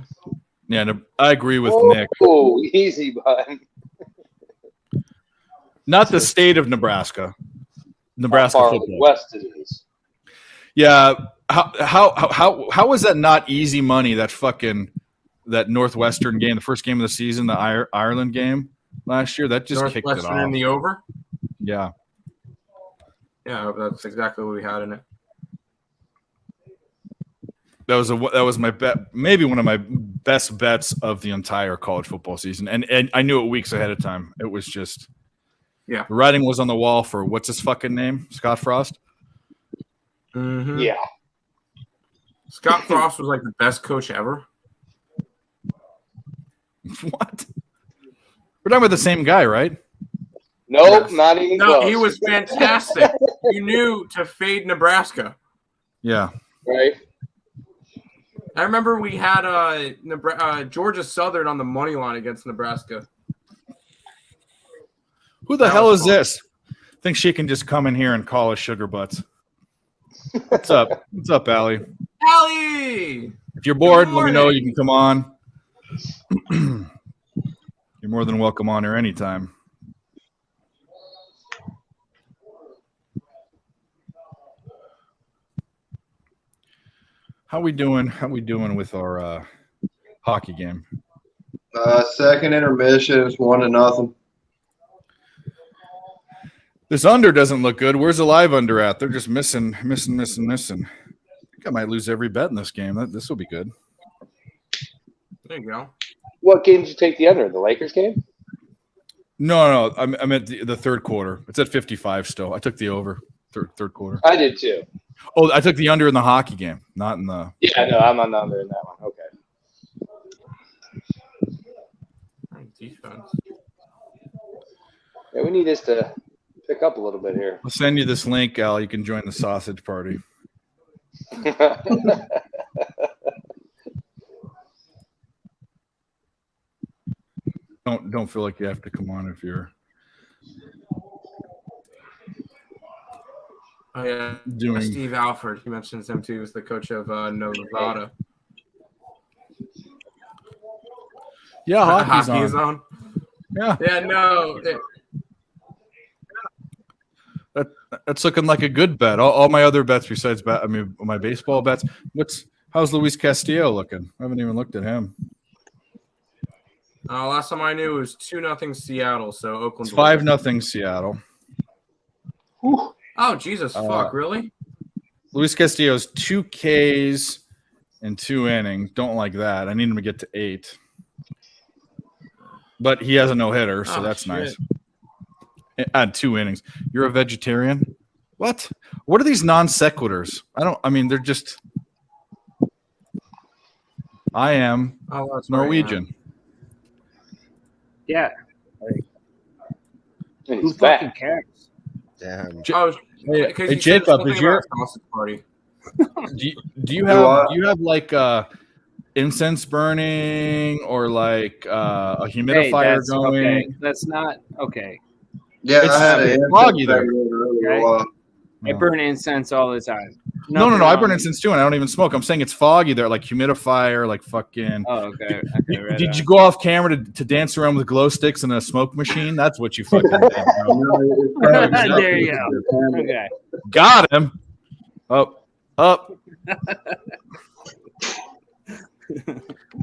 Yeah, I agree with Nick. Oh, easy, bud. Not the state of Nebraska. Nebraska How far football. west it is. Yeah. How was that not easy money? That Northwestern game, the first game of the season, the Ireland game last year, that just kicked it off. In the over. Yeah. Yeah, that's exactly what we had in it. That was my bet, maybe one of my best bets of the entire college football season, and I knew it weeks ahead of time. It was just, the writing was on the wall for what's his fucking name, Scott Frost. Mm-hmm. Yeah, Scott Frost was like the best coach ever. What? We're talking about the same guy, right? Nope, not even close. No, he was fantastic. You knew to fade Nebraska. Yeah. Right. I remember we had Georgia Southern on the money line against Nebraska. Who the hell is this? Think she can just come in here and call us sugar butts. What's up? What's up, Allie? Allie! If you're bored, let me know. You can come on. You're more than welcome on here anytime. How we doing? How we doing with our hockey game? Second intermission, it's 1-0. This under doesn't look good. Where's the live under at? They're just missing. I think I might lose every bet in this game. This will be good. There you go. What game did you take the under? The Lakers game? No. I'm at the third quarter. It's at 55 still. I took the over third quarter. I did too. Oh, I took the under in the hockey game, not in the. Yeah, no, I'm on the under in that one. Okay. Defense. Yeah, we need this to pick up a little bit here. I'll send you this link, Al. You can join the sausage party. Don't feel like you have to come on if you're Oh yeah, doing. Steve Alford. He mentions him too. Is the coach of Nevada. Yeah, hockey's Hockey's on. on. Yeah, Yeah, no. that's looking like a good bet. All my other bets besides my baseball bets. How's Luis Castillo looking? I haven't even looked at him. Last time I knew it was 2-0 Seattle. So Oakland. It's 5-0 Seattle. Oh Jesus! Fuck! Really? Luis Castillo's 2 Ks in 2 innings. Don't like that. I need him to get to 8. But he has a no-hitter, so that's shit. nice. Add 2 innings. You're a vegetarian? What? What are these non sequiturs? They're just. I am Oh, that's right, Norwegian. Yeah. And Who he's fucking back. cares? Damn. Oh, Hey, because hey, you said Jacob, something is your about a sausage party. do you have like incense burning or like a humidifier that's, going? Okay. That's not okay. Yeah, It's I had an foggy there. Okay. I burn incense all the time. No. Nothing I wrong burn with- incense too, and I don't even smoke. I'm saying it's foggy there, like humidifier, like fucking. Oh, okay. Right Did on. you go off camera to dance around with glow sticks and a smoke machine? That's what you fucking did, bro. There you go. Okay. Got him. Up. I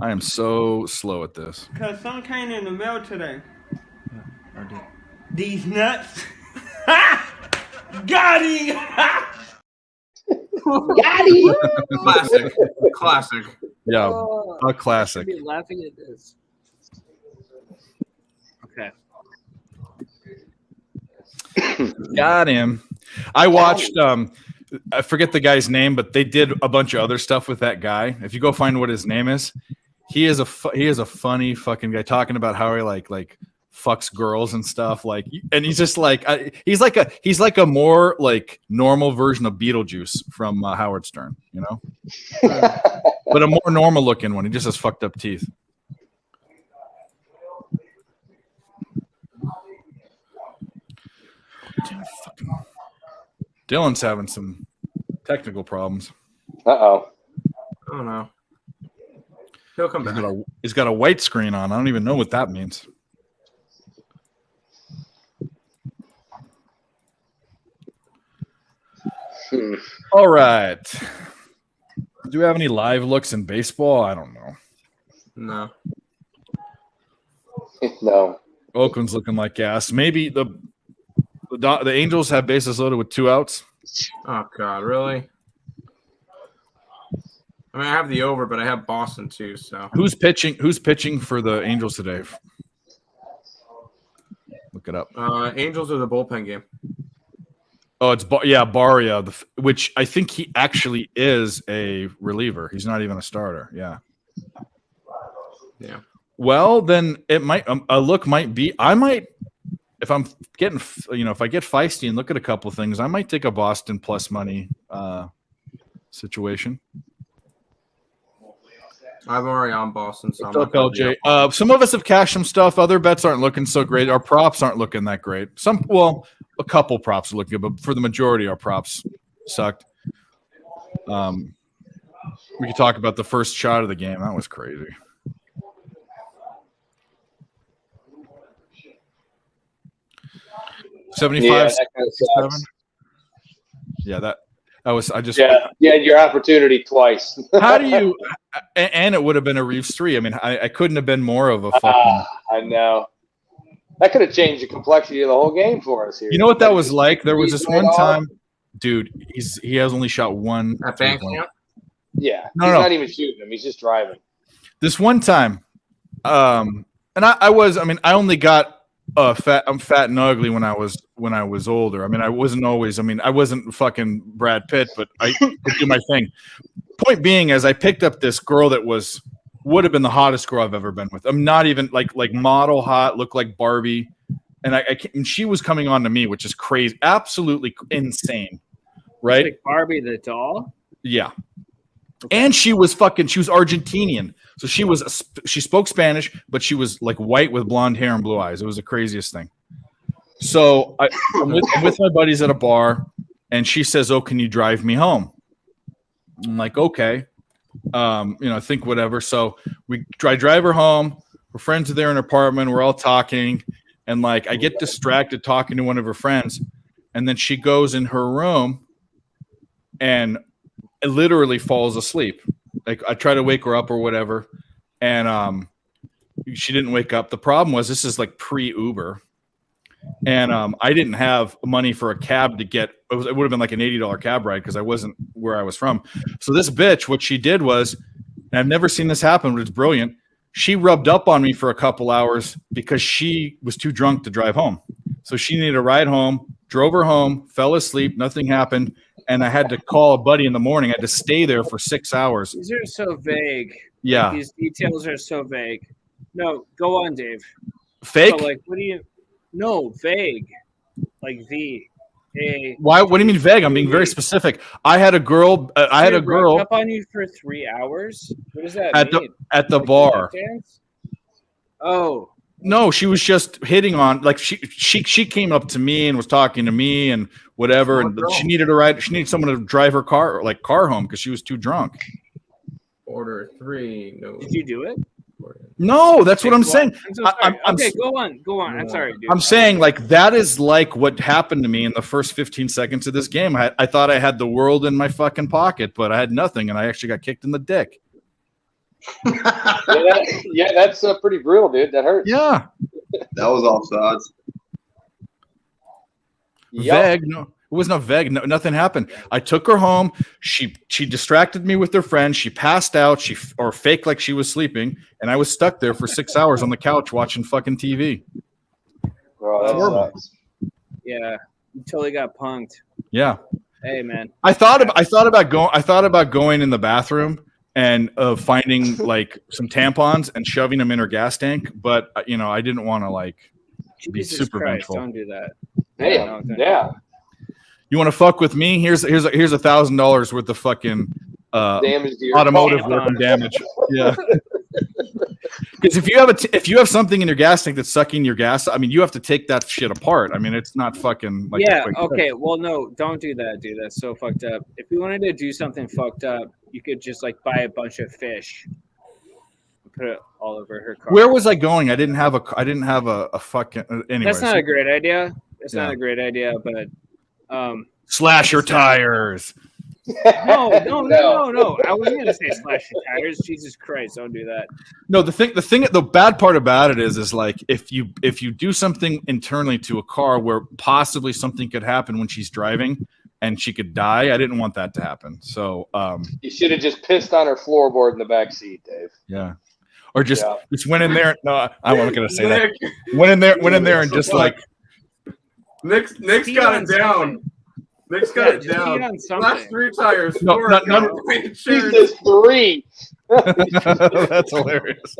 am so slow at this. Cause some came in the mail today. These nuts. Got him. Classic. Yeah, Oh, a I classic. should be laughing at this. Okay. Got him. I watched. I forget the guy's name, but they did a bunch of other stuff with that guy. If you go find what his name is, he is a funny fucking guy talking about how he like fucks girls and stuff. Like, and he's just like he's like a more like normal version of Beetlejuice from Howard Stern, you know, but a more normal looking one. He just has fucked up teeth. Damn, fucking Dylan's having some technical problems. Uh-oh. Oh no. He'll come back. He's got a white screen on. I don't even know what that means. All right. Do we have any live looks in baseball? I don't know. No. No. Oakland's looking like gas. Maybe the Angels have bases loaded with 2 outs. Oh God, really? I mean, I have the over, but I have Boston too. So Who's pitching for the Angels today? Look it up. Angels are the bullpen game. Oh, it's Barria, which I think he actually is a reliever. He's not even a starter. Yeah. Yeah. Well, then it might a look might be. I might, if I'm getting, if I get feisty and look at a couple things, I might take a Boston plus money situation. I'm already on Boston, so What's I'm up, not gonna be LJ? up. Some of us have cashed some stuff. Other bets aren't looking so great. Our props aren't looking that great. A couple props are looking good, but for the majority, our props sucked. We could talk about the first shot of the game. That was crazy. 75, Yeah, that kind of 67? sucks. Yeah, that was. I just. Yeah, you had your opportunity twice. How do you? And it would have been a Reeves 3. I mean, I couldn't have been more of a fucking. I know. That could have changed the complexity of the whole game for us here. You know what that was like? There was this Right one off. time, dude. He has only shot one. At bank three-point. camp? Yeah, No, he's no. not even shooting him. He's just driving. This one time, and I was. I mean, I only got fat. I'm fat and ugly when I was older. I mean, I wasn't always. I mean, I wasn't fucking Brad Pitt, but I could do my thing. Point being, is I picked up this girl that would have been the hottest girl I've ever been with. I'm not even like model hot, looked like Barbie, and and she was coming on to me, which is crazy, absolutely insane, right? Like Barbie the doll. Yeah. And she was Argentinian. So she spoke Spanish, but she was like white with blonde hair and blue eyes. It was the craziest thing. So I'm with my buddies at a bar, and she says, "Oh, can you drive me home?" I'm like, "Okay." I think whatever. So I drive her home. Her friends are there in her apartment. We're all talking. And like, I get distracted talking to one of her friends. And then she goes in her room and it literally falls asleep. Like I try to wake her up or whatever. And she didn't wake up. The problem was this is like pre-Uber. And I didn't have money for a cab to get. It would have been like an $80 cab ride because I wasn't where I was from. So this bitch, what she did was, and I've never seen this happen, but it's brilliant. She rubbed up on me for a couple hours because she was too drunk to drive home. So she needed a ride home. Drove her home. Fell asleep. Nothing happened. And I had to call a buddy in the morning. I had to stay there for 6 hours. These are so vague. Yeah. These details are so vague. No, go on, Dave. Fake? So, like, what do you? No, vague. Like V-A. Why? What do you mean vague? I'm being very specific. I had a girl. I had a girl up on you for 3 hours. What does that at mean? the Like bar. dance? Oh, No, she was just hitting on. Like she came up to me and was talking to me and whatever. And she needed a ride. She needed someone to drive her car home because she was too drunk. Order 3. No. did you do it? No, that's what I'm saying. I'm so sorry. I'm Okay, go on. Go on. I'm sorry, dude. I'm saying like that is like what happened to me in the first 15 seconds of this game. I thought I had the world in my fucking pocket, but I had nothing, and I actually got kicked in the dick. Yeah, that's pretty brutal, dude. That hurts. Yeah. That was offsides. Yep. Vague. No, it was not vague. No, nothing happened. I took her home. She distracted me with her friend. She passed out. She faked like she was sleeping, and I was stuck there for 6 hours on the couch watching fucking TV. Bro, that Horrible. sucks. Yeah, you totally got punked. Yeah. Hey, man. I thought about going in the bathroom and finding like some tampons and shoving them in her gas tank, but I didn't want to like be Jesus super Christ, vengeful. don't do that. Hey, No, don't. yeah. You want to fuck with me? Here's $1,000 worth of fucking Damage to your automotive car. weapon damage. Yeah. Because if you have something in your gas tank that's sucking your gas, I mean, you have to take that shit apart. I mean, it's not fucking like Yeah, a quick okay. fix. Well, no, don't do that, dude. That's so fucked up. If you wanted to do something fucked up, you could just like buy a bunch of fish and put it all over her car. Where was I going? I didn't have a fucking. Anyways, That's not a great idea. It's Yeah. not a great idea, but slash your tires. no. I wasn't gonna say slash your tires. Jesus Christ, don't do that. No, the bad part about it is like if you do something internally to a car where possibly something could happen when she's driving and she could die, I didn't want that to happen. So You should have just pissed on her floorboard in the back seat, Dave. yeah, or just Yeah. went in there. No, I'm not gonna say that. Went in there and just like Nick's Pee got on it down. something. Nick's got Yeah, it just pee down. on something. Last 3 tires. No, 4 none- He insurance. says 3. that's hilarious.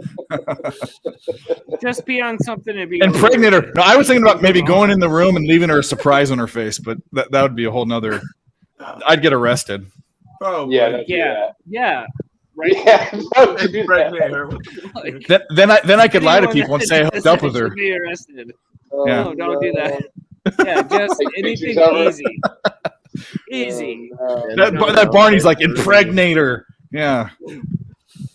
Just be on something and be Impregnate her. No, I was thinking about maybe going in the room and leaving her a surprise on her face, but that would be a whole nother. I'd get arrested. Oh, Yeah, boy. don't do Yeah. that. Right. Yeah, don't do that. Impregnate her. Like, Then I could lie to anyone people and that say I does hooked up that with her. should Be arrested. Yeah. No, don't do that. Yeah, just Take anything pictures of her. easy. Easy. That Barney's like impregnate her. Yeah.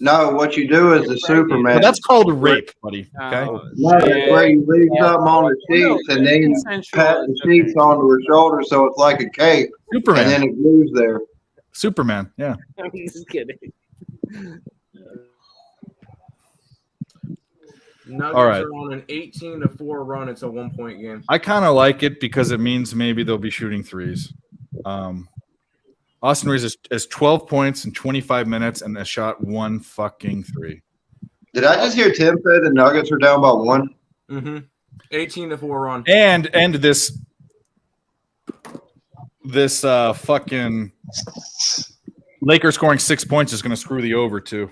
No, what you do is the Superman. But that's called rape, buddy. Okay. No, it's where you leave something on the sheets and then you pat the sheets onto her shoulder so it's like a cape. Superman. And then it glues there. Superman. Yeah. I'm just kidding. Nuggets All right. are on an 18-4 run. It's a 1-point game. I kind of like it because it means maybe they'll be shooting threes. Austin Reeves has 12 points in 25 minutes and has shot 1 fucking three. Did I just hear Tim say the Nuggets are down by 1? Mm-hmm. 18-4 run. And this fucking Lakers scoring 6 points is going to screw the over too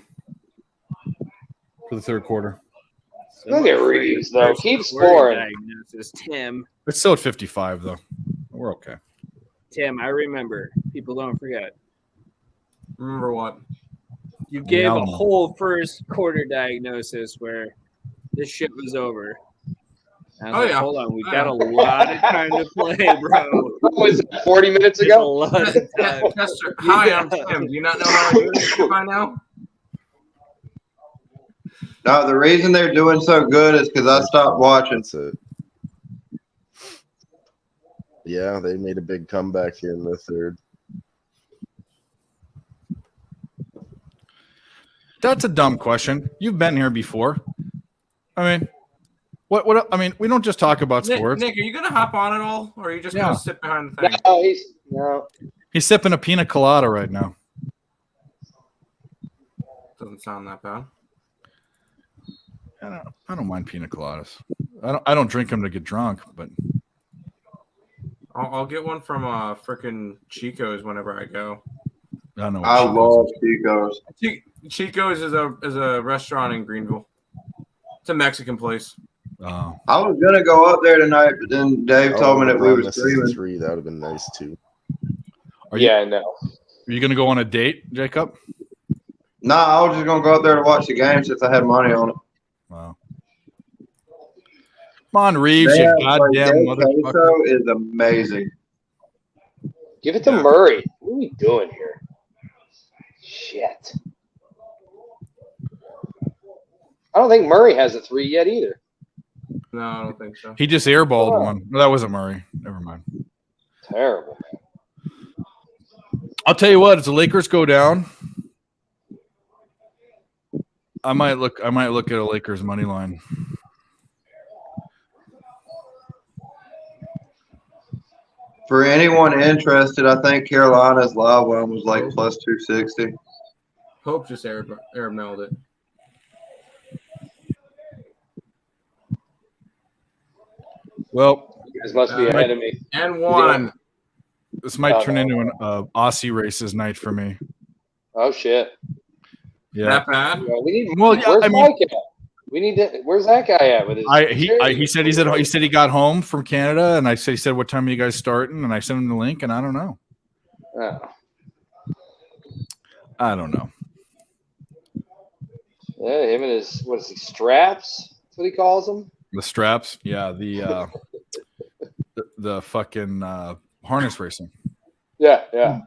for the third quarter. Look at Reeves, though. Keep Order scoring. diagnosis. Tim, It's still at 55 though. We're okay. I remember. People don't forget. Remember what? You gave a Alamo. whole first quarter diagnosis where this shit was over. And I was Oh, like, yeah. hold on, we got a lot of time to play, bro. What was it, 40 minutes There's a ago? lot of time. Chester, hi, I'm Tim. Do you not know how to do this shit by now? No, the reason they're doing so good is because I stopped watching. That's it. Yeah, they made a big comeback here in the third. That's a dumb question. You've been here before. I mean, what? I mean, we don't just talk about sports. Nick, are you gonna hop on at all, or are you just Yeah. gonna sit behind the thing? No. He's sipping a pina colada right now. Doesn't sound that bad. I don't mind pina coladas. I don't drink them to get drunk, but I'll get one from frickin' Chico's whenever I go. I don't know. I love Chico's. Chico's is a restaurant in Greenville. It's a Mexican place. Oh, I was gonna go up there tonight, but then Dave told me that we LeBron were misses streaming. a three. That would have been nice too. Yeah, I know. are you going to go on a date, Jacob? Nah, I was just gonna go up there to watch the game since I had money on it. Wow. Come on, Reeves, you Man, goddamn Dave motherfucker. Queso is amazing. Give it to Murray. What are we doing here? Shit. I don't think Murray has a 3 yet either. No, I don't think so. He just airballed one. No, that wasn't Murray. Never mind. Terrible. I'll tell you what, if the Lakers go down, I might look at a Lakers money line. For anyone interested, I think Carolina's live one was like plus 260. Hope just air mailed it. Well, You guys must be ahead of me. And one. this might turn into an Aussie races night for me. Oh, shit. Yeah. That bad? Well, we need, Well, yeah, where's I mean- Mike at? We need to, where's that guy at with his He said he said he got home from Canada, and he said what time are you guys starting, and I sent him the link, and I don't know. Oh. I don't know. Yeah, him and his, what is he, straps? That's what he calls them? The straps, yeah, the fucking harness racing. Yeah, yeah.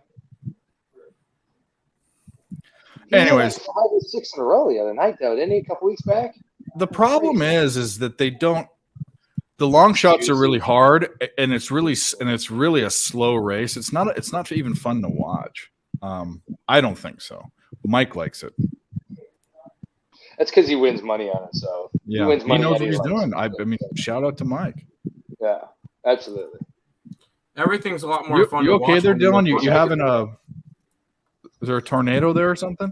Anyways, 5 or 6 in a row the other night, though, didn't he? A couple weeks back. the problem is that they don't. The long shots are really hard, and it's really a slow race. It's not even fun to watch. I don't think so. Mike likes it. That's because he wins money on it. So Yeah, he wins he money. knows what anyway. he's doing. I mean, shout out to Mike. Yeah, absolutely. Everything's a lot more You, fun you to okay watch there, when you Dylan? look You at it. having a? Is there a tornado there or something?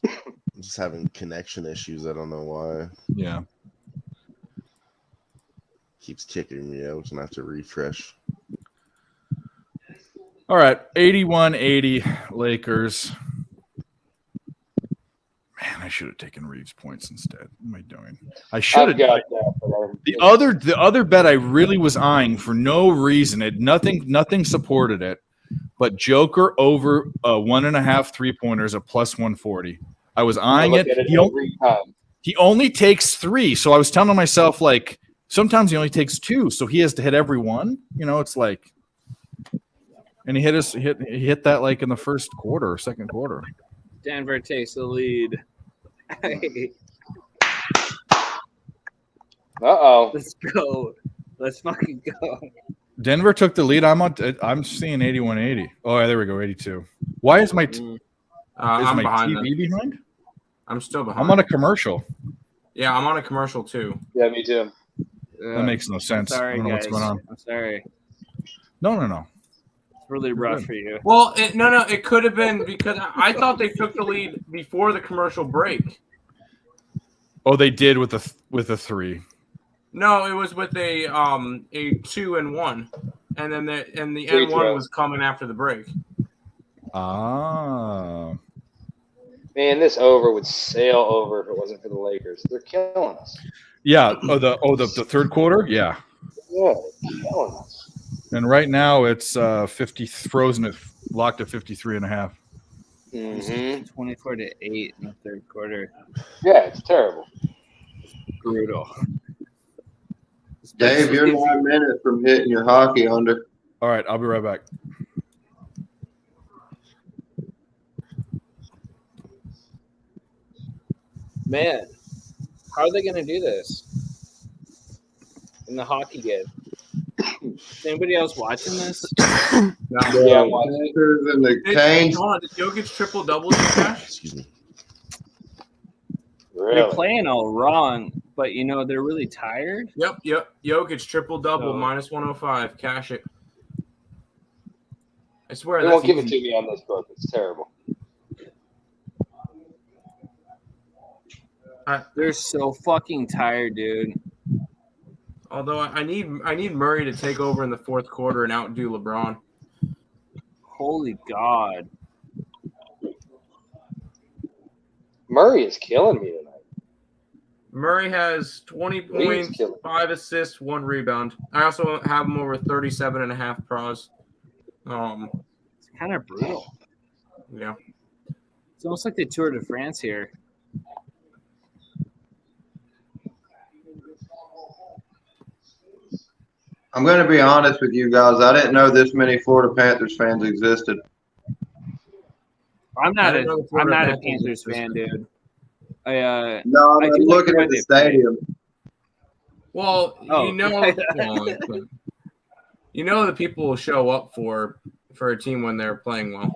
I'm just having connection issues. I don't know why. Yeah. Keeps kicking me out, and I have to refresh. All right, 81-80 Lakers. Man, I should have taken Reeves points instead. What am I doing? I should I've have. got that. But The other bet I really was eyeing for no reason. Nothing supported it. But Joker over 1.5 3-pointers at plus 140. I was I eyeing look it. at it every time. He only takes 3, so I was telling myself like sometimes he only takes 2, so he has to hit every one. You know, it's like, and he hit that like in the first quarter or second quarter. Denver takes the lead. Uh-oh. Let's go. Let's fucking go. Denver took the lead. I'm seeing 81-80. Oh, yeah, there we go, 82. Why is my is I'm my behind TV them. behind? I'm still behind. I'm on a commercial. Yeah, I'm on a commercial too. Yeah, me too. That makes no sense. Sorry, I don't know guys. what's going on. I'm sorry. No. It's really rough for you. Well, it could have been because I thought they took the lead before the commercial break. Oh, they did with the 3. No, it was with a 2 and 1, and then the Free N1 throw. was coming after the break. Ah. Man, this over would sail over if it wasn't for the Lakers. They're killing us. Yeah. The third quarter? Yeah. Yeah, they're killing us. And right now it's 50 frozen at locked at 53.5. Mm-hmm. 24-8 in the third quarter. Yeah, it's terrible. Brutal. Dave, you're 9 minutes from hitting your hockey under. All right, I'll be right back. Man, how are they going to do this in the hockey game? Is anybody else watching this? No. Yeah, I'm watching it. Panthers and the Canes. Hold on, did Jokic triple double you, Cash? Excuse me. They're Really? playing all wrong, but they're really tired. Yep. Jokic triple double So- minus 105. Cash it. I swear They that's won't give it easy. to me on this book. It's terrible. They're so fucking tired, dude. Although I need Murray to take over in the fourth quarter and outdo LeBron. Holy God. Murray is killing me tonight. Murray has 20 He's points, killing. 5 assists, 1 rebound. I also have him over 37.5 pros. It's kind of brutal. Yeah. It's almost like the Tour de France here. I'm going to be honest with you guys. I didn't know this many Florida Panthers fans existed. I'm not didn't know the a Florida Panthers Panthers was- fan, dude. No, I I'm do like looking the way at the they play. stadium. Well, Oh. the people will show up for a team when they're playing well.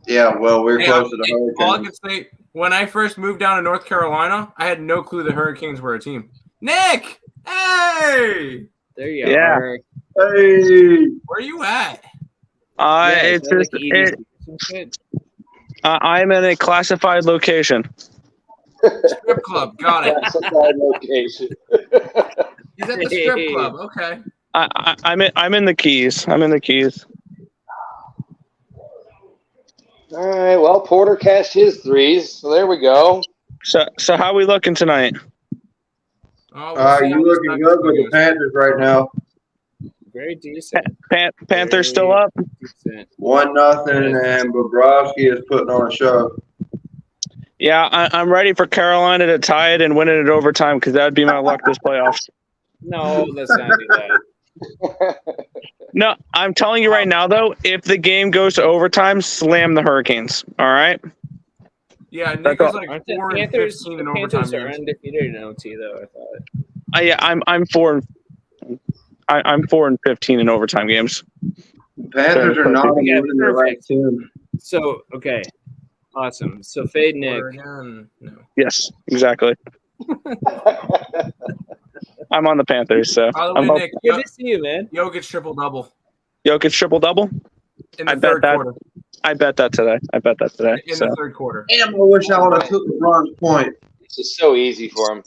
Yeah, well, we're Hey, close to the all I Hurricanes. can say, when I first moved down to North Carolina, I had no clue the Hurricanes were a team. Nick! Hey! There you Yeah. are. Hey! Where you at? Yeah, It's is that just like 80s and shit? I'm in a classified location. Strip club. Got it. Classified location. He's at the strip club. Okay. I'm in the Keys. I'm in the Keys. All right. Well, Porter cashed his threes, so there we go. So how we looking tonight? Oh, we'll see how You're this looking Nuggets good with the goes. Panthers right now. Very decent. Panthers still up? Decent. 1-0, and Bobrovsky is putting on a show. Yeah, I'm ready for Carolina to tie it and win it at overtime because that would be my luck this playoffs. No, let's not do that. No, I'm telling you right now, though, if the game goes to overtime, slam the Hurricanes. All right? Yeah, Nick That's is all. like Aren't the 4 and Panthers, 15 the in overtime Panthers are games. undefeated in OT, though, I thought. I'm 4 and 15 in overtime games. Panthers are not Yeah, moving the right perfect. team. So, okay. Awesome. So, fade Nick. Oregon, no. Yes, exactly. I'm on the Panthers, so By the I'm way, Nick, Good to see you, man. Jokic triple double Jokic triple double. in I the bet third that- quarter. I bet that today. In So the third quarter. Damn, I wish I would have took LeBron's point. It's just so easy for him.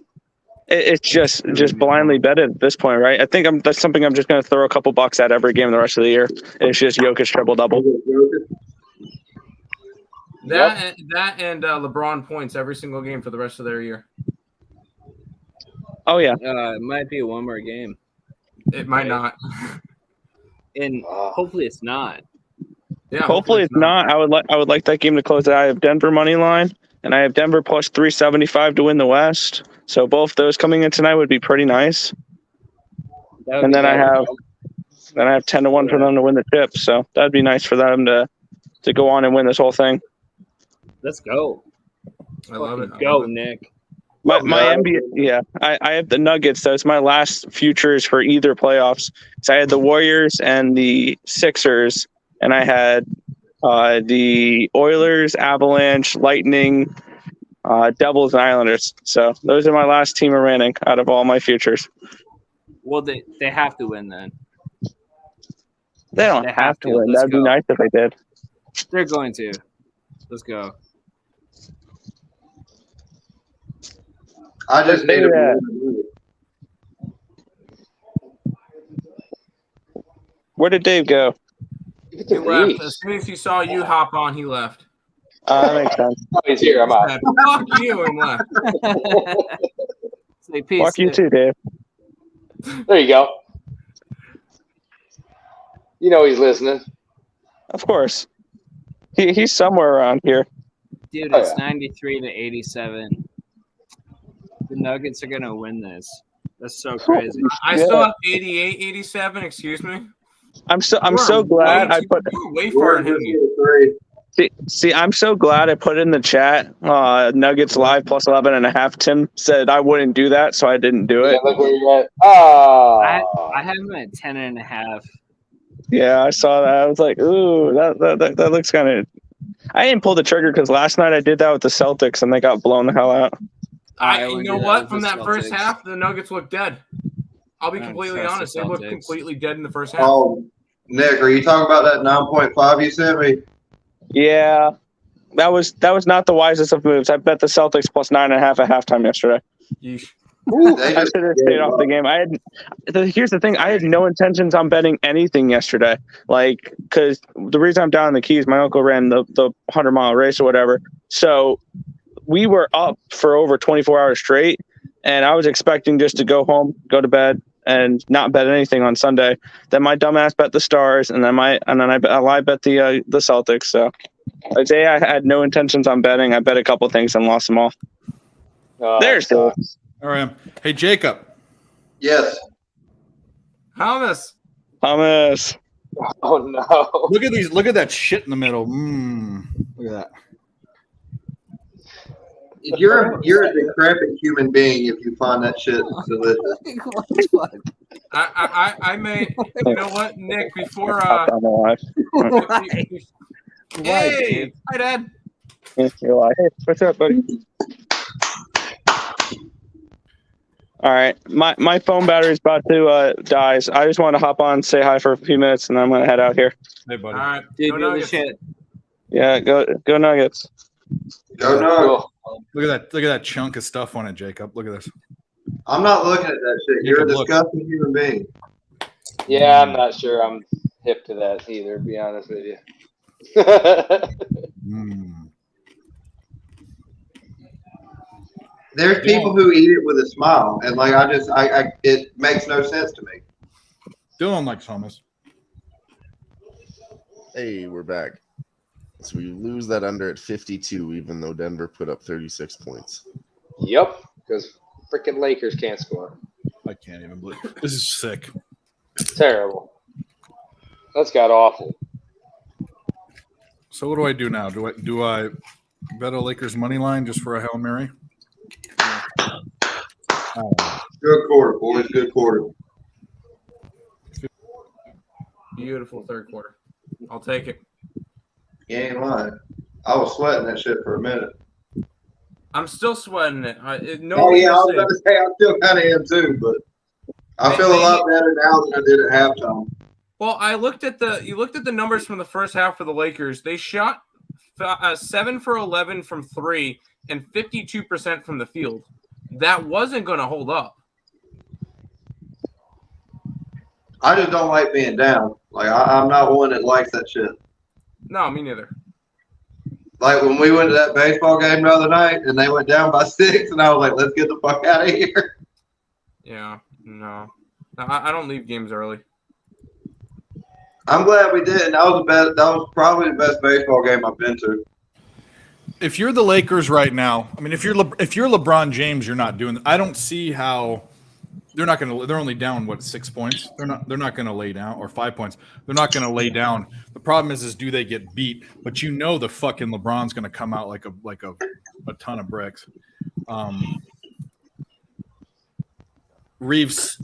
it's just blindly betted at this point, right? I think that's something I'm just going to throw a couple bucks at every game the rest of the year. It's just Jokic triple double. That and LeBron points every single game for the rest of their year. Oh yeah, It might be one more game. It might not. And hopefully it's not. Yeah, hopefully it's not. I would like that game to close out. I have Denver money line, and I have Denver plus 375 to win the West. So both those coming in tonight would be pretty nice. That would And be then I better. have 10-1 for them to win the chip. So that'd be nice for them to go on and win this whole thing. Let's go. I love it. Fucking Go, Nick. My NBA, yeah, I have the Nuggets. Those my last futures for either playoffs. So I had the Warriors and the Sixers, and I had the Oilers, Avalanche, Lightning, Devils, and Islanders. So those are my last team remaining out of all my futures. Well, they have to win then. They don't They have to win. Let's That'd go. be nice if they did. They're going to. Let's go. I just need Yeah. Where did Dave go? He left. As soon as he saw you hop on, he left. That makes sense. Oh, he's here. I'm out. Said, fuck you, and left. Say peace. Fuck you Nick. too, Dave. There you go. You know he's listening. Of course. He's somewhere around here. Dude, Oh, it's yeah. 93 to 87. The Nuggets are going to win this. That's so crazy. I Yeah. still have 88, 87. Excuse me. I'm so You're glad way I too- put. You're way far ahead of me. See, I'm so glad I put in the chat Nuggets live plus 11.5. Tim said I wouldn't do that, so I didn't do Yeah, it. look where you're at. Oh. I have them at 10.5. Yeah, I saw that. I was like, ooh, that looks kind of. I didn't pull the trigger because last night I did that with the Celtics and they got blown the hell out. I You wouldn't know do that what? with From the that first Celtics. half, the Nuggets looked dead. I'll be I don't completely trust the honest. They looked Celtics. completely dead in the first half. Oh, Nick, are you talking about that 9.5 you sent me? Yeah, that was not the wisest of moves. I bet the Celtics plus 9.5 at halftime yesterday. Yeesh. They I just should have stayed off the game. Here's the thing: I had no intentions on betting anything yesterday. Like, because the reason I'm down in the Keys, my uncle ran the 100-mile race or whatever. So we were up for over 24 hours straight, and I was expecting just to go home, go to bed, and not bet anything on Sunday. Then my dumbass bet the Stars, and then I bet the Celtics. So today I had no intentions on betting. I bet a couple things and lost them all. Oh, There's the. All right. Hey, Jacob. Yes. Thomas. Thomas. Oh no. Look at these. Look at that shit in the middle. Look at that. You're a decrepit human being if you find that shit delicious. I may. You know what, Nick? Before On the live. hey, hi, Dad. You're like, hey, what's up, buddy? All right, my phone battery's about to die. So I just want to hop on, say hi for a few minutes, and then I'm gonna head out here. Hey, All buddy. right, Dude, go do the Nuggets. shit. Yeah, go Nuggets. Go no. Cool. Look at that chunk of stuff on it, Jacob. Look at this. I'm not looking at that shit. You're a Look. disgusting human being. Yeah, I'm not sure I'm hip to that either, to be honest with you. There's people who eat it with a smile, and like I it makes no sense to me. Dylan likes hummus. Hey, we're back. So we lose that under at 52, even though Denver put up 36 points. Yep, because freaking Lakers can't score. I can't even believe this is sick. Terrible. That's got awful. So what do I do now? Do I bet a Lakers money line just for a Hail Mary? Good quarter, boys. Good quarter. Beautiful third quarter. I'll take it. You ain't lying. I was sweating that shit for a minute. I'm still sweating it. Oh yeah, I was about to say I still kind of am too, but I feel a lot better now than I did at halftime. Well, you looked at the numbers from the first half for the Lakers. They shot 7 for 11 from 3 and 52% from the field. That wasn't going to hold up. I just don't like being down. Like I'm not one that likes that shit. No, me neither. Like when we went to that baseball game the other night and they went down by 6, and I was like, "Let's get the fuck out of here." Yeah, no, I don't leave games early. I'm glad we did. That was probably the best baseball game I've been to. If you're the Lakers right now, I mean, if you're LeBron James, you're not doing. I don't see how they're not going to. They're only down what 6 points. They're not going to lay down, or 5 points. They're not going to lay down. The problem is do they get beat? But you know the fucking LeBron's going to come out like a ton of bricks. Reeves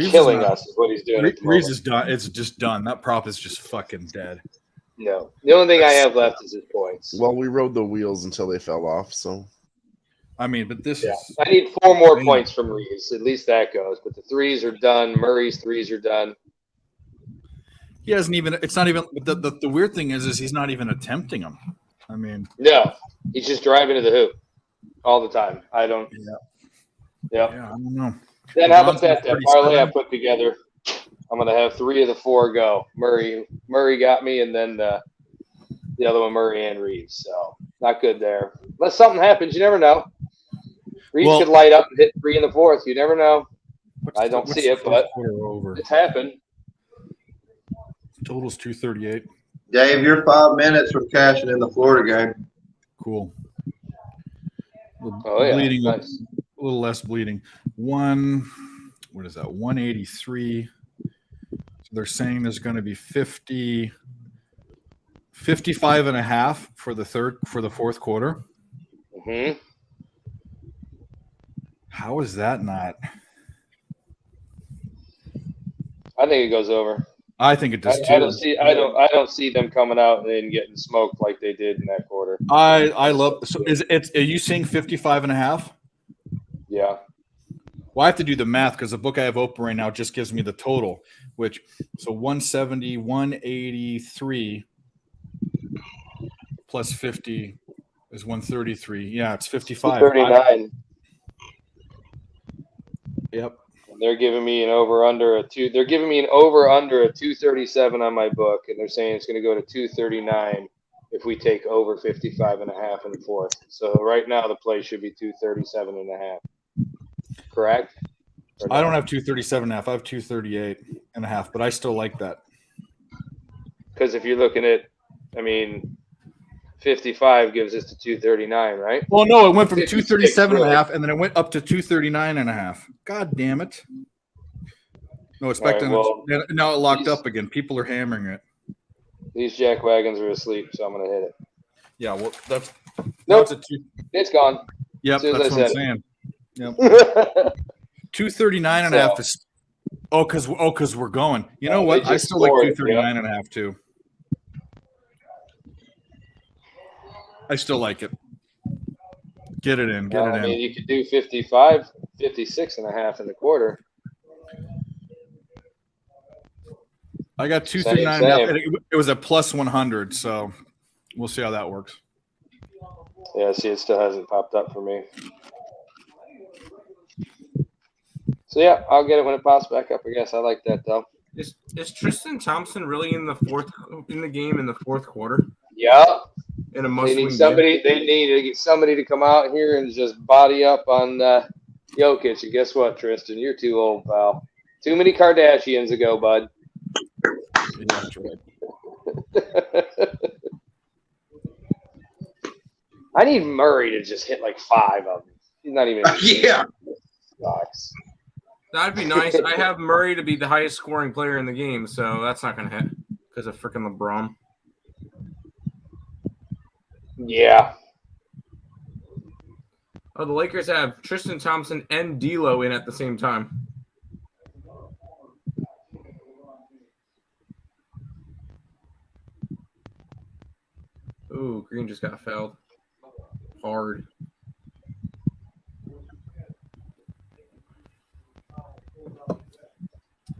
killing us is what he's doing. Reeves is done. It's just done. That prop is just fucking dead. No, the only thing I have left is his points. Well, we rode the wheels until they fell off. So, I mean, but this is. I need 4 more points from Reeves. At least that goes. But the threes are done. Murray's threes are done. He hasn't even. It's not even. The weird thing is he's not even attempting them. I mean, no, he's just driving to the hoop all the time. I don't. Yeah, I don't know. Then how about that parlay I put together? I'm gonna have 3 of the 4 go. Murray got me, and then the other one Murray and Reeves. So not good there. Unless something happens, you never know. Reeves could light up and hit 3 in the 4th. You never know. I don't see it, but it's happened. Total's 238. Dave, you're 5 minutes from cashing in the Florida game. Cool. Oh yeah, bleeding, nice. A little less bleeding. What is that? 183. So they're saying there's going to be 55 and a half for the fourth quarter. Mm-hmm. How is that not? I think it goes over. I think it does too. I don't see them coming out and getting smoked like they did in that quarter. I love. So are you saying 55 and a half? Yeah. Well, I have to do the math because the book I have open right now just gives me the total, so 170, 183 plus 50 is 133. Yeah, it's 55. 39. Yep. They're giving me an over under a 237 on my book, and they're saying it's going to go to 239 if we take over 55 and a half in the 4th. So right now the play should be 237 and a half. Correct? I don't have 237 and a half. I have 238 and a half, but I still like that. Because if you're looking at, 55 gives us to 239, right? Well, no, it went from 237 and a half, and then it went up to 239 and a half. God damn it. No, it's back now it locked up again. People are hammering it. These jack wagons are asleep, so I'm going to hit it. Yeah, well, that's nope. It's gone. Yep, that's what I'm saying. Yep. 239 and a half is because we're going. You know what? I still like 239 and a half too. I still like it. Get it in. Get it in. You could do 55, 56 and a half in the quarter. I got 239 and a half. It was a plus 100, so we'll see how that works. Yeah, see, it still hasn't popped up for me. So yeah, I'll get it when it pops back up. I guess I like that though. Is Tristan Thompson really in the game in the fourth quarter? Yeah. In a must-win game. They need to get somebody to come out here and just body up on Jokic. And guess what, Tristan? You're too old, pal. Too many Kardashians ago, bud. Yeah, that's right. I need Murray to just hit like 5 of them. He's not even. Yeah. Box. That'd be nice. I have Murray to be the highest scoring player in the game, so that's not going to hit because of freaking LeBron. Yeah. Oh, the Lakers have Tristan Thompson and D'Lo in at the same time. Ooh, Green just got fouled. Hard.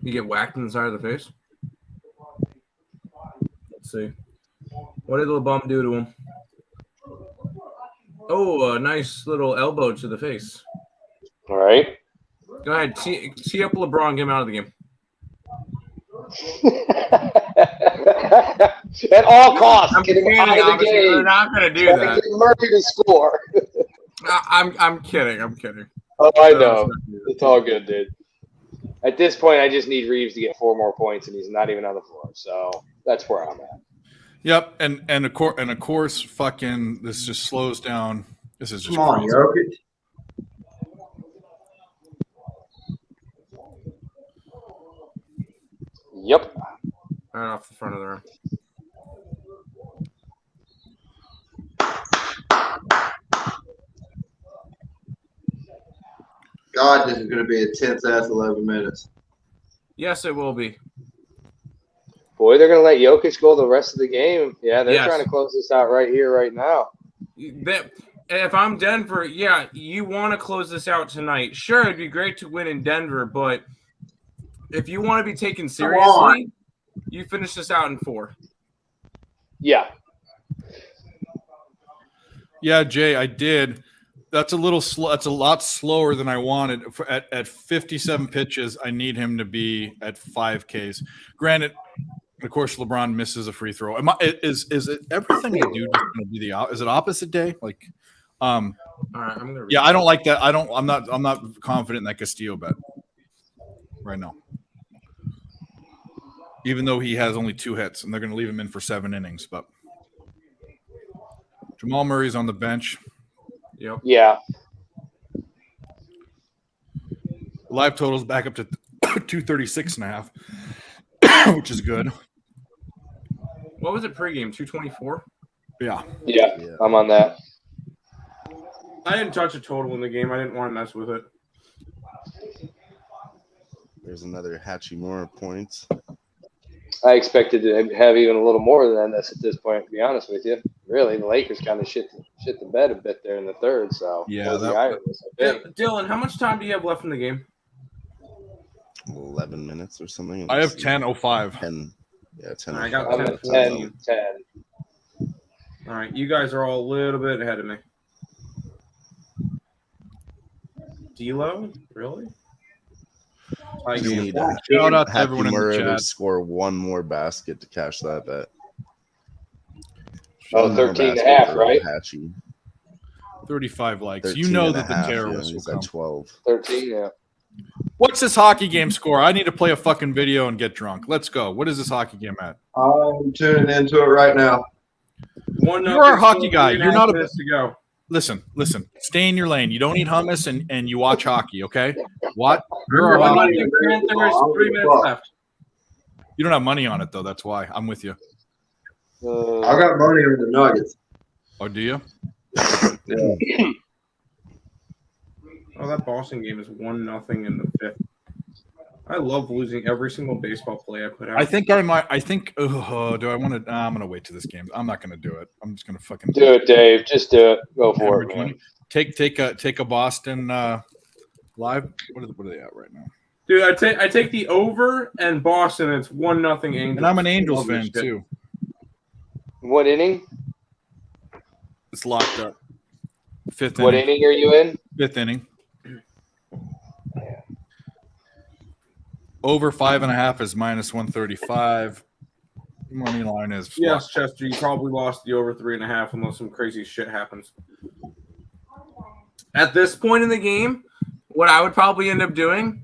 You get whacked in the side of the face? Let's see. What did the bum do to him? Oh, a nice little elbow to the face. All right. Go ahead. Tee up LeBron. Get him out of the game. At all costs, get him out of the game. They're not going to do that. Get Murray to score. I'm kidding. I'm kidding. Oh, I know. It's all good, dude. At this point, I just need Reeves to get 4 more points, and he's not even on the floor. So that's where I'm at. Yep, and of course, fucking this just slows down. This is just Come on, crazy. Jokic. Yep. Right off the front of the rim. God, this is going to be a tense ass 11 minutes. Yes, it will be. Boy, they're going to let Jokic go the rest of the game. Yeah, they're Yes. trying to close this out right here, right now. If I'm Denver, yeah, you want to close this out tonight. Sure, it'd be great to win in Denver, but if you want to be taken seriously, you finish this out in 4. Yeah. Yeah, Jay, I did. That's a little slow. That's a lot slower than I wanted. At 57 pitches, I need him to be at 5 Ks. Granted, of course, LeBron misses a free throw. Is it everything I do just going to be the? Is it opposite day? Like, All right, I'm gonna. yeah, I don't like that. I'm not confident in that Castillo bet right now. Even though he has only 2 hits, and they're going to leave him in for 7 innings, but Jamal Murray's on the bench. Yep. Yeah. Live totals back up to 236.5, which is good. What was it pregame? 224. Yeah. Yeah. I'm on that. I didn't touch a total in the game. I didn't want to mess with it. There's another Hachimura points. I expected to have even a little more than this at this point, to be honest with you. Really, the Lakers kind of shit the bed a bit there in the third. So Yeah, wasn't that- Islanders, I think. Dylan, how much time do you have left in the game? 11 minutes or something. I have 10:05. 10. Yeah, 10. I got I'm at 10. 10. All right, you guys are all a little bit ahead of me. D'Lo, really? I You need Shout out to everyone in the Hachimura to chat. score one more basket to cash that bet. Oh, One more 13 and a basket half, for right? Hachi. 35 likes. 13 You know and a that the half, terrorists yeah, will he's come. at 12. 13, yeah. What's this hockey game score? I need to play a fucking video and get drunk. Let's go. What is this hockey game at? I'm tuning into it right now. You're our hockey guy. You're not a minutes to go. listen. Stay in your lane. You don't eat hummus and you watch hockey, okay? What? You're our One hockey. nothing Panthers, 3 minutes left. You don't have money on it though. That's why I'm with you. I got money on the Nuggets. Oh, do you? Yeah. Oh, that Boston game is 1-0 in the 5th. I love losing every single baseball play I put out. I think I might. I think. Do I want to? I'm gonna wait to this game. I'm not gonna do it. I'm just gonna fucking Do it, Dave. Just do it. Go for it, man. Take a Boston live. What are they at right now? Dude, I take the over and Boston. It's 1-0 Angels. And I'm an Angels Love this fan shit. too. What inning? It's locked up. 5th What inning. inning are you in? 5th inning. Over 5.5 is -135. Money line is Yes, Chester, you probably lost the over 3.5 unless some crazy shit happens. At this point in the game, what I would probably end up doing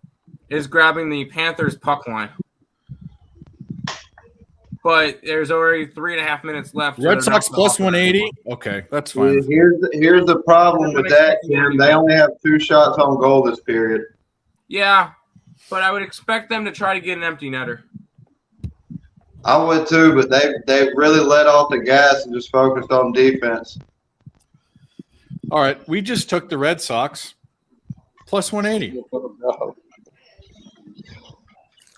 is grabbing the Panthers puck line. But there's already 3.5 minutes left. so Red they're Sox not plus gonna offer 180. anymore. Okay, that's fine. Here's the problem with that, Kim. They only have 2 shots on goal this period. Yeah, but I would expect them to try to get an empty netter. I would too, but they really let off the gas and just focused on defense. All right, we just took the Red Sox plus 180.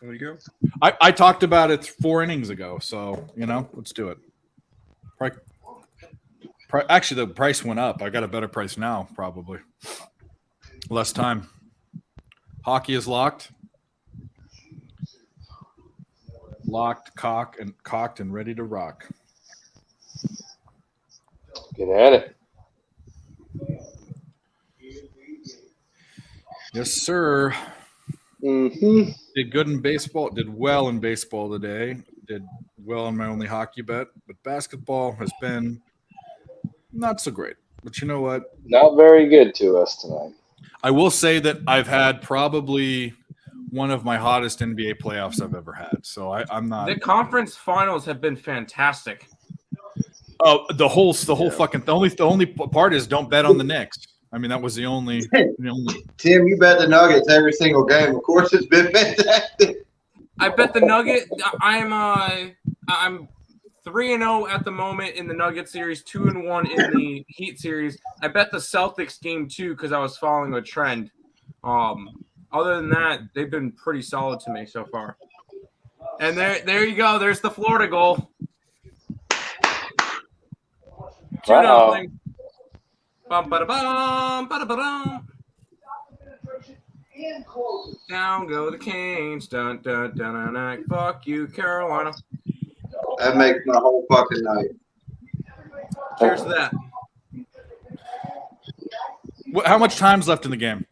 There you go. I talked about it 4 innings ago, so let's do it. Actually, the price went up. I got a better price now, probably. Less time. Hockey is locked. Locked, cocked, and ready to rock. Get at it. Yes, sir. Mm-hmm. Did good in baseball. Did well in baseball today. Did well in my only hockey bet. But basketball has been not so great. But you know what? Not very good to us tonight. I will say that I've had probably one of my hottest NBA playoffs I've ever had. So I'm not. The conference finals have been fantastic. Oh, the whole fucking the only part is don't bet on the Knicks. I mean, that was the only. Tim, you bet the Nuggets every single game. Of course, it's been fantastic. I bet the Nugget. I'm 3-0 at the moment in the Nugget series, 2-1 in the Heat series. I bet the Celtics game too because I was following a trend. Other than that, they've been pretty solid to me so far. And there you go. There's the Florida goal. 2-0. Bum ba da bum ba da ba dum. Down go the Canes. Dun dun dun dun dun. Fuck you, Carolina. That makes my whole fucking night. Cheers to that. How much time's left in the game?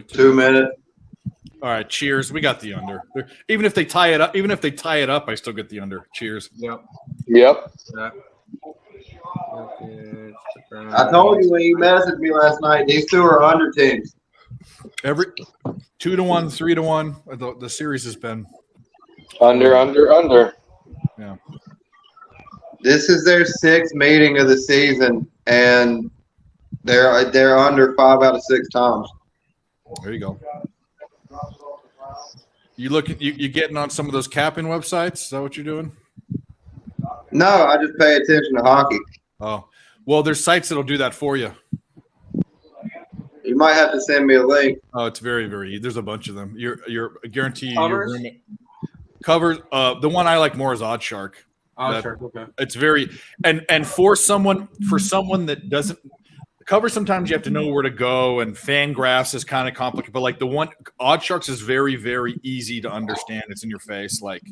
2 minutes. All right, cheers. We got the under. Even if they tie it up, I still get the under. Cheers. Yep. Yep. I told you when you messaged me last night, these two are under teams. Every 2-1, 3-1. The series has been Under. Yeah. This is their 6th meeting of the season, and they're under 5 out of 6 times. There you go. You getting on some of those capping websites? Is that what you're doing? No, I just pay attention to hockey. Oh, well, there's sites that'll do that for you. You might have to send me a link. Oh, it's very, very. There's a bunch of them. I guarantee you. Covers? Covers. The one I like more is Oddshark. Oddshark, okay. It's very and for someone that doesn't cover, sometimes you have to know where to go, and Fangraphs is kind of complicated. But like the one Oddsharks is very, very easy to understand. It's in your face. Like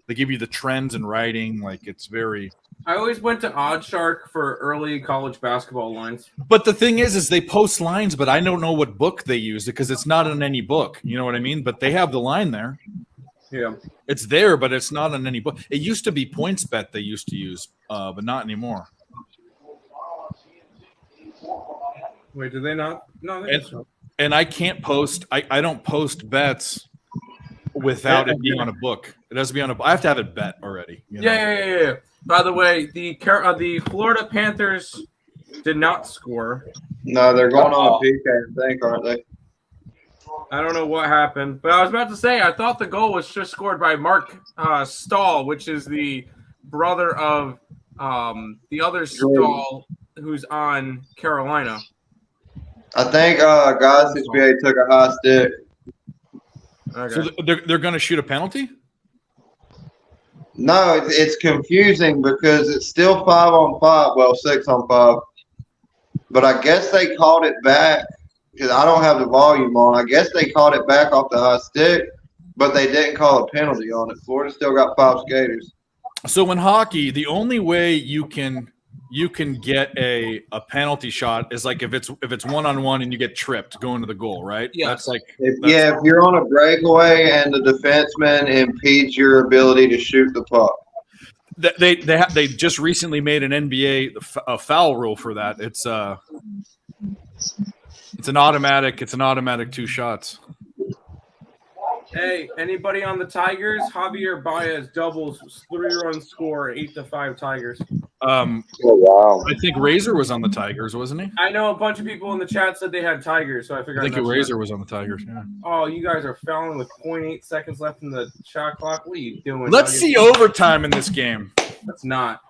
they give you the trends and writing. Like it's very. I always went to Oddshark for early college basketball lines. But the thing is they post lines, but I don't know what book they use because it's not in any book. You know what I mean? But they have the line there. Yeah. It's there, but it's not in any book. It used to be PointsBet they used to use, but not anymore. Wait, do they not? No, they don't. And I can't post. I don't post bets without it being on a book. It has to be on a. I have to have it bet already. You know? Yeah. By the way, the Florida Panthers did not score. No, they're going on a PK, I think, aren't they? I don't know what happened, but I was about to say I thought the goal was just scored by Mark Stahl, which is the brother of the other Stahl who's on Carolina. I think guys HBA took a high stick. Okay. So they're going to shoot a penalty? No, it's confusing because it's still 5-on-5. Well, 6-on-5. But I guess they called it back because I don't have the volume on. I guess they called it back off the high stick, but they didn't call a penalty on it. Florida still got 5 skaters. So in hockey, the only way you can get a penalty shot is like if it's 1-on-1 and you get tripped going to the goal, right? Yeah. That's like If you're on a breakaway and the defenseman impedes your ability to shoot the puck. They just recently made an NBA a foul rule for that. It's an automatic 2 shots. Hey, anybody on the Tigers? Javier Baez doubles 3-run score, 8-5 Tigers. Oh, wow. I think Razor was on the Tigers, wasn't he? I know a bunch of people in the chat said they had Tigers, so I figured. I think Razor was on the Tigers. Yeah. Oh, you guys are fouling with 0.8 seconds left in the shot clock. What are you doing? Let's see overtime in this game. Let's not.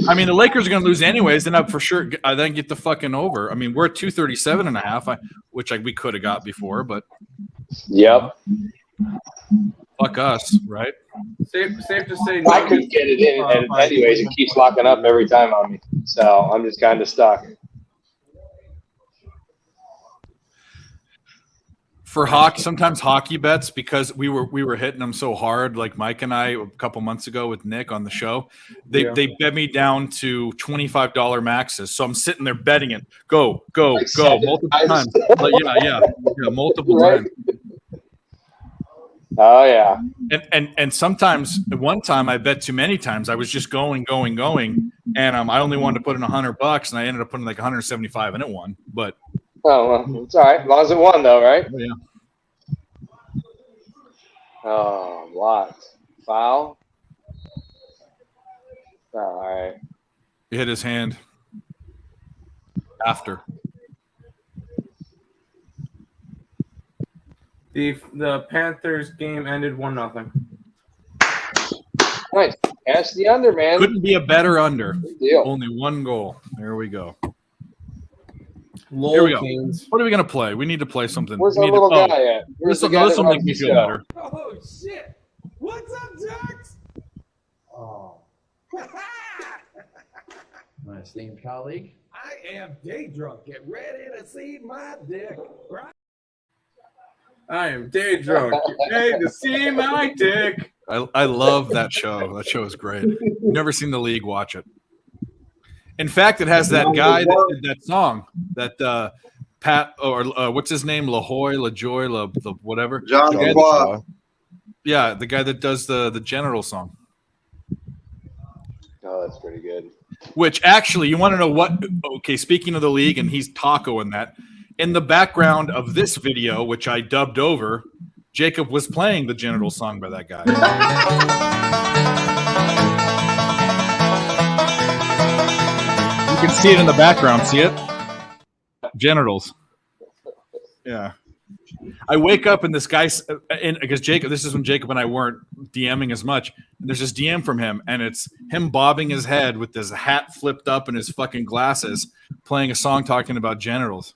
I mean, the Lakers are going to lose anyways. Then for sure, I then get the fucking over. I mean, we're at 237.5, which we could have got before, but Yep. fuck us, right? Safe to say, I could get it in anyways. It keeps locking up every time on me. So I'm just kind of stuck. For hockey, sometimes hockey bets, because we were hitting them so hard, like Mike and I a couple months ago with Nick on the show, they bet me down to $25 maxes. So I'm sitting there betting it. Go multiple times. Yeah, multiple times. Oh yeah. And sometimes at one time I bet too many times. I was just going, and I only wanted to put in $100, and I ended up putting like 175, and it won. But oh well, it's all right. As long as it won, though, right? oh, yeah. Oh, blocked. Foul. Oh, all right. He hit his hand after. The Panthers game ended 1-0. Nice. Cash the under, man. Couldn't be a better under. Good deal. Only one goal. There we go. Lol, Here we go. Canes. What are we gonna play? We need to play something. Where's We our need to- little oh, guy at? Where's This the guy will that make runs me the feel show? better. Oh shit! What's up, Jax? Oh. My esteemed colleague. I am day drunk. Get ready to see my dick. Right? I am day drunk. Hey, to see my dick. I love that show. That show is great. Never seen The League. Watch it. In fact, it has that guy that did that song. That Pat or what's his name? LaJoy, whatever. John The guy Lavoie. that- Yeah, the guy that does the General song. Oh, that's pretty good. Which actually, you want to know what? Okay, speaking of The League, and he's Taco in that. In the background of this video, which I dubbed over, Jacob was playing the General song by that guy. You can see it in the background. See it? Generals. Yeah. I wake up and this guy's because Jacob. This is when Jacob and I weren't DMing as much. And there's this DM from him, and it's him bobbing his head with his hat flipped up and his fucking glasses, playing a song talking about generals.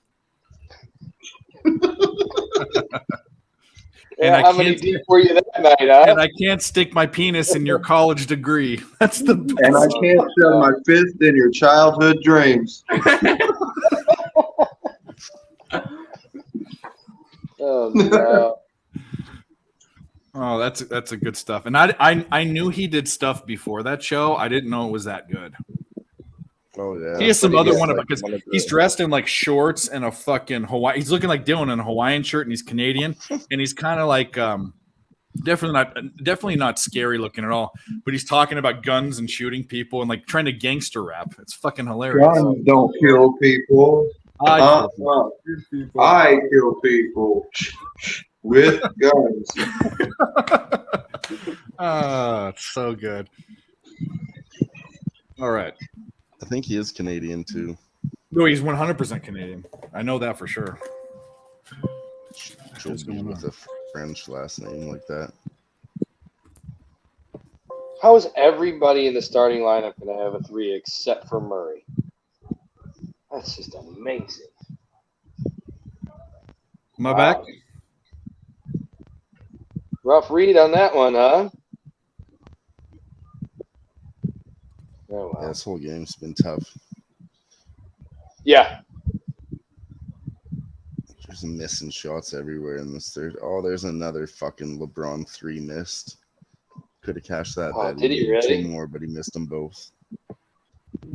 Yeah, I how many can't- deep were you that night, huh? And I can't stick my penis in your college degree. That's the best. And I can't shove my fist in your childhood dreams. Oh, no. Oh, that's a good stuff. And I knew he did stuff before that show. I didn't know it was that good. Oh yeah. He has some But he other gets, one like, because one of the- he's dressed in like shorts and a fucking Hawaii. He's looking like Dylan in a Hawaiian shirt, and he's Canadian, and he's kind of like definitely not scary looking at all. But he's talking about guns and shooting people and like trying to gangster rap. It's fucking hilarious. Guns don't kill people. I- I kill people with guns. It's so good. All right. I think he is Canadian too. No, he's 100% Canadian. I know that for sure. Joe B with a French last name like that. How is everybody in the starting lineup going to have a 3 except for Murray? That's just amazing. Am I back? Rough read on that one, huh? Oh, Yeah, wow. this whole game's been tough. Yeah. There's missing shots everywhere in this third. Oh, there's another fucking LeBron 3 missed. Could have cashed that Oh, bet. did he made really? 2 more, but he missed them both.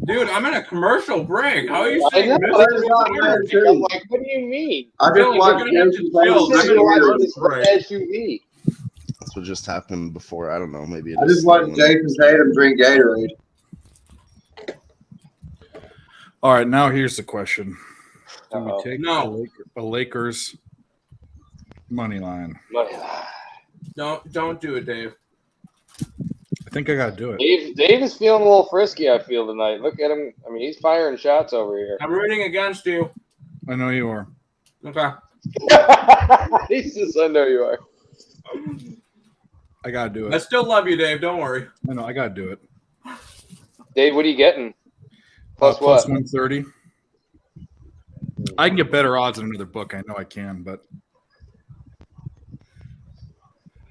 Dude, I'm in a commercial break. How are you I saying know. this? That's not bad, too. I'm like, what do you mean? I Bill, just you're watched gonna have to Jason chill. Tatum I'm do in a weird. commercial break. SUV. That's what just happened before. I don't know. Maybe it I is just watched still in- Jason Tatum drink Gatorade. All right, now here's the question. Do we Uh-oh. take No. a Lakers money line? Don't do it, Dave. I think I got to do it. Dave is feeling a little frisky, I feel, tonight. Look at him. I mean, he's firing shots over here. I'm rooting against you. I know you are. Okay. He says, I know you are. I got to do I it. still love you, Dave. Don't worry. I know I got to do it. Dave, what are you getting? Plus Plus what? 130. I can get better odds in another book. I know I can, but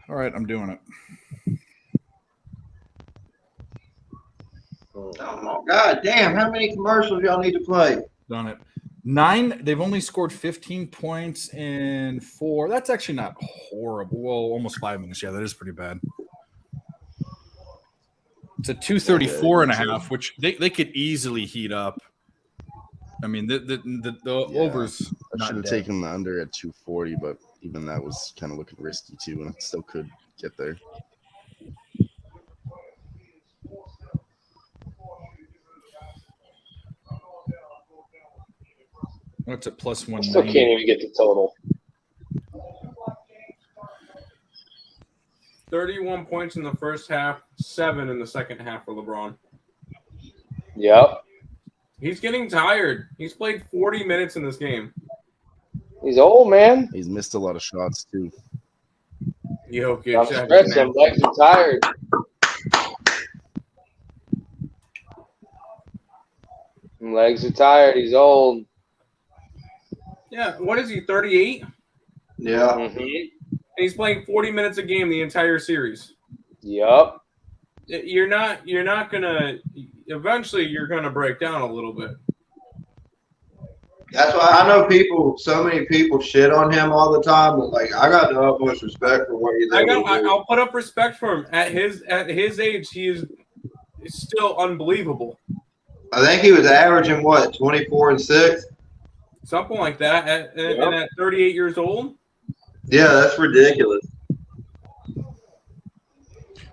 all right, I'm doing it. Oh, God damn, how many commercials y'all need to play? Done it. 9. They've only scored 15 points in 4. That's actually not horrible. Well, almost 5 minutes. Yeah, that is pretty bad. It's a 234 and a half, which they could easily heat up. I mean, the Yeah. overs. I not should have dead. taken the under at 240, but even that was kind of looking risky too, and it still could get there. What's it? Plus I still 190. can't even get the total. 31 points in the first half, 7 in the second half for LeBron. Yep. He's getting tired. He's played 40 minutes in this game. He's old, man. He's missed a lot of shots too. Jokic. I'm stressed. His legs are tired. Legs are tired. He's old. Yeah, what is he, 38? Yeah. Mm-hmm. And he's playing 40 minutes a game the entire series. Yup. You're not gonna. Eventually, you're gonna break down a little bit. That's why I know so many people shit on him all the time, but like I got the utmost respect for what he's able to do. I'll put up respect for him. At his age, he is still unbelievable. I think he was averaging what, 24 and 6? Something like that. And at 38 years old. Yeah, that's ridiculous.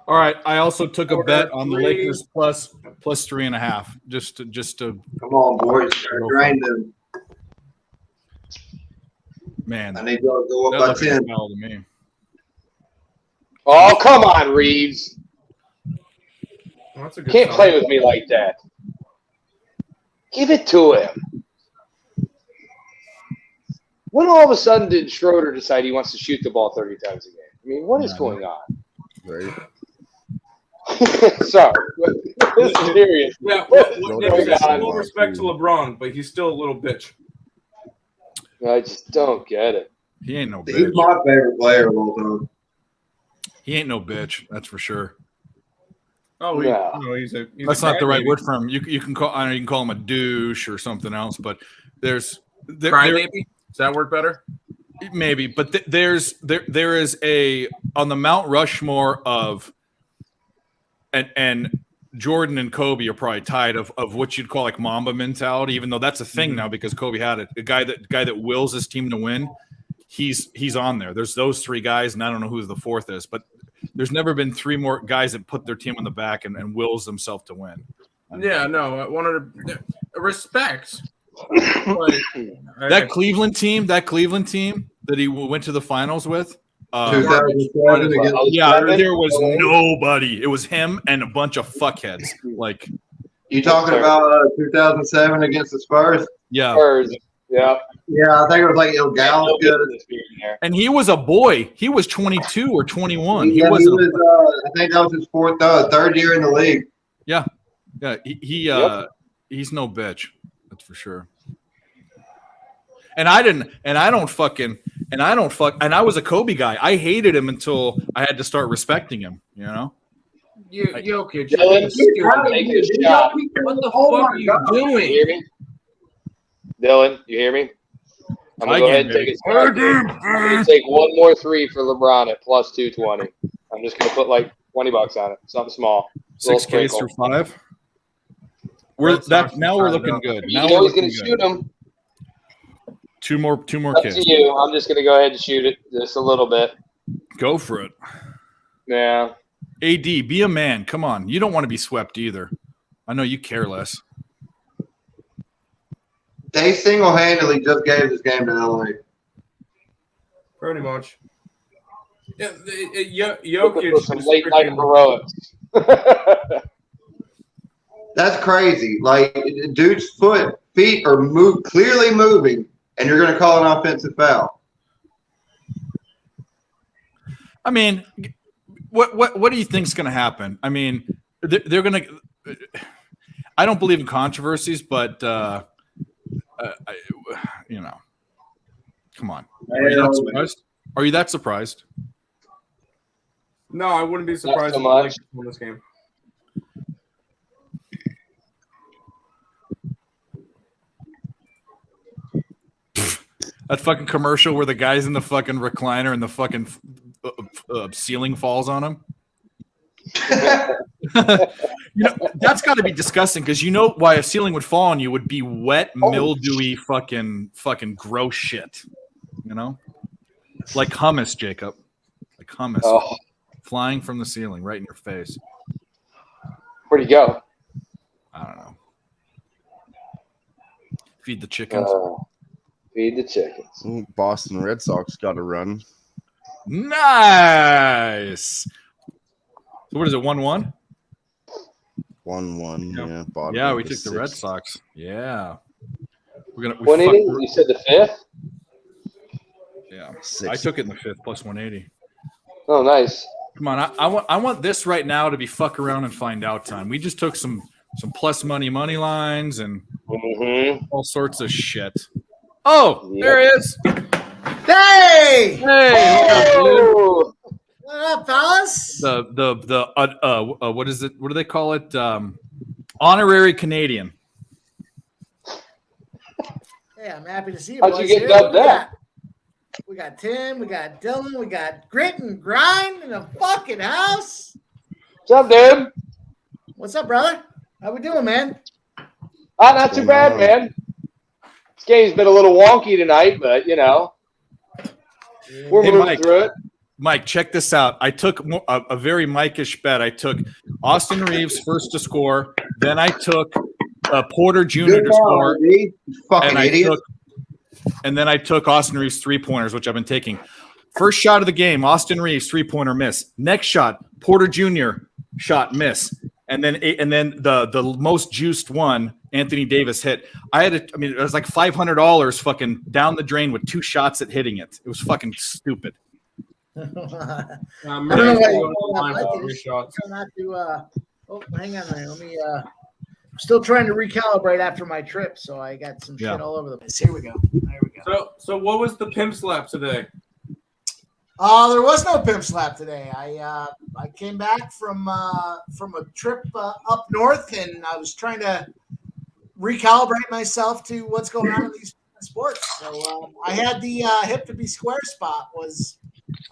All right. I also took a bet on the Lakers plus 3.5. Just to come on, boys, drain them. Man, I need to go up by 10. To me. Oh, come on, Reeves. Well, that's a good Can't sign. play with me like that. Give it to him. When all of a sudden did Schroeder decide he wants to shoot the ball 30 times a game? I mean, what is going on? Right. Sorry. This is serious. Yeah, full respect to LeBron, but he's still a little bitch. I just don't get it. He ain't no bitch. He's my favorite player of all time. He ain't no bitch. That's for sure. Oh, he's that's not the right word for him. You can call. I know you can call him a douche or something else, but crybaby. Does that work better? Maybe, but there is a on the Mount Rushmore of and Jordan and Kobe are probably tied of what you'd call like Mamba mentality, even though that's a thing now because Kobe had it. The guy that wills his team to win, he's on there. There's those three guys, and I don't know who the fourth is, but there's never been three more guys that put their team on the back and wills themselves to win. Yeah, no, 100 respect. That Cleveland team that he went to the finals with. 2007 against there was nobody. It was him and a bunch of fuckheads. Like you talking about 2007 against the Spurs? Yeah. Spurs. Yeah. Yeah, I think it was like Ilgal. And he was a boy. He was 22 or 21. Yeah, I think that was his third year in the league. Yeah. Yeah. He's no bitch. That's for sure. And I was a Kobe guy. I hated him until I had to start respecting him, you know? Jokic. Dylan, take a shot. What the fuck are you doing? You hear me? Dylan, you hear me? I'm going to go ahead and take a shot. I'm going to take one more three for LeBron at plus 220. I'm just going to put like $20 on it. Something small. 6Ks through 5? Now we're looking good. You know he's going to shoot him. Two more Up kids. to you. I'm just going to go ahead and shoot it just a little bit. Go for it. Yeah. AD, be a man. Come on. You don't want to be swept either. I know you care less. They single-handedly just gave this game to LA. Pretty much. Yeah, Jokic some is late night heroics. That's crazy. Like, dude's feet are clearly moving, and you're going to call an offensive foul. I mean, what do you think is going to happen? I mean, they're going to. I don't believe in controversies, but come on. Are you that surprised? Are you that surprised? No, I wouldn't be surprised so if the Lakers much. won this game. That fucking commercial where the guy's in the fucking recliner and the fucking ceiling falls on him. That's got to be disgusting because you know why a ceiling would fall on you would be wet, mildewy, fucking gross shit. You know, like hummus, Jacob, like hummus flying from the ceiling right in your face. Where'd he go? I don't know. Feed the chickens. Feed the chickens. Boston Red Sox got a run. Nice. So what is it? 1-1. 1-1. Yeah. Yeah, we took the Red Sox. Yeah. We're gonna. What inning? You said the fifth. Yeah, I Six. took it in the fifth plus 180. Oh, nice. Come on, I want this right now to be fuck around and find out time. We just took some plus money lines and all sorts of shit. Oh, there he is. Hey! Hey, Oh, What up, fellas? the what is it? What do they call it? Honorary Canadian. Hey, I'm happy to see you. How'd boys you get here. dubbed that? We got Tim, we got Dylan, we got Grit and Grind in the fucking house. What's up, dude? What's up, brother? How we doing, man? Not too bad, man. This game's been a little wonky tonight, but you know, we're Hey, moving Mike. through it. Mike, check this out. I took a very Mike-ish bet. I took Austin Reeves first to score. Then I took Porter Jr. to score. Fucking idiot. And then I took Austin Reeves 3-pointers, which I've been taking. First shot of the game, Austin Reeves 3-pointer miss. Next shot, Porter Jr. shot miss. And then the most juiced one, Anthony Davis hit. It was like $500 fucking down the drain with 2 shots at hitting it. It was fucking stupid. I don't know Murray's why going you line like for it. 3 shots. Try not to, oh, hang on there. Let me. I'm still trying to recalibrate after my trip, so I got some shit all over the place. Here we go. There we go. So what was the pimp slap today? There was no pimp slap today. I came back from a trip up north, and I was trying to recalibrate myself to what's going on in these sports. So I had the hip to be square spot was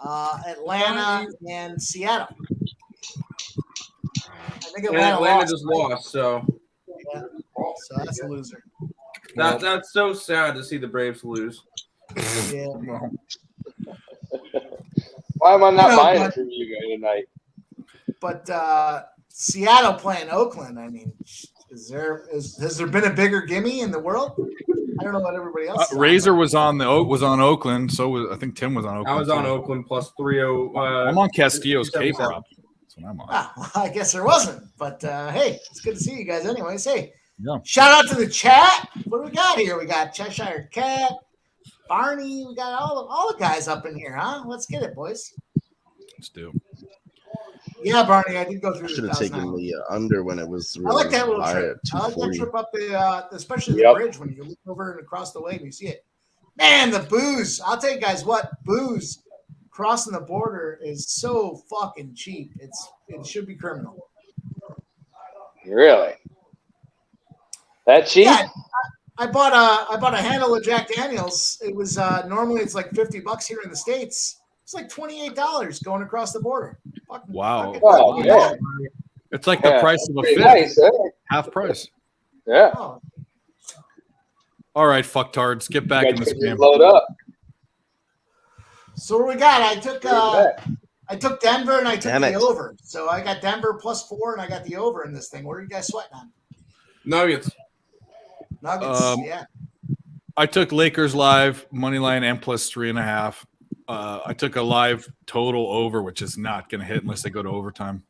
Atlanta and Seattle. I think Atlanta just lost, so yeah. So that's a loser. that's so sad to see the Braves lose. Yeah. Why am I not You know, buying but- it from you guys tonight? But Seattle playing Oakland. I mean, has there been a bigger gimme in the world? I don't know what everybody else. is on, Razor was on Oakland, so was I think Tim was on Oakland. I was on too. Oakland plus 3-0. I'm on Castillo's K 277. prop. That's what I'm on. well, I guess there wasn't. But hey, it's good to see you guys. Anyways, hey, Yeah. shout out to the chat. What do we got here? We got Cheshire Cat, Barney. We got all the guys up in here, huh? Let's get it, boys. Let's do. Yeah, Barney, I did go through. Should have taken the under when it was. I like that little high trip. at I like that 240. trip up the, especially the Yep. bridge when you look over and across the way and you see it. Man, the booze! I'll tell you guys what, booze crossing the border is so fucking cheap. It should be criminal. Really? That cheap? Yeah, I bought a handle of Jack Daniels. It was normally it's like $50 here in the States. It's like $28 going across the border. Fucking, Wow. Oh, yeah. It's like the Yeah. price of a Pretty fifth. nice, eh? Half price. Yeah. Oh, All right, fucktards, get back in You this guys game. load up. so what we got? I took Denver and I took Damn the it. over. So I got Denver +4 and I got the over in this thing. What are you guys sweating on? Nuggets. Nuggets, yeah. I took Lakers live money line and +3.5. I took a live total over, which is not going to hit unless they go to overtime.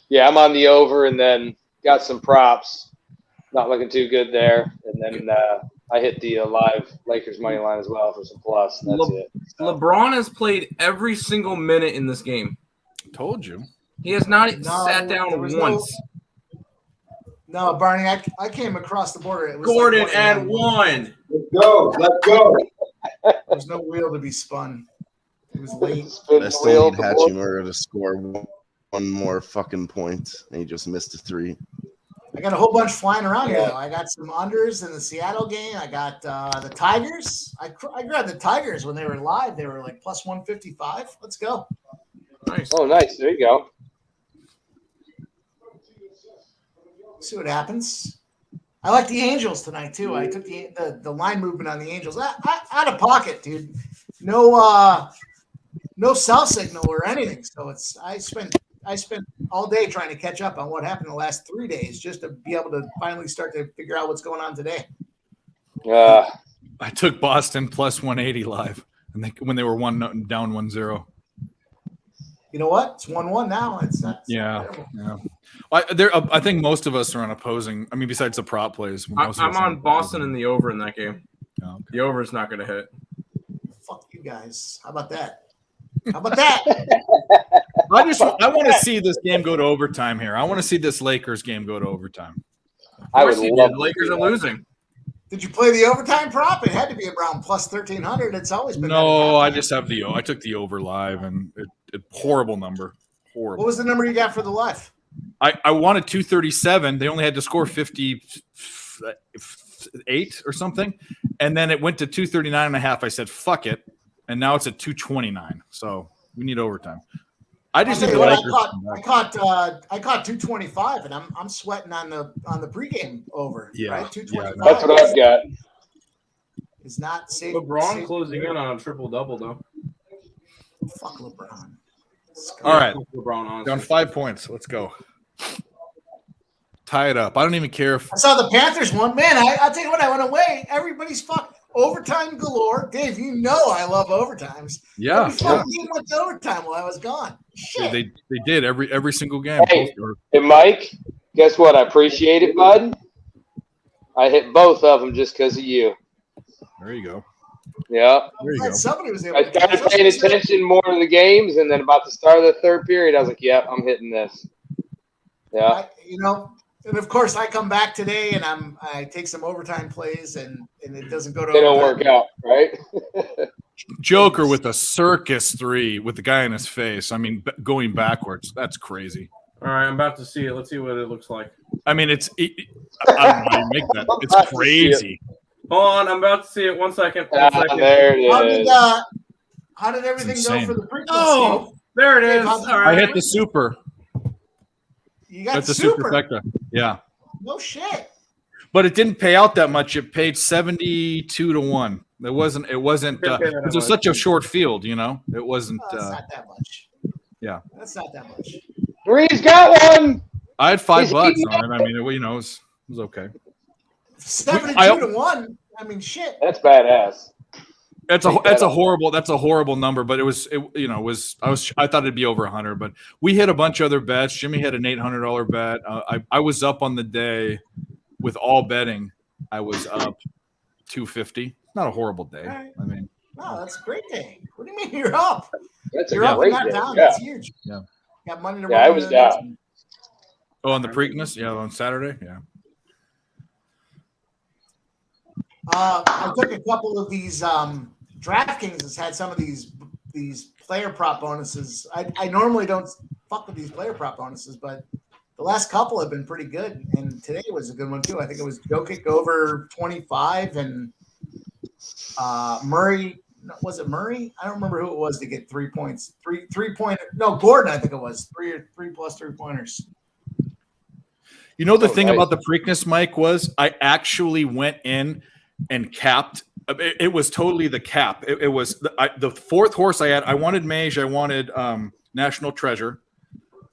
Yeah, I'm on the over and then got some props. Not looking too good there. And then I hit the live Lakers money line as well for some plus. And that's it. LeBron has played every single minute in this game. Told you. He has not No, sat there down was once. No, Barney, I came across the border. It was Gordon like and one. Let's go. Let's go. There's no wheel to be spun. It was late. Spin I the still wheel, need the Hachimura to score one more fucking point, and he just missed a 3. I got a whole bunch flying around here, though. I got some unders in the Seattle game. I got the Tigers. I grabbed the Tigers when they were live. They were like +155. Let's go. Nice. Oh, nice. There you go. See what happens. I like the Angels tonight too. I took the line movement on the Angels. Out of pocket, dude. No cell signal or anything. So I spent all day trying to catch up on what happened the last 3 days just to be able to finally start to figure out what's going on today. I took Boston +180 live, and when they were down 1-0. You know what? It's 1-1 now. It's not. Yeah. I think most of us are on opposing. I mean, besides the prop plays. most of I'm us are on Boston in the over in that game. Oh, okay. The over is not going to hit. Fuck you guys. How about that? How about that? I want to see this game go to overtime here. I want to see this Lakers game go to overtime. I would The love Lakers are losing. Did you play the overtime prop? It had to be around plus 1,300. It's always been. No, I just have I took the over live, and it horrible number. Horrible. What was the number you got for the live? I wanted 237. They only had to score 58 or something, and then it went to 239.5. I said fuck it, and now it's at 229. So we need overtime. I just think the Lakers. I caught 225, and I'm sweating on the pregame over. Yeah, right? 225. That's what I've got. Is not safe. LeBron closing in on a triple double though. Fuck LeBron. All right, LeBron honestly. down 5 points. Let's go. Tie it up. I don't even care if I saw the Panthers one. Man, I'll tell you what, I went away. Everybody's fuck overtime galore. Dave, you know I love overtimes. Yeah, Every fucking team went to overtime while I was gone. Shit. they did every single game. Hey, Mike, guess what? I appreciate it, bud. I hit both of them just because of you. There you go. Yeah. There you Glad go. somebody was able I to started paying attention more to the games, and then about to start the third period, I was like, "Yep, I'm hitting this." Yeah. And of course, I come back today and I take some overtime plays, and it doesn't go to. They don't overtime. work out, right? Joker with a circus 3 with the guy in his face. I mean, going backwards. That's crazy. All right, I'm about to see it. Let's see what it looks like. I mean, I don't know how you make that. It's crazy. Hold on, I'm about to see it. 1 second. One second. There it is. How did everything go insane. for the prequel? Oh, there it is. All I right. hit the super. You got That's the super. superfecta. Yeah. No shit. But it didn't pay out that much. It paid 72-1. It wasn't it was such a short field, you know. It wasn't That's not that much. yeah. That's not that much. Bree's got one. I had $5 He's on eating it. I mean, it was okay. 72-1. I mean, shit. That's badass. That's a horrible number, but I thought it'd be over 100, but we hit a bunch of other bets. Jimmy had an $800 bet. I was up on the day with all betting. I was up 250. Not a horrible day. Right. I mean, No, that's a great day. What do you mean you're up? That's You're a up great and not day. down. Yeah. That's huge. Yeah. Got money to Yeah, I roll was into the next down. one. on the Preakness, on Saturday, yeah. I took a couple of these. DraftKings has had some of these player prop bonuses. I normally don't fuck with these player prop bonuses, but the last couple have been pretty good, and today was a good one too. I think it was Jokic over 25 and Murray. Was it Murray? I don't remember who it was to get 3 points. Three-pointer. No, Gordon. I think it was three plus 3-pointers. You know the thing about the Preakness, Mike, was I actually went in and capped. It was totally the cap. It was the fourth horse I had. I wanted Mage. I wanted National Treasure.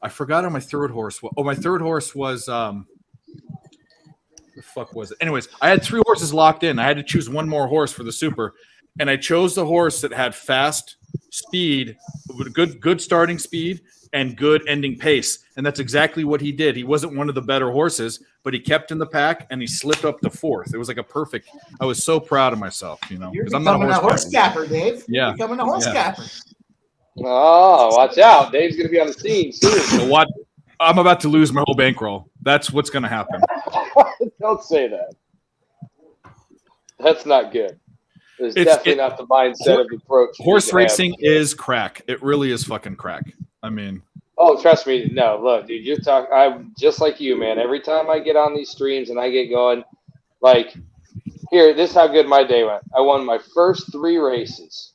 I forgot on my third horse. Oh, my third horse was the fuck was it? Anyways, I had 3 horses locked in. I had to choose one more horse for the super, and I chose the horse that had fast speed, with good starting speed, and good ending pace. And that's exactly what he did. He wasn't one of the better horses, but he kept in the pack and he slipped up to 4th. It was like a perfect. I was so proud of myself, You're 'cause I'm not becoming a horse capper, Dave. Yeah. You're becoming a horse Yeah. capper. Oh, watch out. Dave's going to be on the scene soon. So what? I'm about to lose my whole bankroll. That's what's going to happen. Don't say that. That's not good. It's It's- definitely not the mindset of the approach. you Horse need to have. racing is crack. It really is fucking crack. I mean, Oh, trust me. No, look, dude, you're talking. I'm just like you, man. Every time I get on these streams and I get going, like, here, this is how good my day went. I won my first 3 races.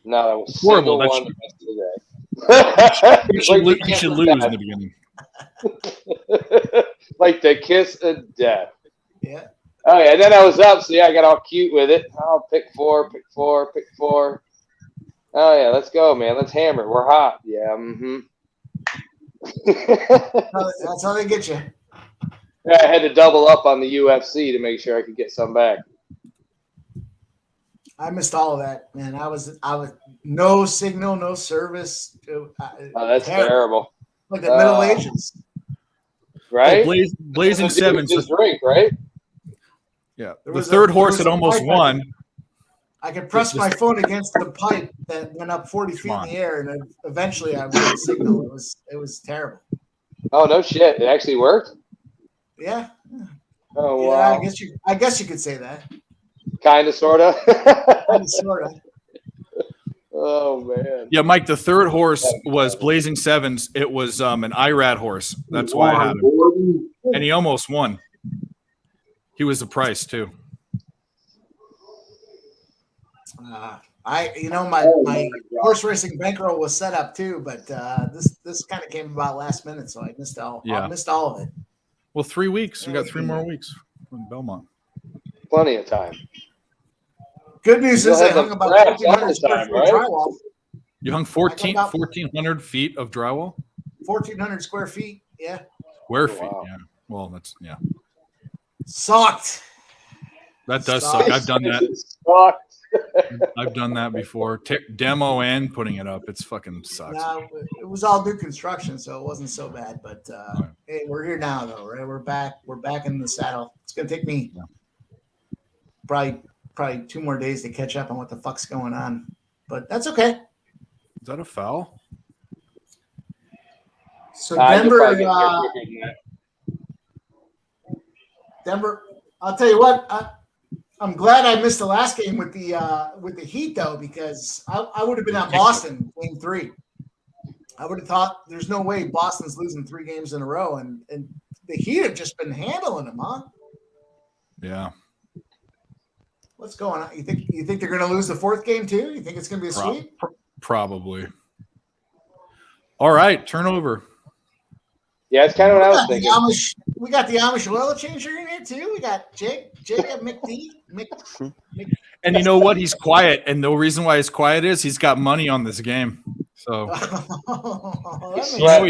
No, that was Horrible. single That's- one the rest of the day. you should, Like the you kiss should of lose in death. the beginning. Like the kiss of death. Yeah. Oh yeah, and then I was up, so yeah, I got all cute with it. Oh, pick 4, pick 4, pick 4. Oh yeah, let's go, man. Let's hammer. We're hot. Yeah. Mm-hmm. That's how they get you. Yeah, I had to double up on the UFC to make sure I could get some back. I missed all of that, man. I was no signal, no service. Oh, that's terrible. Like the Middle Ages. Right? Blazing That's what Sevens. dudes drink, right? Yeah, There the was third there horse was had a almost pipe won. I could press my phone against the pipe that went up 40 feet in the air, and then eventually I would get a signal. It was terrible. Oh no shit! It actually worked. Yeah. Oh Yeah, wow. I guess you could say that. Kind of, sorta. Sort of. Oh man. Yeah, Mike, the third horse was Blazing Sevens. It was an IRAD horse. That's why I had him. And he almost won. He was the price too. My horse racing bankroll was set up too, but this kind of came about last minute, so I missed all of it. Well, 3 weeks. We got 3 more weeks from Belmont. Plenty of time. Good news You'll is I have hung the about crabs 1,400 all square the feet time, of right? drywall. You hung 1,400 feet of drywall? 1,400 square feet, yeah. Square feet, yeah. Well, that's, yeah. Sucked. That does suck. I've done that. I've done that before. Demo and putting it up. It's fucking sucks. No, it was all new construction, so it wasn't so bad. But hey, we're here now, though, right? We're back. We're back in the saddle. It's gonna take me probably 2 more days to catch up on what the fuck's going on, but that's okay. Is that a foul? So you'll Denver, probably get there quicker than that. Denver. I'll tell you what. I'm glad I missed the last game with the Heat though, because I would have been on Boston game 3. I would have thought there's no way Boston's losing 3 games in a row, and the Heat have just been handling them, huh? Yeah. What's going on? You think they're going to lose the 4th game too? You think it's going to be a sweep? Probably. All right, turnover. Yeah, it's kind of what I was thinking. We got the Amish oil changer in here too. We got Jacob McD. And you know what? He's quiet, and the reason why he's quiet is he's got money on this game. So you know,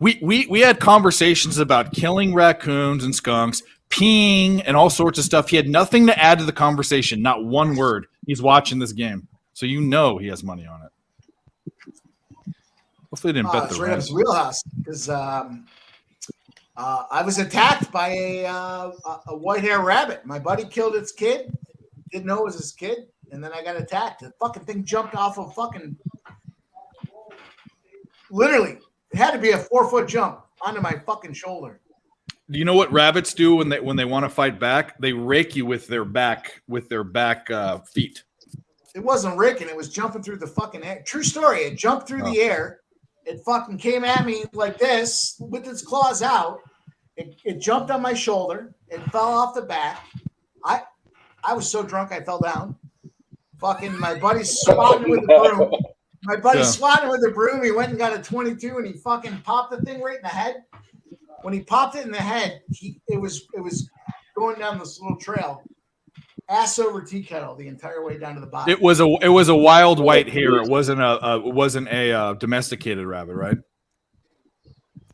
we had conversations about killing raccoons and skunks, peeing, and all sorts of stuff. He had nothing to add to the conversation, not one word. He's watching this game, so you know he has money on it. Hopefully, they didn't bet It's the right up his Rams. wheelhouse because I was attacked by a white hair rabbit. My buddy killed its kid. Didn't know it was his kid, and then I got attacked. The fucking thing jumped off of fucking. Literally, it had to be a 4-foot jump onto my fucking shoulder. Do you know what rabbits do when they want to fight back? They rake you with their back feet. It wasn't raking. It was jumping through the fucking air. True story. It jumped through the air. It fucking came at me like this with its claws out. It jumped on my shoulder. It fell off the back. I was so drunk I fell down. Fucking my buddy swatted with the broom. My buddy swatted with the broom. He went and got a 22 and he fucking popped the thing right in the head. When he popped it in the head, it was going down this little trail, ass over tea kettle the entire way down to the bottom. It was a wild white hair. It wasn't a domesticated rabbit, right?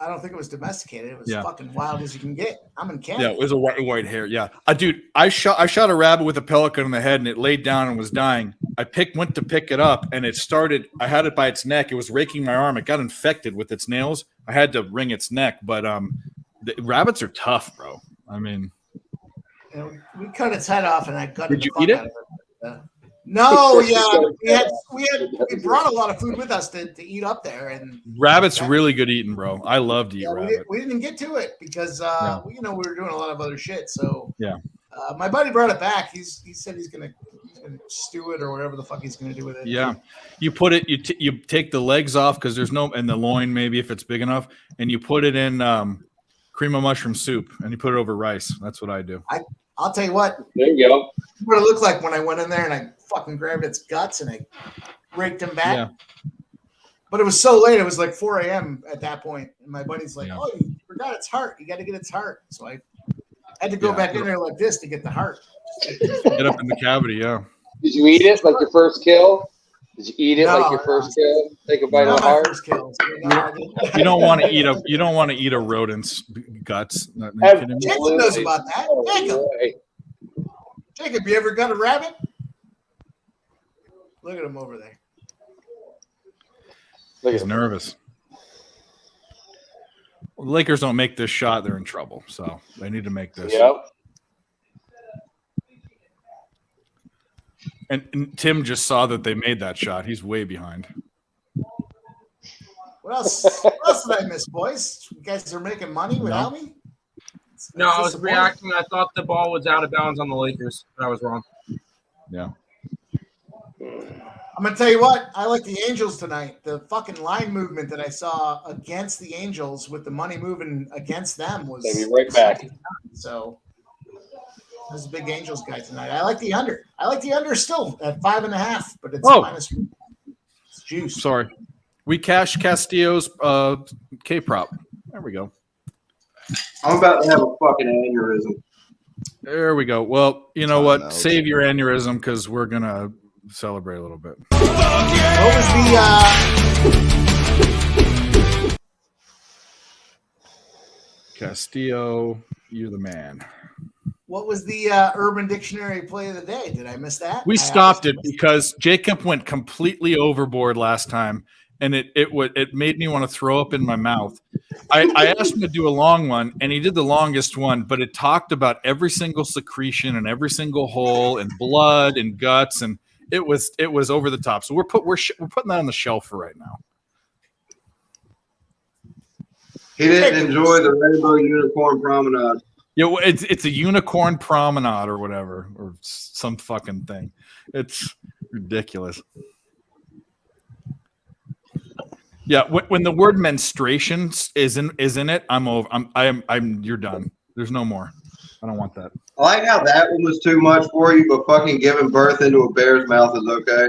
I don't think it was domesticated. It was fucking wild as you can get. I'm in Canada. Yeah, it was a white hair. Yeah, dude, I shot a rabbit with a pelican in the head, and it laid down and was dying. I went to pick it up, and it started. I had it by its neck. It was raking my arm. It got infected with its nails. I had to wring its neck, but the rabbits are tough, bro. I mean, we cut its head off, and I cut. Did you eat it? No, yeah, we brought a lot of food with us to eat up there, and rabbit's really good eating, bro. I love to eat rabbit. We didn't get to it because we were doing a lot of other shit. So yeah, my buddy brought it back. He said he's gonna stew it or whatever the fuck he's gonna do with it. Yeah, you put it. You take the legs off because there's no, and the loin maybe if it's big enough, and you put it in cream of mushroom soup, and you put it over rice. That's what I do. I'll tell you what. There you go. What it looked like when I went in there and I fucking grabbed its guts and I raked them back. Yeah. But it was so late. It was like 4 a.m. at that point. And my buddy's like, "Oh, you forgot its heart. You got to get its heart." So I had to go back in there like this to get the heart. Get up in the cavity, yeah. Did you eat it like your first kill? Did you eat it like your first kill? Take a bite of the heart. You don't want to eat a. You don't want to eat a rodent's guts. Jacob knows about that. Jacob, you ever got a rabbit? Look at him over there. He's nervous. Well, the Lakers don't make this shot, they're in trouble. So they need to make this. Yep. And Tim just saw that they made that shot. He's way behind. What else did I miss, boys? You guys are making money without me? No, I was reacting. I thought the ball was out of bounds on the Lakers, but I was wrong. Yeah. I'm gonna tell you what, I like the Angels tonight. The fucking line movement that I saw against the Angels with the money moving against them was They'll be right back. So I was a big Angels guy tonight. I like the under. I like the under still at 5.5, but it's minus. It's juice. Sorry. We cashed Castillo's K prop. There we go. I'm about to have a fucking aneurysm. There we go. Well, you know what? Save your aneurysm because we're gonna celebrate a little bit. What was the Castillo, you're the man. what was the Urban Dictionary play of the day? Did I miss that? We stopped it because Jacob went completely overboard last time, and it made me want to throw up in my mouth. I asked him to do a long one, and he did the longest one, but it talked about every single secretion and every single hole and blood and guts, and it was over the top. So we're putting that on the shelf for right now. He didn't enjoy the Rainbow Unicorn Promenade. Yeah, well, it's a unicorn promenade or whatever, or some fucking thing. It's ridiculous. Yeah, when the word menstruation is in it, I'm over. I'm. You're done. There's no more. I don't want that. I like how that one was too much for you, but fucking giving birth into a bear's mouth is okay.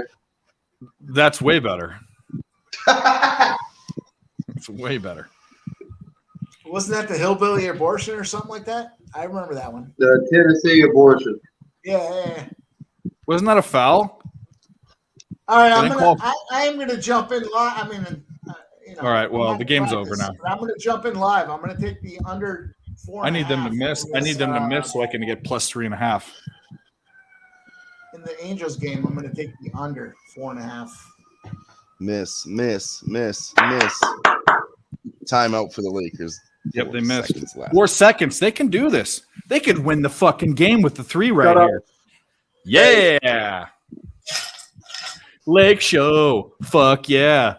That's way better. It's way better. Wasn't that the hillbilly abortion or something like that? I remember that one. The Tennessee abortion. Yeah. Wasn't that a foul? All right, I am gonna jump in live. I mean, All right. Well, the game's over now. I'm gonna jump in live. I'm gonna take the under 4. I need them to miss. I need them to miss so I can get plus 3.5. In the Angels game, I'm gonna take the under 4.5. Miss. Timeout for the Lakers. Yep, they missed. 4 seconds. They can do this. They could win the fucking game with the 3 right here. Yeah. Lake Show. Fuck yeah.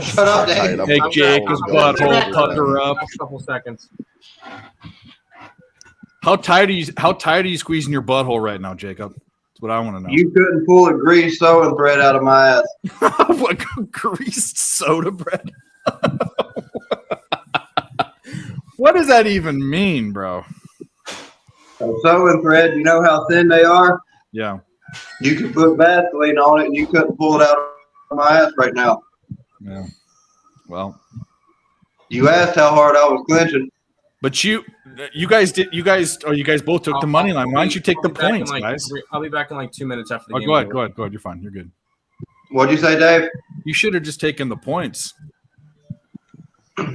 Shut up, Dave. Make Jacob's butthole pucker up. Couple seconds. How tight are you squeezing your butthole right now, Jacob? That's what I want to know. You couldn't pull a greased sewing bread out of my ass. What greased soda bread? What does that even mean, bro? A sewing thread, you know how thin they are? Yeah. You could put Vaseline on it and you couldn't pull it out of my ass right now. Yeah. Well, you asked how hard I was clenching. But you guys both took the money line. Why don't you take the points, guys? I'll be back in like 2 minutes after the game. Go ahead. You're fine. You're good. What'd you say, Dave? You should have just taken the points.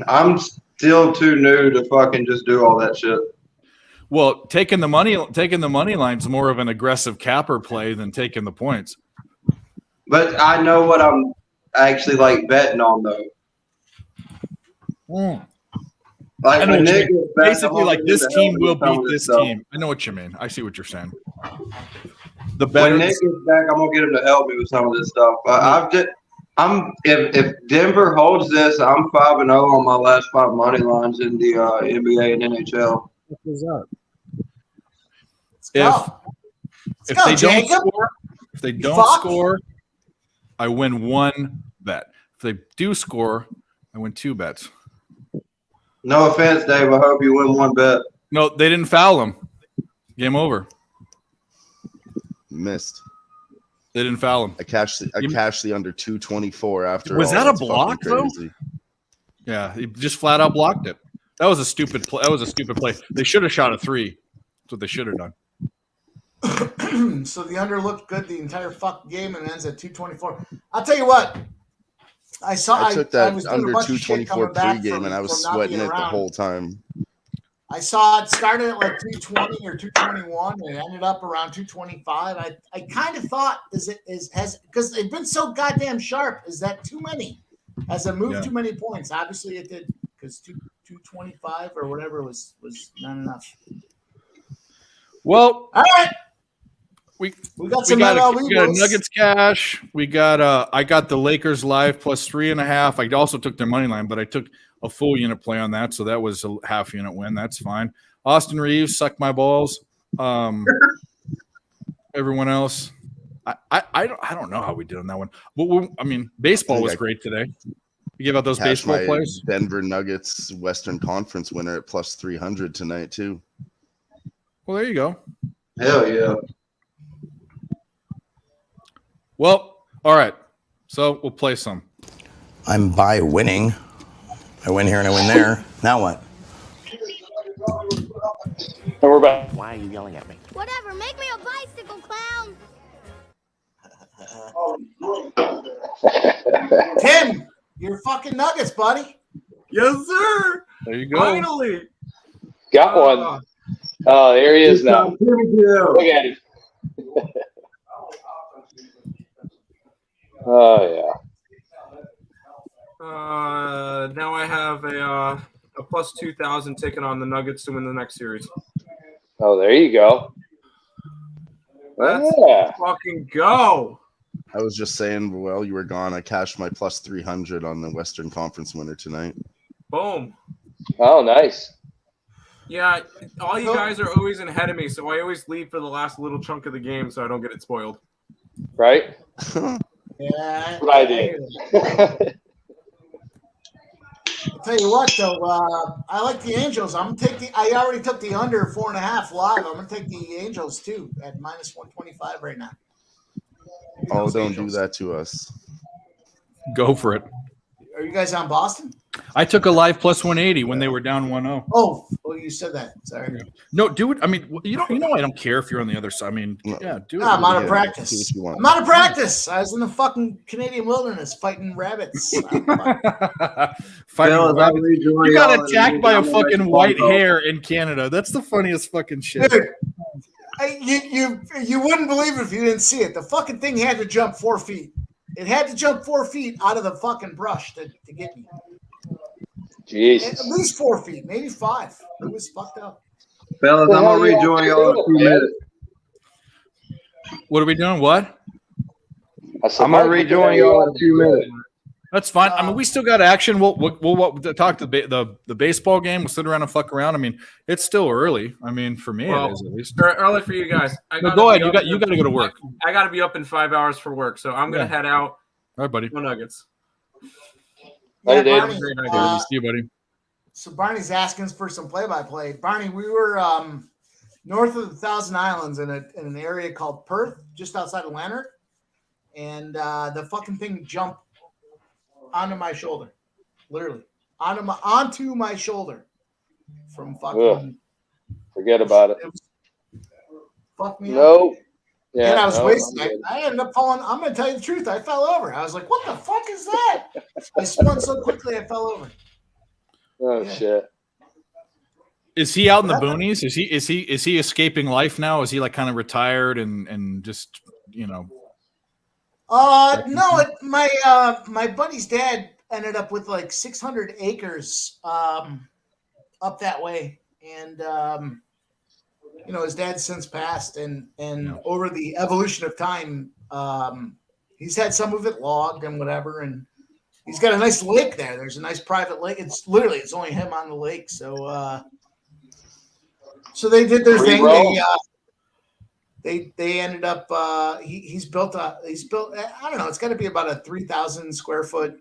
I'm still too new to fucking just do all that shit. Well, taking the money line is more of an aggressive capper play than taking the points. But I know what I'm actually like betting on though. Like I know when what you Nick mean. gets back, Basically, I'm like gonna this get the hell team will with some beat of this stuff. team. I know what you mean. I see what you're saying. The When better Nick gets back, I'm gonna get him to help me with some of this stuff. If Denver holds this, I'm 5-0 on my last 5 money lines in the NBA and NHL. What was that? If they don't score, I win 1 bet. If they do score, I win 2 bets. No offense, Dave. I hope you win 1 bet. No, they didn't foul him. Game over. Missed. They didn't foul him. I cashed the under 224 after. Was all. that That's a block fucking though? crazy. Yeah, he just flat out blocked it. That was a stupid play. They should have shot a 3. That's what they should have done. So the under looked good the entire fuck game and ends at 224. I'll tell you what. I took that was under doing a bunch of shit 224 coming back pregame, and I was from not sweating being it the around. whole time. I saw it started at like 220 or 221 and it ended up around 225. I kind of thought because they've been so goddamn sharp. Is that too many? Has it moved too many points? Obviously it did because 225 or whatever was not enough. Well, all right. We got some we got MLB a votes. Nuggets cash. We got I got the Lakers live plus 3.5. I also took their money line, but I took a full unit play on that, so that was a half unit win. That's fine. Austin Reeves, suck my balls. Everyone else, I don't know how we did on that one. But I mean, baseball was great today. You gave out those Cashed baseball my plays. Denver Nuggets Western Conference winner at plus 300 tonight too. Well, there you go. Hell yeah. Well, all right. So we'll play some. I'm by winning. I win here and I win there. Now what? And we're back. Why are you yelling at me? Whatever, make me a bicycle clown. Tim, you're fucking Nuggets, buddy. Yes, sir. There you go. Finally. Got one. Oh, there he is now. Look at him. Oh yeah. Now I have a plus 2,000 ticket on the Nuggets to win the next series. Oh, there you go. Let's Yeah. fucking go. I was just saying, while you were gone, I cashed my plus 300 on the Western Conference winner tonight. Boom. Oh, nice. Yeah, all you guys are always ahead of me, so I always leave for the last little chunk of the game so I don't get it spoiled. Right? Yeah. What I did. I'll tell you what, though, I like the Angels. I'm gonna take the. I already took the under 4.5 live. I'm gonna take the Angels too at minus 125 right now. Oh, don't do that to us. Go for it. Are you guys on Boston? I took a live plus 180 when they were down 1-0. Oh, you said that. Sorry. No, do it. I mean, you know, I don't care if you're on the other side. I mean, yeah, do it. No, I'm out of Do practice. what you want. I'm out of practice. I was in the fucking Canadian wilderness fighting rabbits. Fighting Fellas, I rabbits. rejoin You got y'all attacked and by a I'm gonna fucking make white phone calls. hair in Canada. That's the funniest fucking shit. Dude, you wouldn't believe it if you didn't see it. The fucking thing had to jump 4 feet. It had to jump 4 feet out of the fucking brush to get me. Jesus. At least 4 feet, maybe 5. It was fucked up. Fellas, I'm gonna rejoin y'all in 2 minutes. What are we doing? What? I'm gonna rejoin y'all in 2 minutes. That's fine. I mean, we still got action. We'll talk to the baseball game. We'll sit around and fuck around. I mean, it's still early. I mean, for me, Well, it is at least. Early for you guys. No, go ahead. You got to go to work. I got to be up in 5 hours for work, so I'm gonna Yeah. head out. All right, buddy. Go Nuggets. Yeah, Dave. Barney, See you, buddy. so Barney's asking for some play-by-play. Barney, we were north of the Thousand Islands in an area called Perth, just outside of Lanark, and the fucking thing jumped onto my shoulder, literally onto my shoulder from fucking. Ugh. Forget about it. Fuck me up. No. Yeah. And I was no, wasted. I'm good. I ended up falling. I'm going to tell you the truth. I fell over. I was like, what the fuck is that? I spun so quickly I fell over. Oh Yeah. shit. Is he out in the boonies? Is he escaping life now? Is he like kind of retired and just No, my buddy's dad ended up with like 600 acres up that way. And his dad's since passed, and over the evolution of time, he's had some of it logged and whatever, and he's got a nice lake there. There's a nice private lake. It's only him on the lake. So they did their thing. They ended up he's built I don't know, it's got to be about a 3,000 square foot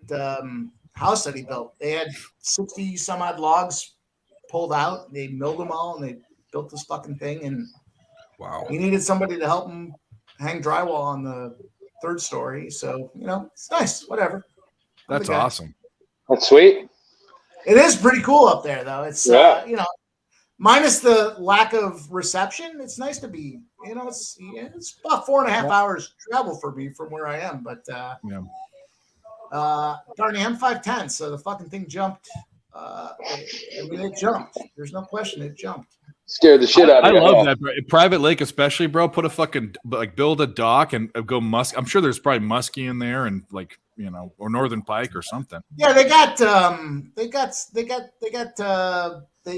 house that he built. They had 60 some odd logs pulled out. They milled them all and they built this fucking thing, and wow, he needed somebody to help him hang drywall on the 3rd story. So it's nice. Whatever. that's awesome. That's sweet. It is pretty cool up there, though. It's minus the lack of reception. It's nice to be. It's about 4.5 hours travel for me from where I am. But Barney, I'm 5'10", so the fucking thing jumped. It jumped. There's no question, it jumped. Scared the shit out of I you. love that, bro. Private lake, especially, bro. Put a fucking build a dock and go musk. I'm sure there's probably muskie in there and like or Northern Pike or something. Yeah, they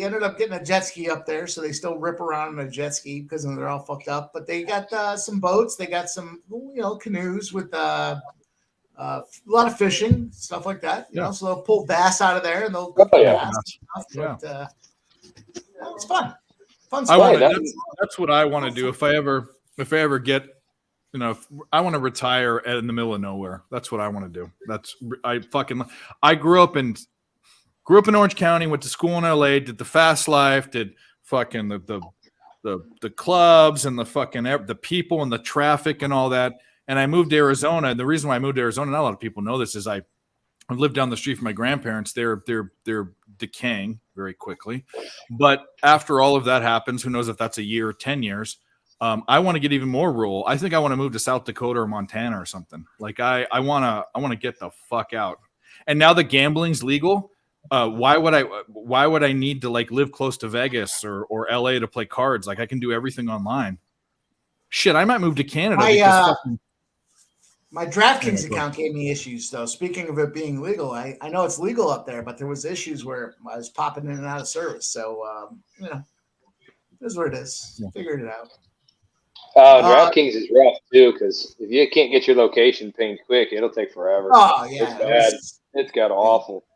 ended up getting a jet ski up there, so they still rip around in a jet ski because they're all fucked up. But they got some boats, they got some canoes with a lot of fishing, stuff like that. You know, so they'll pull bass out of there and they'll cook bass and stuff. But, it's fun. Fun stuff. That's what I want to do if I ever get. I want to retire in the middle of nowhere. That's what I want to do. I grew up in Orange County, went to school in LA, did the fast life, did fucking the clubs and the fucking the people and the traffic and all that. And I moved to Arizona. And the reason why I moved to Arizona, not a lot of people know this, is I've lived down the street from my grandparents. They're decaying very quickly. But after all of that happens, who knows if that's a year or 10 years. I want to get even more rural. I think I want to move to South Dakota or Montana or something. Like I want to get the fuck out. And now the gambling's legal. Why would I need to live close to Vegas or LA to play cards? Like I can do everything online. Shit, I might move to Canada. My DraftKings account gave me issues though. Speaking of it being legal, I know it's legal up there, but there was issues where I was popping in and out of service. So it is what it is. Figured it out. DraftKings is rough too, because if you can't get your location pinged quick, it'll take forever. Oh yeah, it's bad. It's got awful.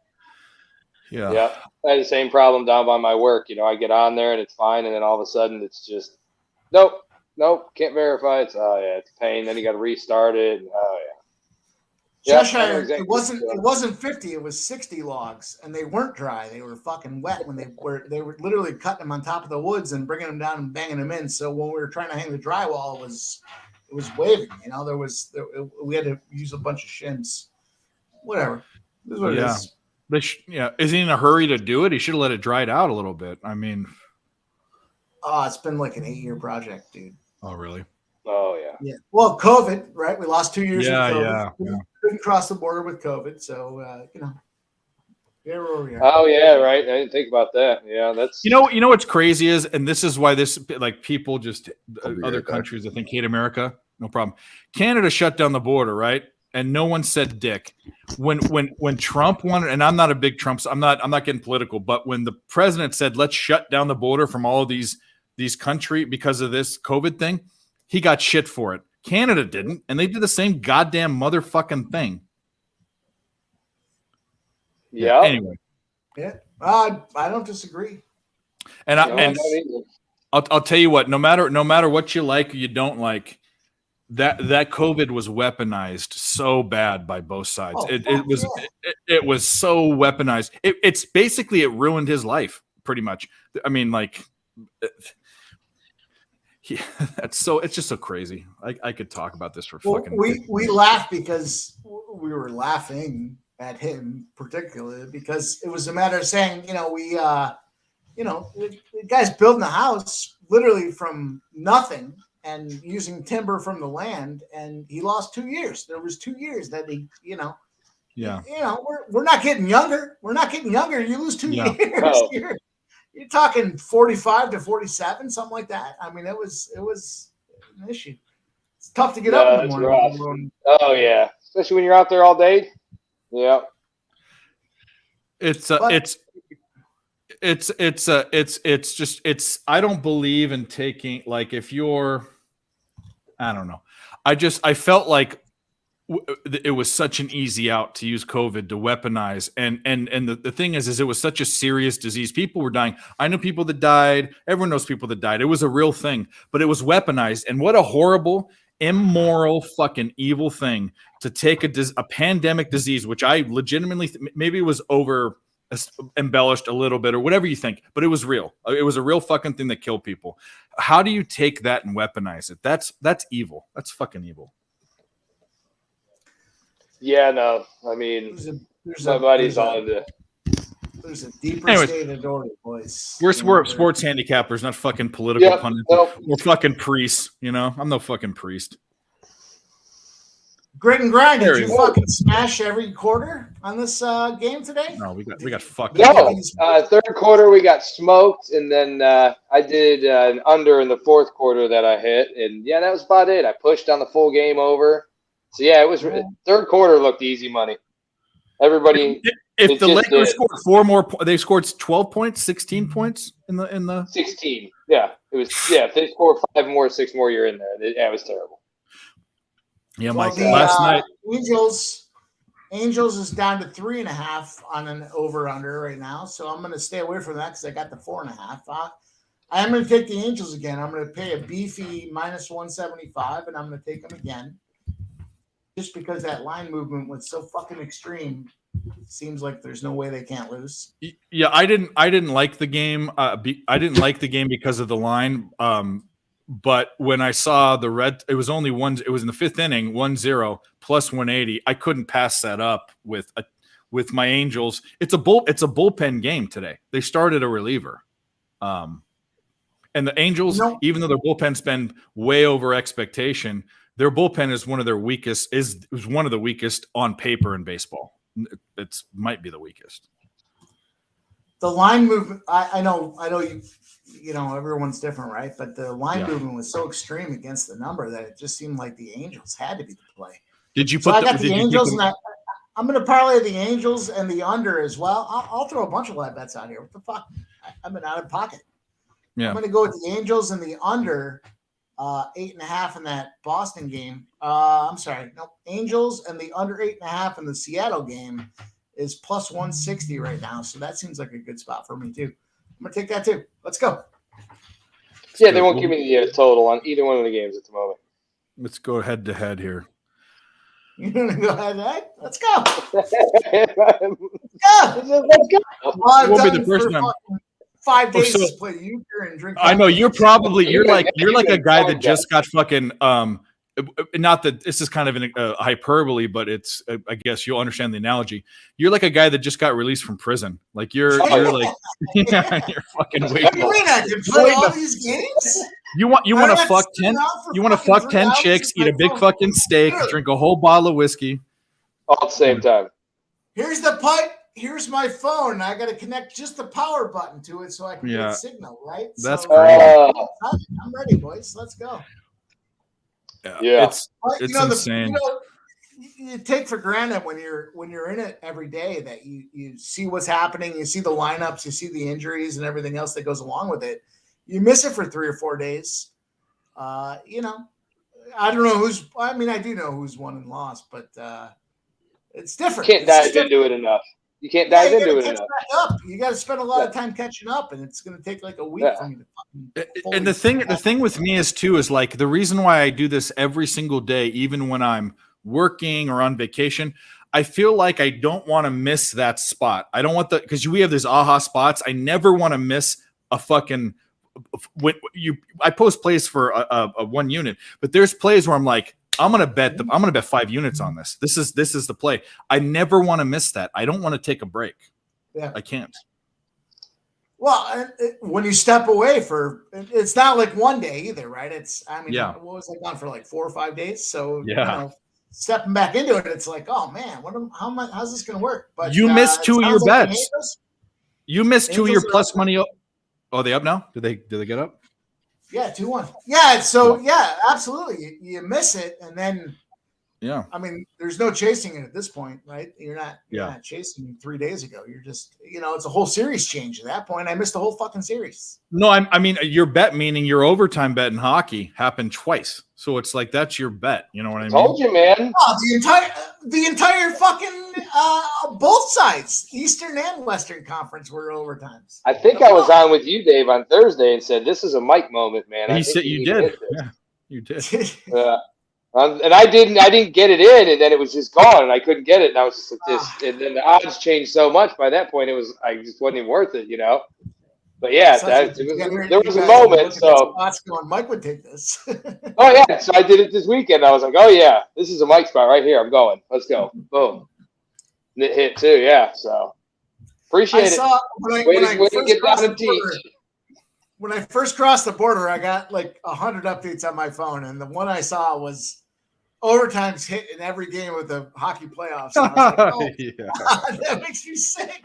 Yeah. I had the same problem down by my work. I get on there and it's fine, and then all of a sudden it's just nope, can't verify. It's it's a pain. Then you got to restart it. Cheshire, it wasn't 50, it was 60 logs, and they weren't dry. They were fucking wet when they were literally cutting them on top of the woods and bringing them down and banging them in. So when we were trying to hang the drywall, it was waving. We had to use a bunch of shims. Whatever. This is what it is. Is he in a hurry to do it? He should have let it dry out a little bit. I mean, it's been like an 8-year project, dude. Oh, really? Oh, yeah. Well, COVID, right? We lost 2 years. Yeah, of COVID. yeah. Couldn't cross the border with COVID, so where we are. Oh yeah, right. I didn't think about that. Yeah, that's you know what's crazy is, and this is why people just other countries I think hate America. No problem. Canada shut down the border, right? And no one said dick. When Trump wanted, and I'm not a big Trump, I'm not getting political, but when the president said let's shut down the border from all of these countries because of this COVID thing, he got shit for it. Canada didn't, and they did the same goddamn motherfucking thing. Yeah. Anyway. Yeah. I don't disagree. And I'll tell you what. No matter what you like or you don't like, that COVID was weaponized so bad by both sides. It was so weaponized. It's basically it ruined his life pretty much. I mean, it's just so crazy. I could talk about this for fucking. We laugh because we were laughing at him particularly because it was a matter of saying, the guy's building a house literally from nothing and using timber from the land, and he lost 2 years. There was 2 years that he, yeah. We're not getting younger. We're not getting younger. You lose 2 years. Oh. You're talking 45 to 47, something like that. I mean, it was an issue. It's tough to get up in the morning. Oh yeah, especially when you're out there all day. Yeah. It's I don't believe in taking if you're, I don't know. I felt like it was such an easy out to use COVID to weaponize. And the thing is it was such a serious disease. People were dying. I know people that died. Everyone knows people that died. It was a real thing, but it was weaponized. And what a horrible, immoral, fucking evil thing to take a pandemic disease, which I legitimately, maybe it was over embellished a little bit or whatever you think, but it was real. It was a real fucking thing that killed people. How do you take that and weaponize it? That's evil. That's fucking evil. Yeah, no. I mean, my buddy's on it. There's a deeper state of Dory, boys. We're sports handicappers, not fucking political pundits. We're fucking priests, I'm no fucking priest. Grit and grind. Did you fucking smash every quarter on this game today? No, we got fucked. No, third quarter we got smoked, and then I did an under in the fourth quarter that I hit, and yeah, that was about it. I pushed on the full game over. So yeah, it was third quarter looked easy money. Everybody. If it the just Lakers did. scored 4 more, they scored 12 points, 16 points in the 16. Yeah, it was. Yeah, if they score 5 more, 6 more, you're in there. It was terrible. Yeah, Well, Mike. the, Last night, Angels is down to 3.5 on an over/under right now, so I'm going to stay away from that because I got the 4.5. I am going to take the Angels again. I'm going to pay a beefy -175, and I'm going to take them again, just because that line movement was so fucking extreme. It seems like there's no way they can't lose. yeah, I didn't like the game. I didn't like the game because of the line. But when I saw the red, it was only one. It was in the 5th inning, 1-0 plus 180. I couldn't pass that up with my Angels. It's a bullpen game today. They started a reliever, and the Angels, even though their bullpen's been way over expectation, their bullpen is one of their weakest. Is one of the weakest on paper in baseball. It's might be the weakest. The line movement, I know you know, everyone's different, right? But the line movement was so extreme against the number that it just seemed like the Angels had to be the play. Did you So put? I got the Angels, and the, I'm going to parlay the Angels and the under as well. I'll throw a bunch of live bets out here. What the fuck? I've been out of pocket. yeah. I'm going to go with the Angels and the under 8.5 in that Boston game. I'm sorry, no, Angels and the under 8.5 in the Seattle game is plus 160 right now. So that seems like a good spot for me too. I'm going to take that too. Let's go. Yeah, they won't give me the total on either one of the games at the moment. Let's go head to head here. You're going to go ahead, right? Let's go. Let's go. Well, I've Won't be done the first for time. fucking 5 days so- to play euchre and drink. I know you're like a guy that Yeah. just got fucking not that this is kind of an hyperbole, but it's I guess you'll understand the analogy. You're like a guy that just got released from prison. Like you're like yeah, you're fucking What waiting. do you mean I can play all these games? You want to I fuck sit 10? down for You want to fucking fuck 3 10 hours chicks, with eat a my big phone. fucking steak, Dude. drink a whole bottle of whiskey. All at the same time. Here's the pipe. Here's my phone. I got to connect just the power button to it so I can Yeah. get signal, right? That's so, great. I'm ready, boys. Let's go. Yeah. It's But, it's you know, insane. You take for granted when you're in it every day that you see what's happening, you see the lineups, you see the injuries and everything else that goes along with it. You miss it for 3 or 4 days. You know, I don't know who's. I mean, I do know who's won and lost, but it's different. You can't It's dive different. into it enough. You can't Yeah, dive you into gotta it catch enough. back up. You got to spend a lot of time catching up, and it's going to take like a week Yeah. for me to fucking. And the thing with me is too is like the reason why I do this every single day, even when I'm working or on vacation, I feel like I don't want to miss that spot. I don't want because we have these aha spots. I never want to miss a fucking when I post plays for a 1 unit, but there's plays where I'm like, I'm gonna bet 5 units on this. This is the play. I never want to miss that. I don't want to take a break. Yeah. I can't. Well, when you step away it's not like one day either, right? I mean, Yeah. what was I gone for like 4 or 5 days? So, Yeah. stepping back into it, it's like, oh man, how's this going to work? But You missed 2 it of your sounds like the bets. Angels- You missed 2 of your Angels are plus up. money. Oh, are they up now? Did they get up? Yeah, 2-1. Yeah, so yeah, absolutely. You miss it, and then Yeah. I mean, there's no chasing it at this point, right? You're not Yeah. not chasing 3 days ago. You're just, it's a whole series change at that point. I missed the whole fucking series. No, I mean your bet, meaning your overtime bet in hockey, happened twice. So it's like that's your bet. You know what I mean? Told you, man. Oh, the entire fucking both sides, Eastern and Western Conference, were overtimes. I think I was on with you, Dave, on Thursday and said, this is a Mike moment, man. I He think said you you need to did. hit this." Yeah, you did. And I didn't get it in, and then it was just gone, and I couldn't get it, and I was just like this. And then the odds changed so much. By that point, I just wasn't even worth it, But yeah, there was a moment. So going, Mike would take this. oh yeah, so I did it this weekend. I was like, oh yeah, this is a Mike spot right here. I'm going. Let's go. Boom. And it hit too. Yeah. So appreciate it. Way to get down and teach. When I first crossed the border, I got like 100 updates on my phone, and the one I saw was overtimes hit in every game with the hockey playoffs. And I was like, oh, Yeah. that makes me sick.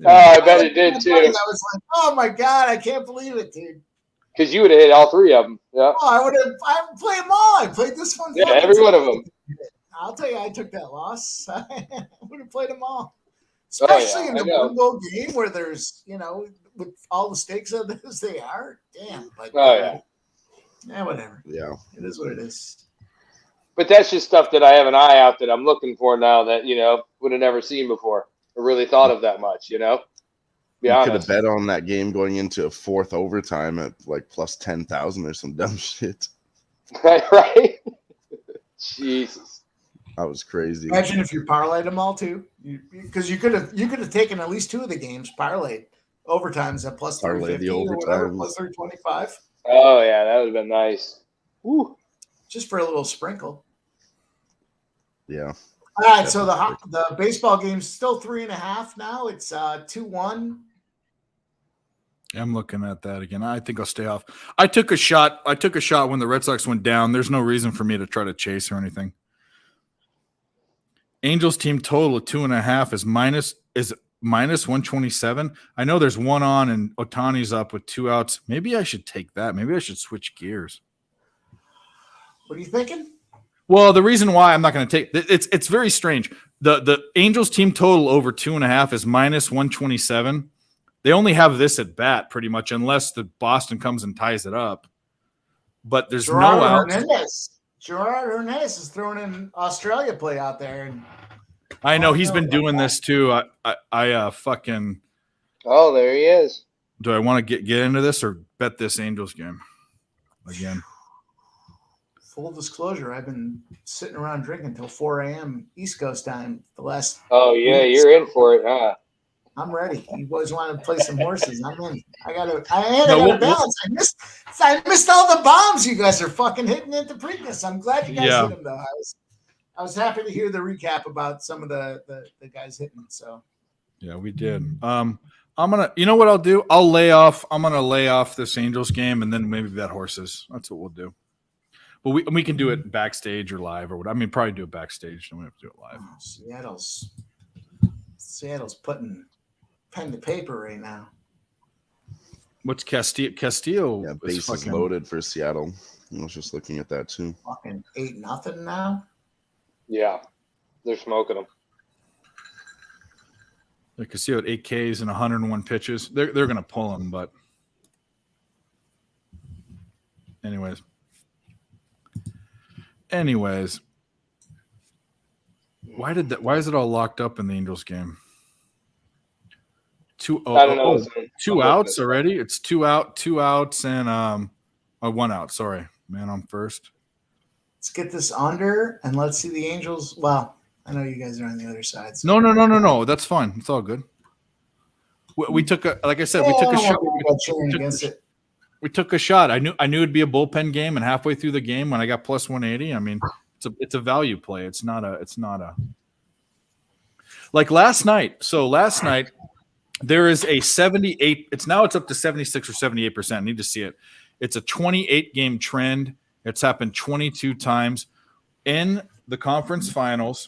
Oh, I bet it did too. I was like, oh my god, I can't believe it, dude. Because you would have hit all 3 of them. Yeah. Oh, I played them all. I played this one. Yeah, every one of them. I'll tell you, I took that loss. I would have played them all, Oh, yeah, especially in I the know. one-goal game where there's, with all the stakes of it as they are. Damn, but Oh, yeah. whatever. Yeah. It is what it is. But that's just stuff that I have an eye out that I'm looking for now that, would have never seen before or really thought of that much, Be You could have honest. bet on that game going into a fourth overtime at like plus 10,000 or some dumb shit. Right? Jesus. That was crazy. Imagine if you parlayed them all too, because you could have taken at least two of the games parlayed overtimes at plus Parlay the 350 or whatever, overtimes. plus 325, Oh, yeah, that would have been nice. Woo. just for a little sprinkle. Yeah. All right, so the baseball game's still 3.5 now. It's 2-1. I'm looking at that again. I think I'll stay off. I took a shot when the Red Sox went down. There's no reason for me to try to chase or anything. Angels team total of 2.5 is minus 127. I know there's one on and Ohtani's up with 2 outs. Maybe I should take that. Maybe I should switch gears. What are you thinking? Well, the reason why I'm not going to take it's very strange. The Angels team total over 2.5 is minus 127. They only have this at bat pretty much, unless the Boston comes and ties it up. But there's no outs. Gerard Hernandez is throwing in Australia play out there, and I know he's been doing this too. I fucking. Oh, there he is. Do I want to get into this or bet this Angels game again? full disclosure, I've been sitting around drinking till 4 a.m. East Coast time the last. Oh yeah, weeks. you're in for it, huh? I'm ready. You boys want to play some horses? I'm in. I gotta balance. I missed all the bombs you guys are fucking hitting into Preakness. I'm glad you guys hit them though. I was happy to hear the recap about some of the guys hitting. So yeah, we did. I'm gonna. You know what I'll do? I'll lay off. I'm gonna lay off this Angels game and then maybe bet horses. That's what we'll do. But we can do it backstage or live or what. I mean, probably do it backstage. Then we have to do it live. Seattle's putting pen to paper right now. What's Castillo? Castillo, yeah, bases loaded for Seattle. I was just looking at that too. Fucking 8-0 now. Yeah, they're smoking them. Yeah, Castillo at 8 Ks and 101 pitches. They're going to pull him, but anyways, why is it all locked up in the Angels game? Two outs already. It's 2 outs, and 1 out. Sorry, man, I'm first. Let's get this under and let's see the Angels. Well, I know you guys are on the other side. So. No. That's fine. It's all good. We took a like I said, we took a shot. We took a shot. I knew it'd be a bullpen game, and halfway through the game, when I got plus 180, I mean, it's a value play. It's not a like last night. So last night there is a 78. It's up to 76 or 78%. I need to see it. It's a 28 game trend. It's happened 22 times in the conference finals.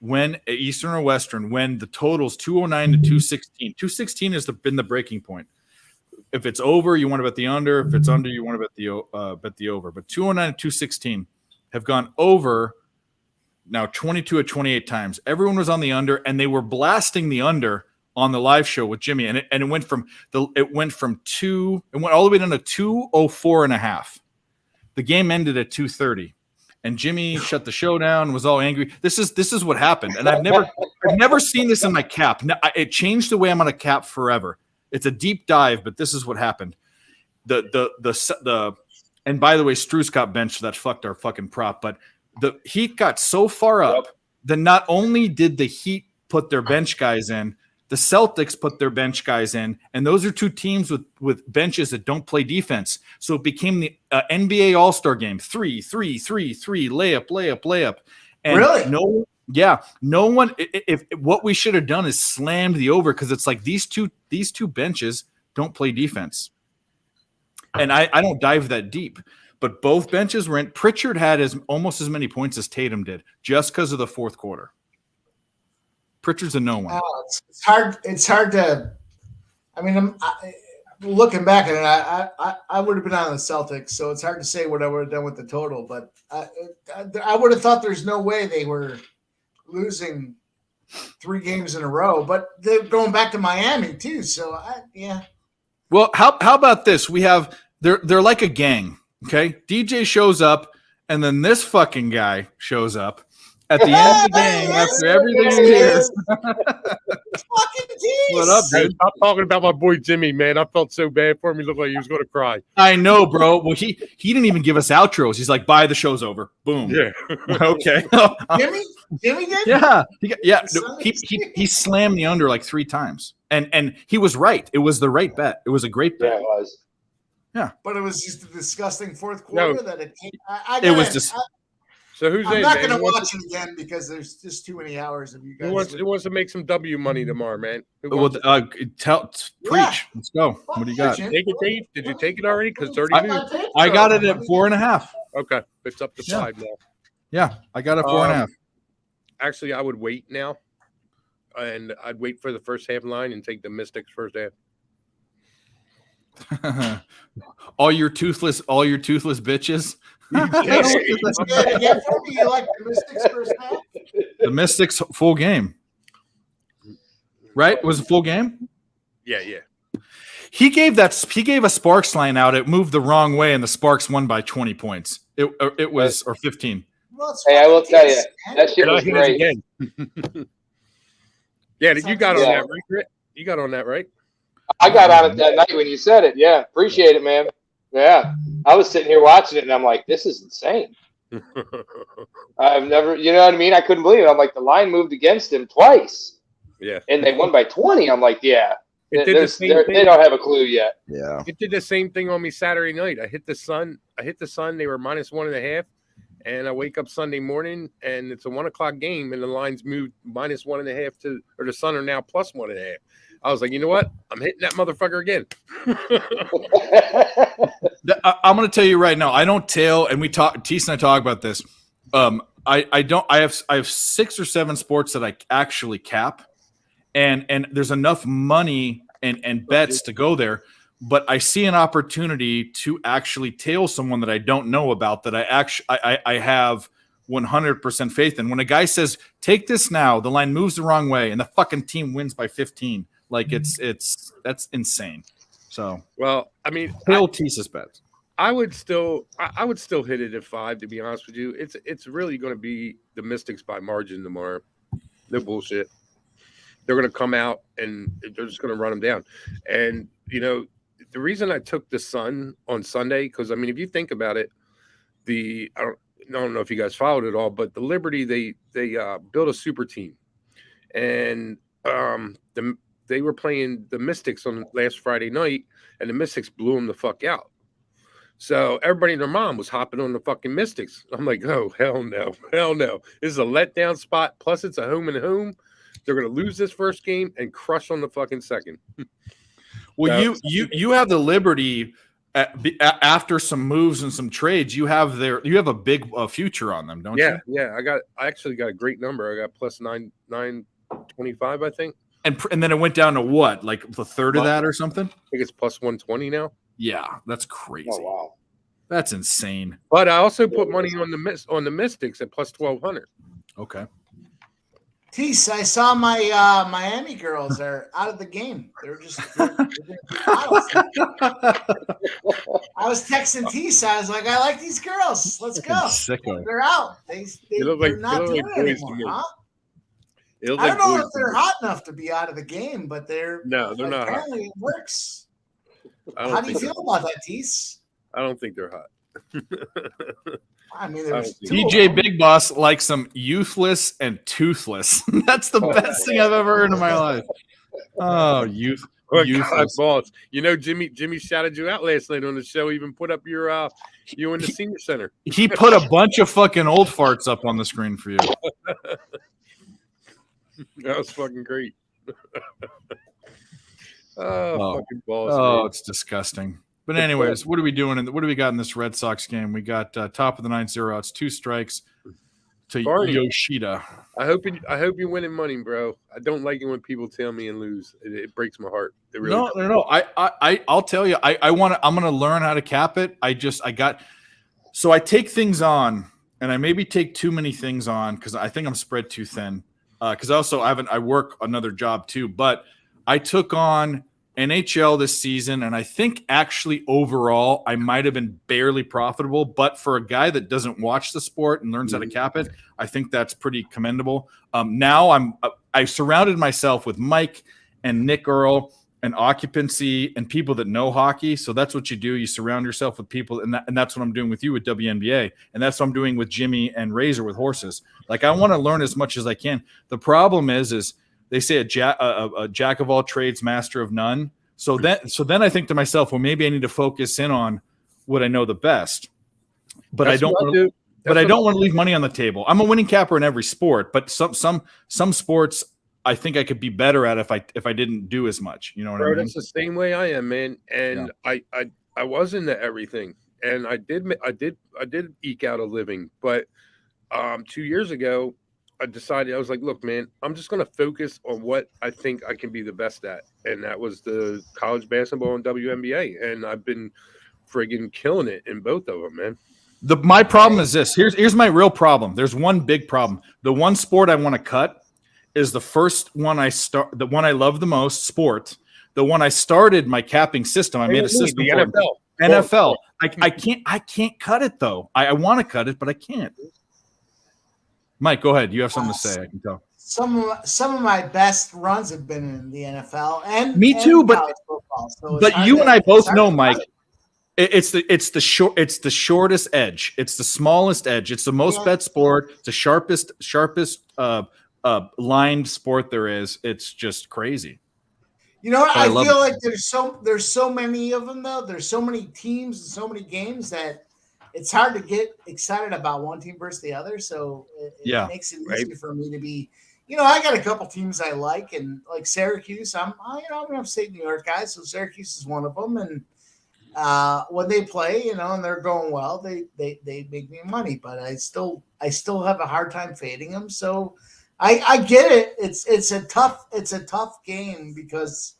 When Eastern or Western, when the total's 209 to 216. 216 has been the breaking point. If it's over, you want to bet the under. If it's under, you want to bet the over. But 209 and 216 have gone over now 22 or 28 times. Everyone was on the under, and they were blasting the under on the live show with Jimmy, and it went from all the way down to 204.5. The game ended at 2:30, and Jimmy shut the show down and was all angry. This is what happened, and I've never seen this in my cap. It changed the way I'm going to cap forever. It's a deep dive, but this is what happened. And by the way, Strus got benched, so that fucked our fucking prop. But the Heat got so far up that not only did the Heat put their bench guys in, the Celtics put their bench guys in, and those are two teams with benches that don't play defense. So it became the NBA All-Star game: 3, 3, 3, 3, layup. And really? No one. If what we should have done is slammed the over, because it's like these two benches don't play defense, and I don't dive that deep. But both benches were in. Pritchard had almost as many points as Tatum did, just because of the fourth quarter. Pritchard's a no one. It's hard to. I mean, looking back at it, I would have been on the Celtics, so it's hard to say what I would have done with the total. But I would have thought there's no way they were losing 3 games in a row. But they're going back to Miami too, so yeah. Well, how about this? We have they're like a gang. Okay, DJ shows up, and then this fucking guy shows up at the end of the game after everything here. Fucking Tease. What up, Hey, dude? stop talking about my boy Jimmy, man. I felt so bad for him. He looked like he was going to cry. I know, bro. Well, he didn't even give us outros. He's like, "Bye, the show's over." Boom. Yeah. Okay. Jimmy did? Yeah. He slammed the under like 3 times, and he was right. It was the right bet. It was a great bet. Yeah, it was. Yeah. But it was just a disgusting fourth quarter No. that It was just. So who's I'm in, not man? going to Who wants watch it again because there's just too many hours of you to- guys. who wants to make some W money tomorrow, man? Who Well, wants preach. Let's go. What do you got? to take it, Dave? Did you take it already? Because 30 minutes. I got it at 4.5. Okay. It's up to Yeah. 5 now. Yeah, I got it 4.5. Actually, I would wait now. And I'd wait for the first half line and take the Mystics first half. all your toothless bitches. You like the Mystics first half? The Mystics full game. Right? It was a full game? Yeah. He gave a Sparks line out. It moved the wrong way, and the Sparks won by 20 points. It was or 15. Well, it's Hey, I will fucking tell you, Tease, man. that shit And I was hit it great. again. Yeah, you got on Yeah. that, right, Grit? You got on that, right? I got on it that night when you said it. Yeah, appreciate it, man. Yeah, I was sitting here watching it, and I'm like, this is insane. I've never, you know what I mean? I couldn't believe it. I'm like, the line moved against him twice, Yeah. and they won by 20. I'm like, yeah, It did the same thing. they don't have a clue yet. Yeah. It did the same thing on me Saturday night. I hit the sun. They were -1.5, and I wake up Sunday morning, and it's a 1:00 game, and the lines moved -1.5 or the Sun are now +1.5. I was like, you know what? I'm hitting that motherfucker again. I'm going to tell you right now. I don't tail, and Tease and I talk about this. I don't. I have 6 or 7 sports that I actually cap, and there's enough money and bets to go there. But I see an opportunity to actually tail someone that I don't know about that I have 100% faith in. When a guy says, "Take this now," the line moves the wrong way, and the fucking team wins by 15. Like that's insane. So Well, I mean, tail Tease's bets. I would still hit it at 5. To be honest with you, it's really going to be the Mystics by margin tomorrow. No bullshit. They're going to come out and they're just going to run them down. And the reason I took the Sun on Sunday, because I mean, if you think about it, I don't know if you guys followed it all, but the Liberty they built a super team, and they were playing the Mystics on last Friday night, and the Mystics blew them the fuck out. So everybody and their mom was hopping on the fucking Mystics. I'm like, oh, hell no. This is a letdown spot. Plus, it's a home and home. They're going to lose this first game and crush on the fucking second. Well, you have the Liberty after some moves and some trades. You have a big future on them, don't you? Yeah. I actually got a great number. I got plus 925, I think. And then it went down to what, like the third of that or something? I think it's plus 120 now. Yeah, that's crazy. Oh wow, that's insane. But I also put money on the Mystics at plus 1200. Okay. Tease, I saw my Miami girls are out of the game. They're just. I was texting Tease. I was like, I like these girls. Let's go. Sicko. They're out. They're not doing it anymore, huh? I don't know if they're hot enough to be out of the game, but they're not. Apparently, it works. How do you feel about that, Tease? I don't think they're hot. I mean, there's DJ Big Boss likes them youthless and toothless. That's the best thing I've ever heard in my life. Oh, youth. Oh, God, boss. Jimmy shouted you out last night on the show. Even put up you in the senior center. He put a bunch of fucking old farts up on the screen for you. That was fucking great. Fucking balls. Oh, man. it's disgusting. But anyways, what are we doing? What do we got in this Red Sox game? We got top of the ninth, 0 outs, 2 strikes, to Barney. Yoshida. I hope you're winning money, bro. I don't like it when people tell me and lose. It breaks my heart. It really does. No. I'll tell you. I'm gonna learn how to cap it. So I take things on, and I maybe take too many things on because I think I'm spread too thin. Because also I work another job too, but I took on NHL this season, and I think actually overall I might have been barely profitable. But for a guy that doesn't watch the sport and learns how to cap it, I think that's pretty commendable. Now I surrounded myself with Mike and Nick Earl and Occupancy and people that know hockey. So that's what you do. You surround yourself with people, and that's what I'm doing with you with WNBA, and that's what I'm doing with Jimmy and Razor with horses. Like, I want to learn as much as I can. The problem is they say a jack of all trades, master of none. So then I think to myself, well, maybe I need to focus in on what I know the best. But I don't want to. But I don't want to leave money on the table. I'm a winning capper in every sport, but some sports I think I could be better at if I didn't do as much. You know what I mean? That's the same way I am, man. And yeah. I was into everything, and I did eke out a living. But 2 years ago, I decided, I was like, look, man, I'm just going to focus on what I think I can be the best at. And that was the college basketball and WNBA. And I've been friggin' killing it in both of them, man. My problem is this. Here's my real problem. There's one big problem. The one sport I want to cut is the first one the one I love the most, sport. The one I started my capping system. I made a system for NFL. NFL. I can't cut it though. I want to cut it, but I can't. Mike, go ahead. You have something to say. I can tell. Some of my best runs have been in the NFL and me too. But football, so but you and I both know, Mike. It's the shortest edge. It's the smallest edge. It's the most bet sport. It's the sharpest lined sport there is. It's just crazy. You know what? I feel like there's so many of them though. There's so many teams and so many games that it's hard to get excited about one team versus the other. So it makes it easy for me to be. You know, I got a couple teams I like, and like Syracuse. I'm an upstate New York guy, so Syracuse is one of them. And when they play, and they're going well, they make me money. But I still have a hard time fading them. So I get it. It's a tough game because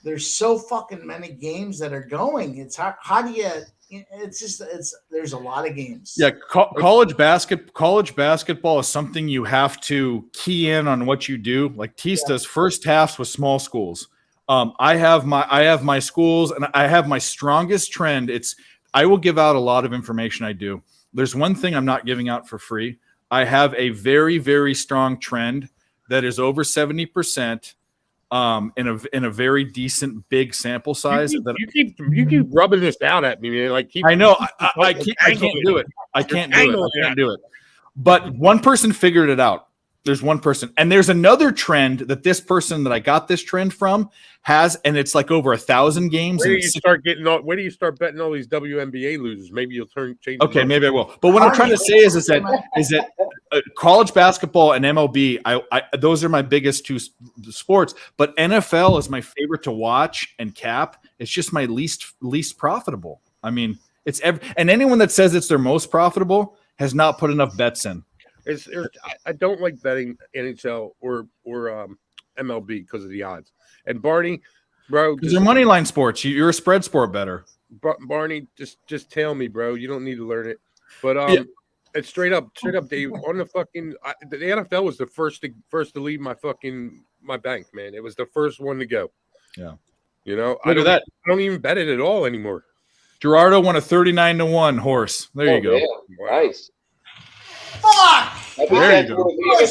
there's so fucking many games that are going. It's hard. How do you? There's a lot of games. Yeah, college basketball is something you have to key in on what you do. Like Tista's first halves with small schools. I have my schools, and I have my strongest trend. I will give out a lot of information I do. There's one thing I'm not giving out for free. I have a very, very strong trend that is over 70%. In a very decent big sample size. You keep rubbing this out at me, man. Like I know I can't do it. I can't do it. But one person figured it out. There's one person, and there's another trend that this person that I got this trend from has, and it's like over 1,000 games. Where do you start betting all these WNBA losers? Maybe you'll change. Okay, maybe I will. But what I'm trying to say is that college basketball and MLB, those are my biggest two sports. But NFL is my favorite to watch and cap. It's just my least profitable. I mean, and anyone that says it's their most profitable has not put enough bets in. I don't like betting NHL or MLB because of the odds. And Barney, bro, because they're money line sports. You're a spread sport better. Barney, just tell me, bro. You don't need to learn it. But it's straight up, Dave. On the fucking the NFL was the first to leave my bank, man. It was the first one to go. Yeah, I don't even bet it at all anymore. Gerardo won a 39-1 horse. There you go. Wow. Nice. Fuck! There you go. I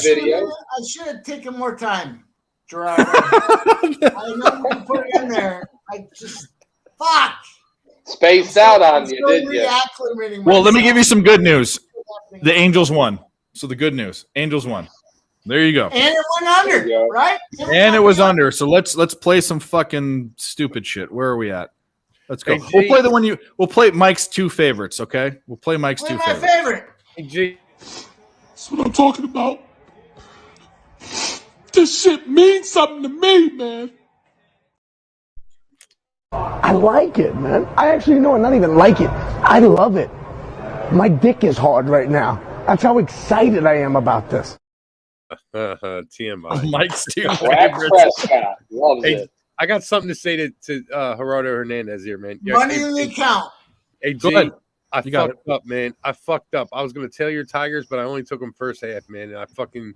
should have taken more time, Gerardo. I know you put it in there. I just fuck. Spaced out on you, did you? Well, let me give you some good news. The Angels won. So the good news, Angels won. There you go. And it went under, right? And it was under. So let's play some fucking stupid shit. Where are we at? Let's go. We'll play the one we'll play Mike's two favorites, okay? We'll play Mike's two favorites. My favorite. Hey, G. That's what I'm talking about. This shit means something to me, man. I like it, man. I actually not even like it. I love it. My dick is hard right now. That's how excited I am about this. TMI. Mike's two Dak favorites. Prescott loves Hey, it. I got something to say to Gerardo Hernandez here, man. Yeah, Money hey, in the account. Hey, Go G, ahead. I You got fucked up, man. I fucked up. I was gonna tell your Tigers, but I only took them first half, man. And I fucking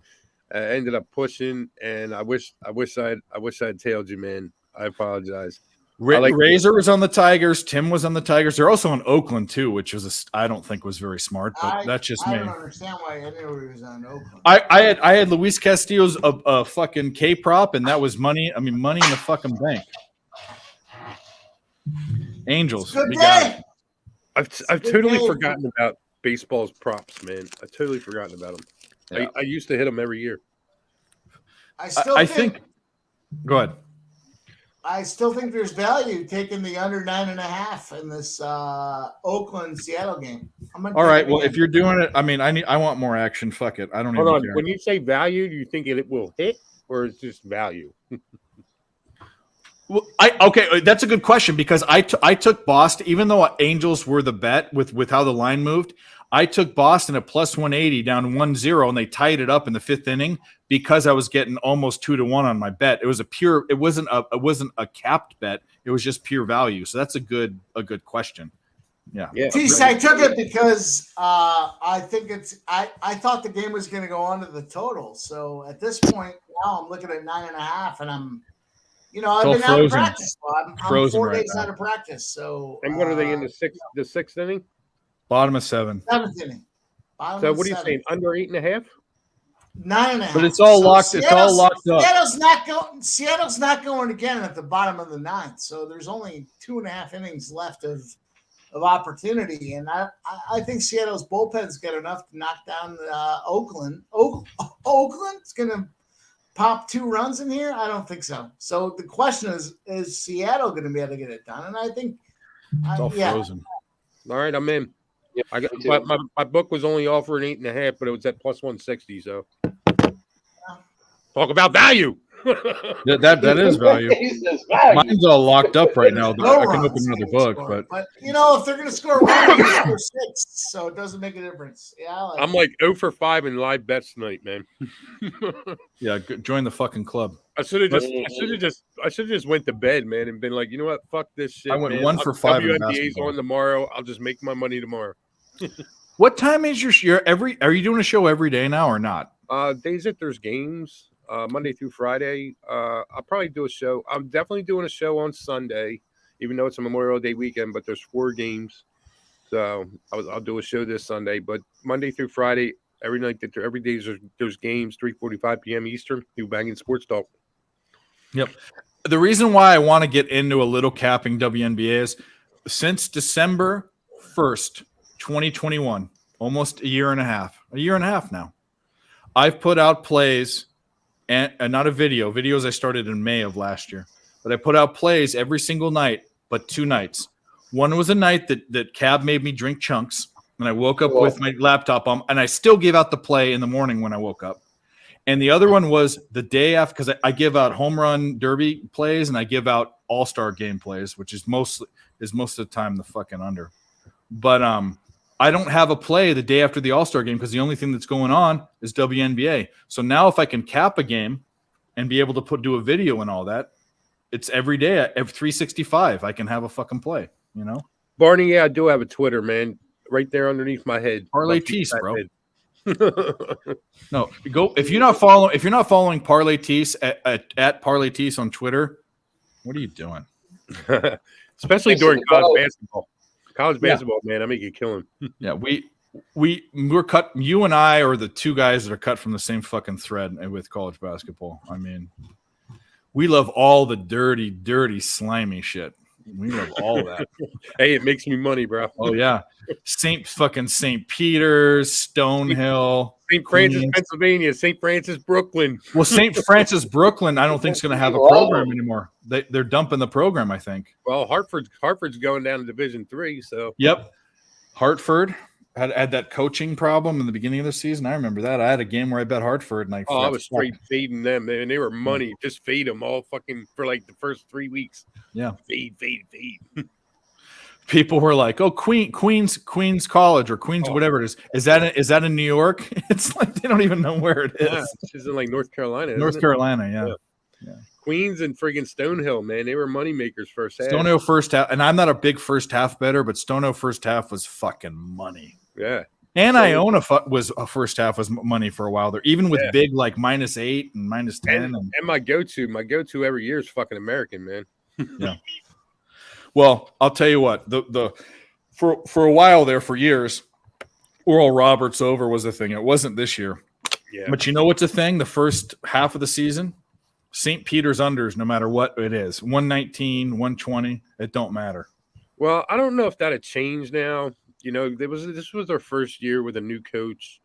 ended up pushing, and I wish I'd tailed you, man. I apologize. Razor was on the Tigers. Tim was on the Tigers. They're also on Oakland too, which was I don't think was very smart, but that's just I me. don't understand why I knew he was on Oakland. I had Luis Castillo's a fucking K prop, and that was money. I mean, money in the fucking bank. Angels. Good We got it. day. I've totally forgotten about baseball's props, man. I totally forgotten about them. Yeah. I used to hit them every year. I still think Go ahead. I still think there's value taking the under 9.5 in this Oakland Seattle game. All right. Well, if you're doing it, I mean, I want more action. Fuck it. I don't Hold even on. care. When you say value, do you think it will hit, or it's just value? Well, okay, that's a good question because I took Boston, even though Angels were the bet with how the line moved. I took Boston at plus 180 down 1-0, and they tied it up in the fifth inning because I was getting almost 2-1 on my bet. It wasn't a capped bet. It was just pure value. So that's a good question. Yeah. Tease, I took it because I think I thought the game was going to go on to the total. So at this point now I'm looking at 9.5, and I'm. I've been out of practice. I'm 4 days out of practice. So. And what are they in the sixth inning? Bottom of 7. 7th inning. So what are you saying? Under 8.5? 9.5. But it's all locked. It's all locked up. Seattle's not going again at the bottom of the 9th. So there's only 2.5 innings left of opportunity, and I think Seattle's bullpen's got enough to knock down Oakland. Oakland's going to pop 2 runs in here? I don't think so. So the question is Seattle going to be able to get it done? And I think it's all frozen. All right, I'm in. Yeah, I got my book was only offering 8.5, but it was at plus 160. So talk about value. that is value. Mine's all locked up right now. I can open another book, but if they're going to score 1, they're going to score 6, so it doesn't make a difference. Yeah, I'm like 0 for 5 in live bets tonight, man. Yeah, join the fucking club. I should have just went to bed, man, and been like, you know what, fuck this shit. I went man. 1 for 5 in WNBA's basketball. on tomorrow. I'll just make my money tomorrow. What time is your are you doing a show every day now or not? Days that there's games, Monday through Friday. I'll probably do a show. I'm definitely doing a show on Sunday, even though it's a Memorial Day weekend, but there's 4 games. So I'll do a show this Sunday, but Monday through Friday, every day there's games, 3:45 p.m. Eastern, New Banging Sports Talk. Yep. The reason why I want to get into a little capping WNBA is since December 1st, 2021, almost a year and a half now, I've put out plays and not a video. Videos I started in May of last year, but I put out plays every single night, but 2 nights. One was a night that Cab made me drink chunks, and I woke up with my laptop on, and I still gave out the play in the morning when I woke up. And the other one was the day after, because I give out home run derby plays and I give out all-star game plays, which is most of the time the fucking under. But I don't have a play the day after the all-star game because the only thing that's going on is WNBA. So now if I can cap a game and be able to do a video and all that, it's every day at 365 I can have a fucking play, Barney, yeah, I do have a Twitter, man, right there underneath my head. Parlay Tees, bro. No, go if you're not following Parlay Tees at Parlay Tees on Twitter, what are you doing? Especially during college basketball. College basketball, man, I make you kill him. Yeah, we're cut. You and I are the 2 guys that are cut from the same fucking thread with college basketball. I mean, we love all the dirty, slimy shit. We love all that. Hey, it makes me money, bro. Oh yeah, St. Peter's, Stonehill, St. Francis, Pennsylvania, St. Francis, Brooklyn. Well, St. Francis, Brooklyn, I don't think is going to have a program anymore. They're dumping the program, I think. Well, Hartford's going down to Division III, so. Yep, Hartford had that coaching problem in the beginning of the season. I remember that. I had a game where I bet Hartford, and I was straight fading them, man. They were money. Just fade them all fucking for like the first 3 weeks. Yeah, fade. people were like, "Oh, Queens College or Queens, whatever it is. Is that in New York?" It's like they don't even know where it is. Yeah, she's in like North Carolina. isn't North it? Carolina, yeah. Queens and friggin' Stonehill, man, they were money makers first half. Stonehill first half, and I'm not a big first half better, but Stonehill first half was fucking money. Yeah. And Iona was a first half was money for a while there, even with big like -8 and -10. And my go-to every year is fucking American, man. Yeah. Well, I'll tell you what, for a while there, for years, Oral Roberts over was a thing. It wasn't this year. Yeah. But you know what's a thing? The first half of the season, St. Peter's unders, no matter what it is, 119, 120, it don't matter. Well, I don't know if that'd change now. You know, this was our first year with a new coach.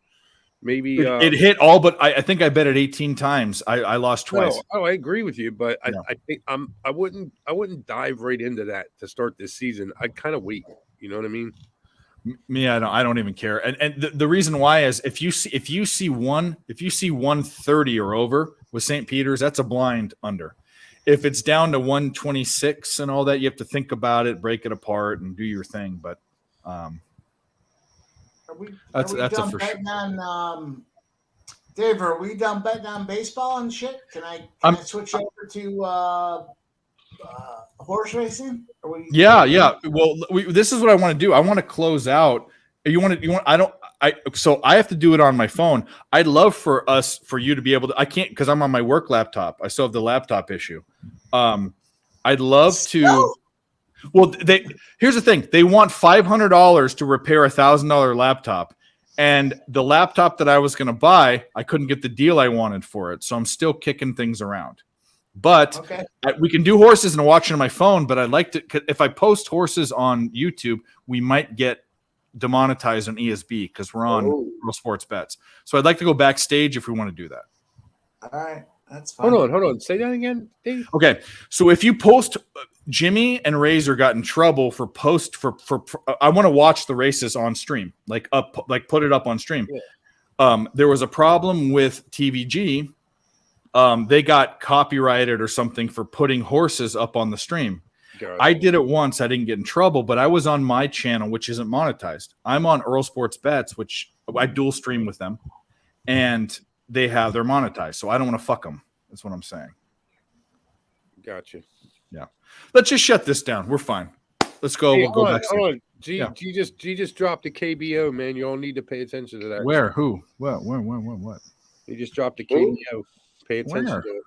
Maybe It hit all, but I think I bet it 18 times. I lost twice. No, I agree with you, but I think I wouldn't dive right into that to start this season. I'd kind of wait. You know what I mean? Me, I don't even care. And the reason why is if you see 130 or over with St. Peter's, that's a blind under. If it's down to 126 and all that, you have to think about it, break it apart, and do your thing. But that's a for sure. On, Dave, are we done betting on baseball and shit? Can I switch over to horse racing? Yeah. Well, this is what I want to do. I want to close out. So I have to do it on my phone. I'd love for you to be able to. I can't because I'm on my work laptop. I still have the laptop issue. I'd love to. Well, here's the thing. They want $500 to repair a $1,000 laptop. And the laptop that I was going to buy, I couldn't get the deal I wanted for it. So I'm still kicking things around. But we can do horses and watch it on my phone. But I'd like to, if I post horses on YouTube, we might get demonetized on ESB because we're on Real Sports Bets. So I'd like to go backstage if we want to do that. All right. That's fine. Hold on. Say that again, Dave. Okay. So if you post, Jimmy and Razor got in trouble for I want to watch the races on stream, put it up on stream. Yeah. There was a problem with TVG. They got copyrighted or something for putting horses up on the stream. I did it once. I didn't get in trouble, but I was on my channel, which isn't monetized. I'm on Earl Sports Bets, which I dual stream with them, and they're monetized. So I don't want to fuck them. That's what I'm saying. Gotcha. Yeah. Let's just shut this down. We're fine. Let's go. Hey, we'll go back. Hold on. G just dropped a KBO, man. You all need to pay attention to that. Where? Who? What? He just dropped a KBO. Pay attention to it.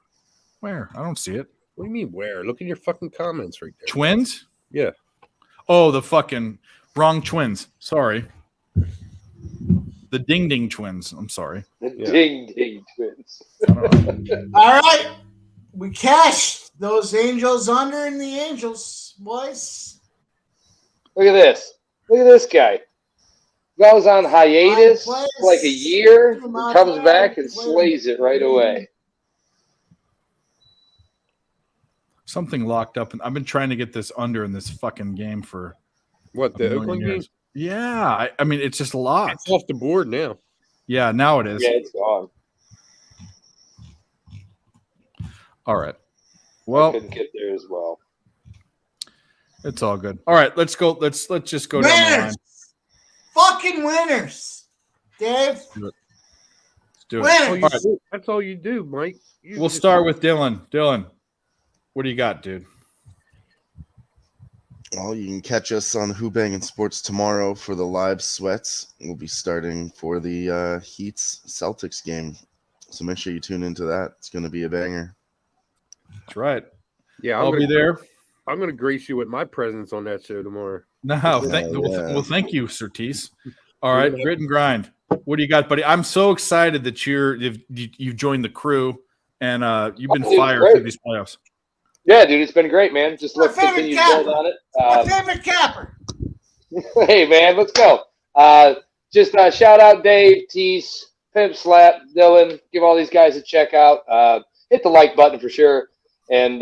Where? I don't see it. What do you mean where? Look in your fucking comments right there. Twins? Yeah. Oh, the fucking wrong twins. Sorry. The Ding Ding twins. I'm sorry. Ding Ding twins. All right. We cashed those Angels under in the Angels, boys. Look at this. Look at this guy. Goes on hiatus for like a year, and comes back and slays it right away. Something locked up, and I've been trying to get this under in this fucking game for what, the Oakland game? Yeah, I mean it's just locked. It's off the board now. Yeah, now it is. Yeah, it's gone. All right. Well, I couldn't get there as well. It's all good. All right, let's go. Let's just go down the line. Fucking winners, Dave. Let's do it. Winners. That's all you do, Mike. We'll start with Dylan. Dylan, what do you got, dude? Well, you can catch us on Who Bangin' Sports tomorrow for the live sweats. We'll be starting for the Heat's Celtics game. So make sure you tune into that. It's going to be a banger. That's right. Yeah, I'll be there. I'm going to grace you with my presence on that show tomorrow. No, thank you, Surtees. All right, grit and grind. What do you got, buddy? I'm so excited that you've joined the crew and you've been fired through these playoffs. Yeah, dude, it's been great, man. Just let's continue to build on it. My favorite capper. Hey, man, let's go. Just shout out Dave, Tease, Pimp Slap, Dylan. Give all these guys a check out. Hit the like button for sure. And,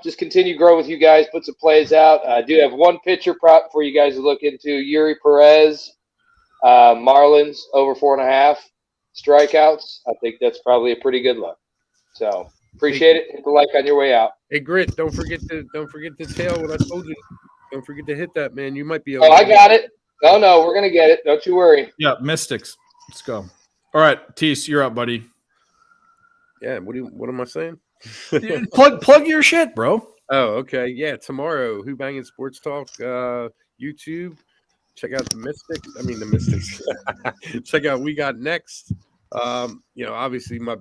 just continue to grow with you guys. Put some plays out. I do have one pitcher prop for you guys to look into. Yuri Perez, Marlins, over 4.5 strikeouts. I think that's probably a pretty good look. So appreciate it. Hit the like on your way out. Hey, Grit, don't forget to tell what I told you. Don't forget to hit that, man. You might be. Oh, I got it. No, we're gonna get it. Don't you worry. Yeah, Mystics. Let's go. All right, Tease, you're up, buddy. Yeah. What am I saying? plug your shit, bro. Oh, okay. Yeah, tomorrow, Who Banging Sports Talk, YouTube. Check out the Mystics. Check out We Got Next. Obviously my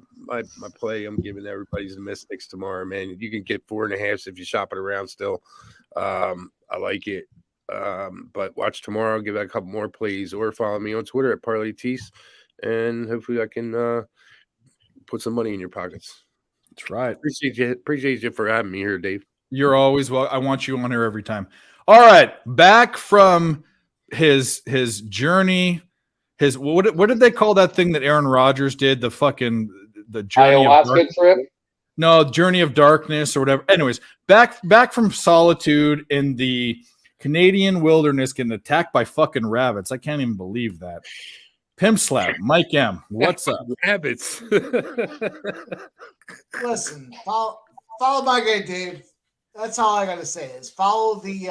play I'm giving everybody's the Mystics tomorrow, man. You can get 4.5 if you shop it around still. I like it. But watch tomorrow, give that a couple more plays, or follow me on Twitter at Parlay Tease, and hopefully I can put some money in your pockets. That's right. Appreciate you for having me here, Dave. You're always well. I want you on here every time. All right, back from his journey. His what did they call that thing that Aaron Rodgers did? The journey ayahuasca trip. No, Journey of Darkness or whatever. Anyways, back from solitude in the Canadian wilderness, getting attacked by fucking rabbits. I can't even believe that. Pimp Slap, Mike M. What's up? Rabbits. Listen, follow my guy Dave. That's all I gotta say is follow the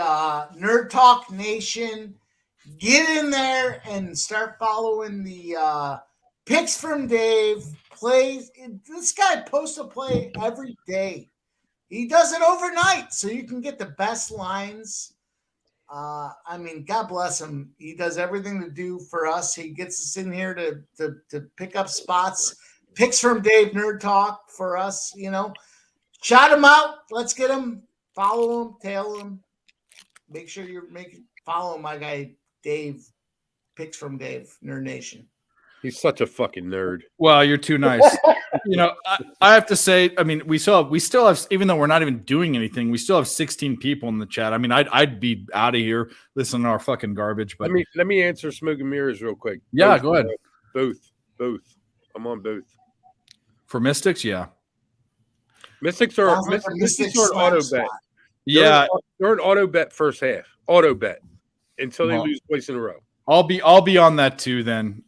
Nerd Talk Nation. Get in there and start following the picks from Dave. Plays. This guy posts a play every day. He does it overnight, so you can get the best lines. God bless him. He does everything to do for us. He gets us in here to pick up spots. Picks from Dave Nerd Talk for us. Shout him out. Let's get him. Follow him. Tail him. Make sure you're follow my guy Dave. Picks from Dave Nerd Nation. He's such a fucking nerd. Well, you're too nice. I have to say, we still have, even though we're not even doing anything, we still have 16 people in the chat. I'd be out of here listening to our fucking garbage. But let me answer Smoke and Mirrors real quick. Yeah, go ahead. Both. I'm on both. For Mystics, yeah. Mystics are an auto bet. Yeah, they're an auto bet first half. Auto bet until they lose twice in a row. I'll be on that too then.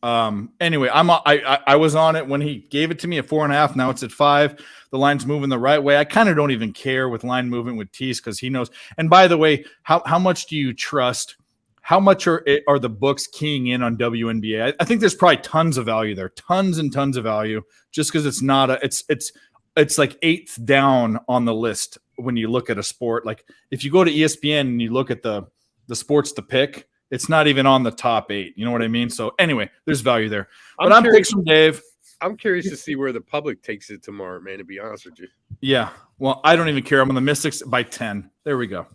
Anyway, I was on it when he gave it to me at 4.5. Now it's at 5. The line's moving the right way. I kind of don't even care with line movement with Tease because he knows. And by the way, how much do you trust? How much are the books keying in on WNBA? I think there's probably tons of value there, tons and tons of value, just because it's not it's like 8th down on the list when you look at a sport. Like if you go to ESPN and you look at the sports to pick, it's not even on the top 8. You know what I mean? So anyway, there's value there. But I'm picking from Dave. I'm curious to see where the public takes it tomorrow, man, to be honest with you. Yeah. Well, I don't even care. I'm on the Mystics by 10. There we go.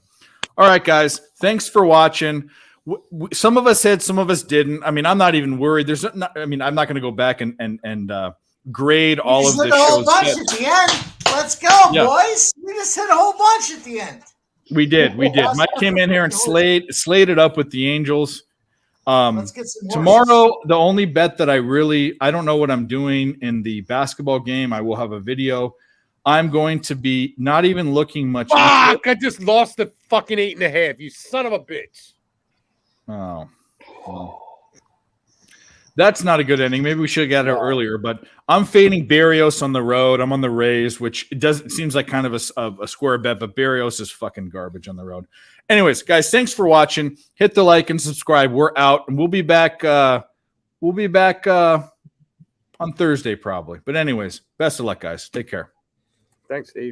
All right, guys. Thanks for watching. Some of us hit, some of us didn't. I'm not even worried. I'm not going to go back and grade all of this. A whole bunch at the end. Let's go, boys. We just hit a whole bunch at the end. We did. Mike came in here and slayed it up with the Angels. Let's get some more. Tomorrow, the only bet that I don't know what I'm doing in the basketball game. I will have a video. I'm going to be not even looking much. Fuck! I just lost the fucking 8.5. You son of a bitch. Oh. Well. That's not a good ending. Maybe we should have got it earlier, but I'm fading Barrios on the road. I'm on the Rays, which seems like kind of a square bet, but Barrios is fucking garbage on the road. Anyways, guys, thanks for watching. Hit the like and subscribe. We're out, and we'll be back on Thursday probably. But anyways, best of luck, guys. Take care. Thanks, Steve.